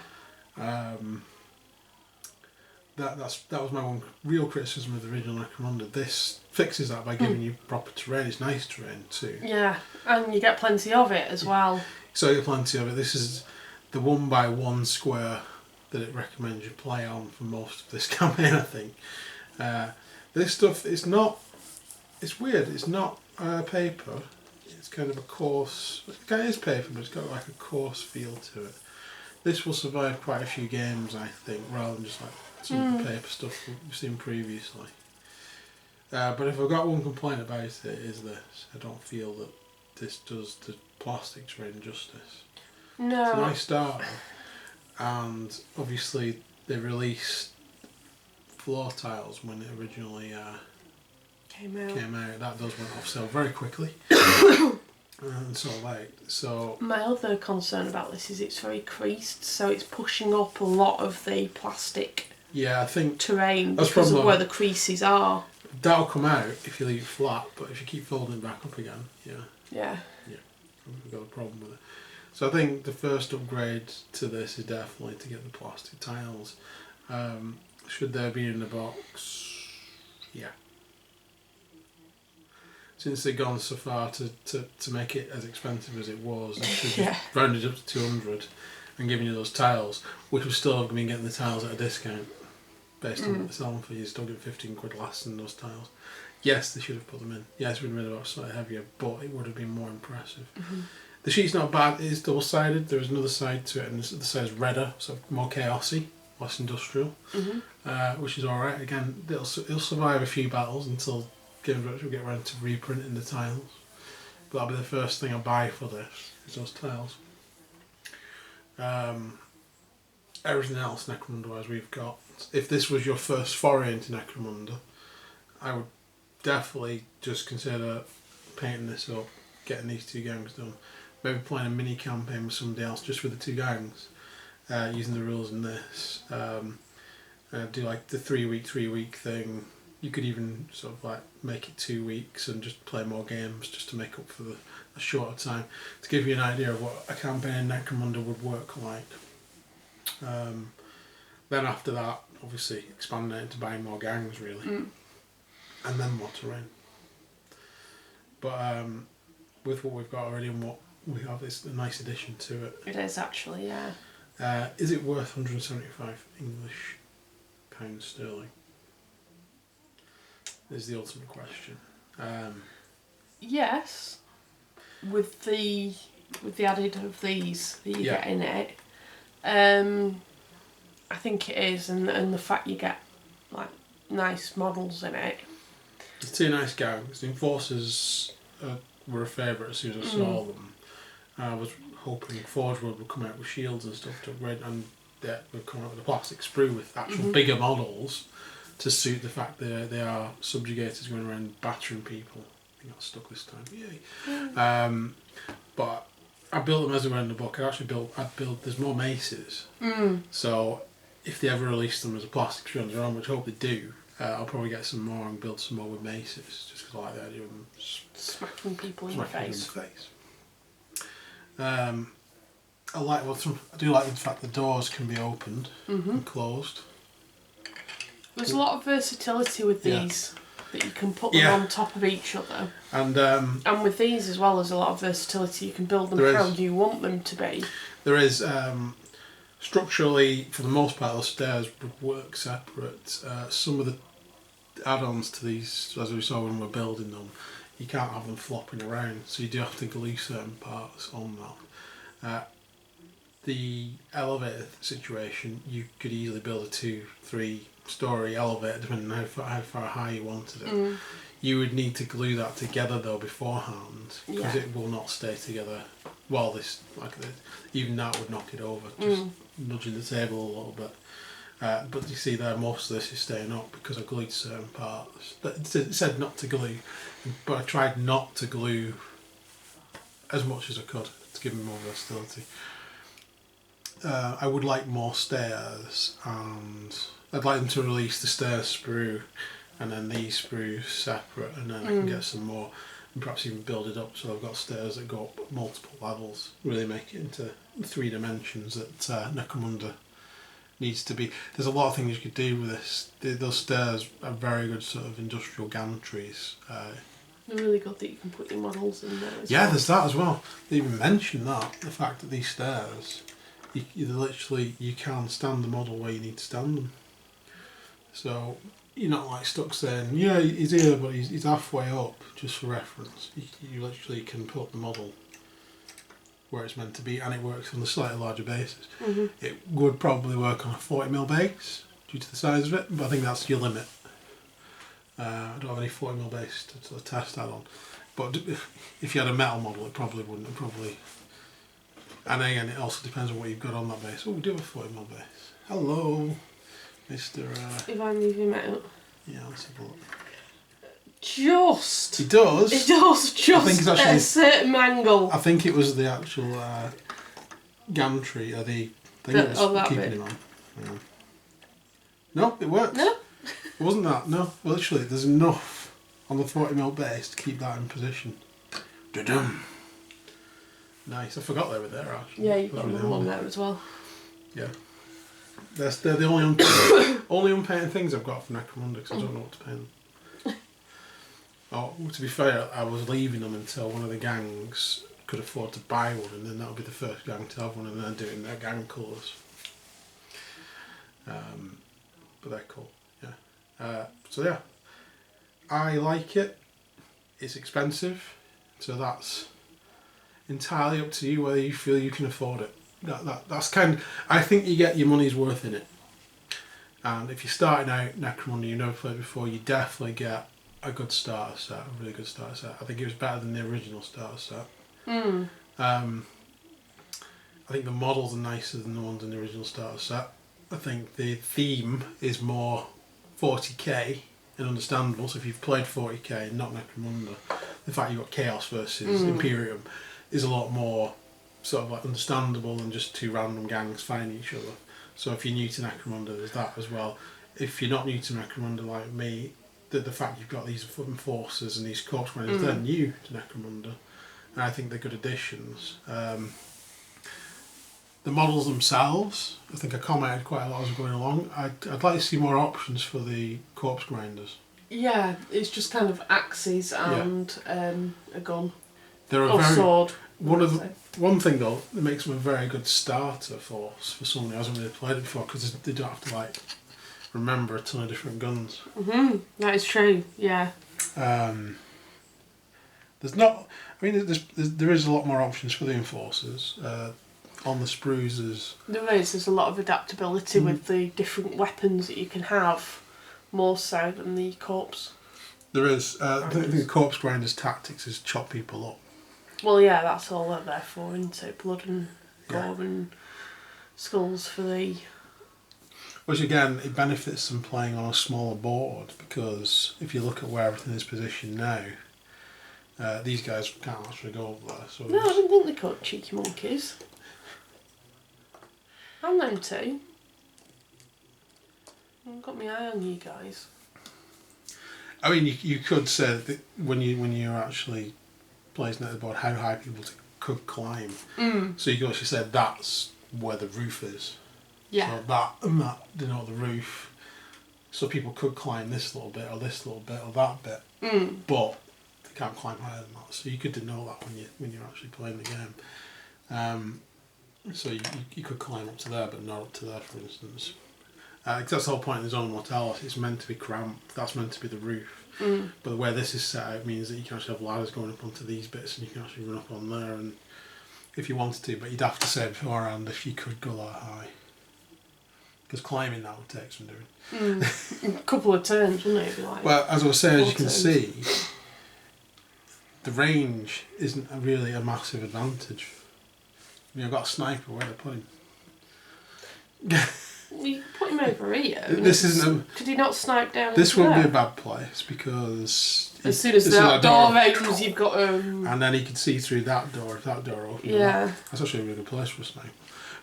That was my one real criticism of the original Necromunda. This fixes that by giving you proper terrain. It's nice terrain too. Yeah, and you get plenty of it as well. So you get plenty of it. This is the 1x1 square that it recommends you play on for most of this campaign, I think. This stuff, it's weird, it's not paper, it's kind of a coarse, it is paper, but it's got like a coarse feel to it. This will survive quite a few games, I think, rather than just like some of the paper stuff we've seen previously. But if I've got one complaint about it, is this. I don't feel that this does the plastic terrain justice. No. It's a nice starter. And obviously they released floor tiles when it originally came out. That does went off sale very quickly. And so my other concern about this is it's very creased, so it's pushing up a lot of the plastic I think terrain because of where the creases are. That'll come out if you leave it flat, but if you keep folding it back up again, yeah, we've got a problem with it. So I think the first upgrade to this is definitely to get the plastic tiles. Should they be in the box? Yeah. Since they've gone so far to make it as expensive as it was, they should just round it up to 200 and giving you those tiles, which will still have been getting the tiles at a discount based on what they're selling for. You're still getting 15 quid less than those tiles. Yes, they should have put them in. Yes, it would have been about slightly heavier, but it would have been more impressive. The sheet's not bad, it is double-sided. There is another side to it, and the side's redder, so more chaosy, less industrial, which is alright. Again, it'll survive a few battles until Game Director will get around to reprinting the tiles. But that'll be the first thing I buy for this, is those tiles. Everything else Necromunda-wise we've got. If this was your first foray into Necromunda, I would definitely just consider painting this up, getting these 2 gangs done. Maybe playing a mini campaign with somebody else just with the 2 gangs, using the rules in this. Do like the 3 week thing. You could even sort of like make it 2 weeks and just play more games just to make up for a shorter time, to give you an idea of what a campaign in Necromunda would work like. Then after that, obviously expanding it into buying more gangs really, and then more terrain. But with what we've got already and what we have, it's a nice addition to it. It is actually, yeah. Is it worth 175 English pounds sterling? Is the ultimate question. Yes, with the added of these that you get in it, I think it is, and the fact you get like nice models in it. There's 2 nice gangs. The Enforcers were a favourite as soon as I saw them. I was hoping Forge World would come out with shields and stuff to upgrade, and we've come out with a plastic sprue with actual bigger models to suit the fact that they are subjugators going around battering people. I got stuck this time. Yay! But I built them as they were in the book. I'd build. There's more maces. So if they ever release them as a plastic sprue on their own, which I hope they do, I'll probably get some more and build some more with maces, just because I like the idea of them smacking people in the face. I do like the fact the doors can be opened and closed. There's a lot of versatility with these, that you can put them on top of each other. And with these as well, there's a lot of versatility. You can build them how you want them to be. There is, structurally, for the most part, those stairs would work separate. Some of the add-ons to these, as we saw when we were building them, you can't have them flopping around, so you do have to glue certain parts on that. The elevator situation, you could easily build a 2-3 story elevator depending on how far high you wanted it. You would need to glue that together though beforehand, because it will not stay together. Well, even that would knock it over, just nudging the table a little bit. But you see there, most of this is staying up because I glued certain parts. It said not to glue, but I tried not to glue as much as I could to give me more versatility. I would like more stairs, and I'd like them to release the stairs sprue and then these sprues separate, and then I can get some more and perhaps even build it up so I've got stairs that go up multiple levels, really make it into 3 dimensions that Necromunda needs to be. There's a lot of things you could do with this. Those stairs are very good sort of industrial gantries. They're really good that you can put your models in there as yeah, well. there's that as well. They even mentioned that, the fact that these stairs, you can stand the model where you need to stand them. So you're not like stuck saying, yeah, he's here, but he's halfway up, just for reference. You literally can put the model where it's meant to be, and it works on a slightly larger basis. It would probably work on a 40mm base due to the size of it, but I think that's your limit. I don't have any 40mm base to sort of test that on. But if you had a metal model, it probably wouldn't. And again, it also depends on what you've got on that base. Oh, we do have a 40mm base. Hello, Mr. If I move him out. Yeah, let's have a look. Just. He does. It does just I think it's actually, at a certain angle. I think it was the actual gantry, or the thing that was keeping him on. Yeah. No, it works. No. It wasn't that. No, well, literally, there's enough on the 40mm base to keep that in position. Da-dum. Nice. I forgot they were there actually. Yeah, you've got another one there as well. Yeah. They're the only unpainted things I've got for Necromunda, because I don't know what to paint them. Oh, to be fair, I was leaving them until one of the gangs could afford to buy one, and then that would be the first gang to have one, and then do it in their gang colours. But they're cool, yeah. So yeah, I like it. It's expensive, so that's entirely up to you whether you feel you can afford it. That's kind of, I think you get your money's worth in it. And if you're starting out Necromunda, you've never played before, you definitely get a good starter set, a really good starter set. I think it was better than the original starter set. I think the models are nicer than the ones in the original starter set. I think the theme is more 40k and understandable. So if you've played 40k and not Necromunda, the fact you've got Chaos versus Imperium is a lot more sort of like understandable than just 2 random gangs fighting each other. So if you're new to Necromunda, there's that as well. If you're not new to Necromunda like me, the fact you've got these enforcers and these corpse grinders, they're new to Necromunda, and I think they're good additions. The models themselves, I think I commented quite a lot as we're going along. I'd like to see more options for the corpse grinders. Yeah, it's just kind of axes and a gun. They're or sword. One thing though that makes them a very good starter force for someone who hasn't really played it before, because they don't have to like remember a ton of different guns. That is true. Yeah. There's not. I mean, there is a lot more options for the enforcers. On the sprues, there's a lot of adaptability with the different weapons that you can have, more so than the corpse. There is. I think the corpse grinder's tactics is chop people up. Well, yeah, that's all they're there for, isn't it? Blood and gore and skulls for the... Which again, it benefits them playing on a smaller board, because if you look at where everything is positioned now, these guys can't actually go up there. So no, I didn't think they caught cheeky monkeys. And them too. I've got my eye on you guys. I mean, you could say that when you're actually placing at the board, how high people could climb. So you could actually say that's where the roof is. Yeah. So that denote the roof. So people could climb this little bit, or this little bit, or that bit. But they can't climb higher than that. So you could denote that when you're actually playing the game. So you could climb up to there, but not up to there, for instance. Because that's the whole point of the Zone of Mortality. It's meant to be cramped. That's meant to be the roof. But the way this is set out means that you can actually have ladders going up onto these bits and you can actually run up on there and if you wanted to, but you'd have to say beforehand if you could go that high. Because climbing that would take some doing. A couple of turns, wouldn't it? Be like well, as I was saying, as you can turns. see, the range isn't really a massive advantage. I mean, I've got a sniper, where to put him? You can put him over here. This isn't Could he not snipe down? This into won't be there? a bad place because As soon as that door opens, you've got and then he can see through that door. If that door opens, Yeah. that's actually a really good place for a sniper.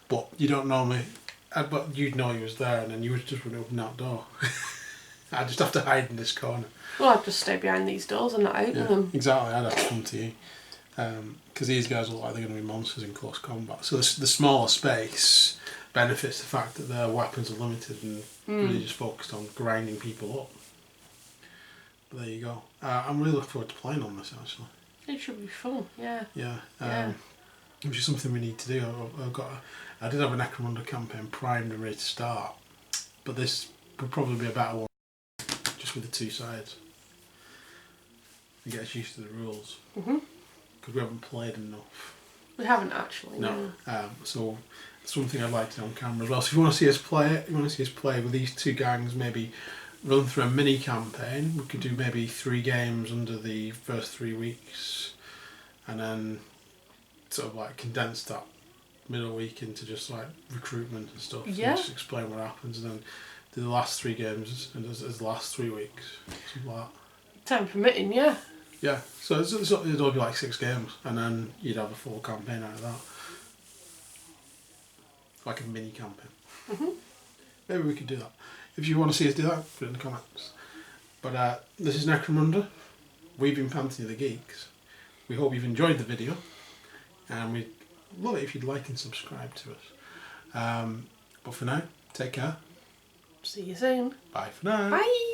But you don't normally. But you'd know he was there, and then you would just run open that door. I'd just have to hide in this corner. Well, I'd just stay behind these doors and not open them. Exactly, I'd have to come to you. Because these guys look like they're going to be monsters in close combat. So the smaller space benefits the fact that their weapons are limited and really just focused on grinding people up. But there you go. I'm really looking forward to playing on this actually. It should be fun, yeah. Yeah. Which is something we need to do. I did have a Necromunda campaign primed and ready to start, but this would probably be a better one, just with the two sides. And get us used to the rules. Because we haven't played enough. We haven't actually. No. So something I'd like to do on camera as well. So if you want to see us play it, you want to see us play with these two gangs, maybe run through a mini campaign. We could do maybe 3 games under the first 3 weeks, and then sort of like condense that middle week into just like recruitment and stuff. Yeah. And just explain what happens, and then do the last 3 games and as the last 3 weeks, something like that. Time permitting, yeah. Yeah, so it'll be like 6 games, and then you'd have a full campaign out of that. Like a mini campaign. Maybe we could do that. If you want to see us do that, put it in the comments. But this is Necromunda. We've been Pantheon of the Geeks. We hope you've enjoyed the video, and we'd love it if you'd like and subscribe to us. But for now, take care. See you soon. Bye for now. Bye.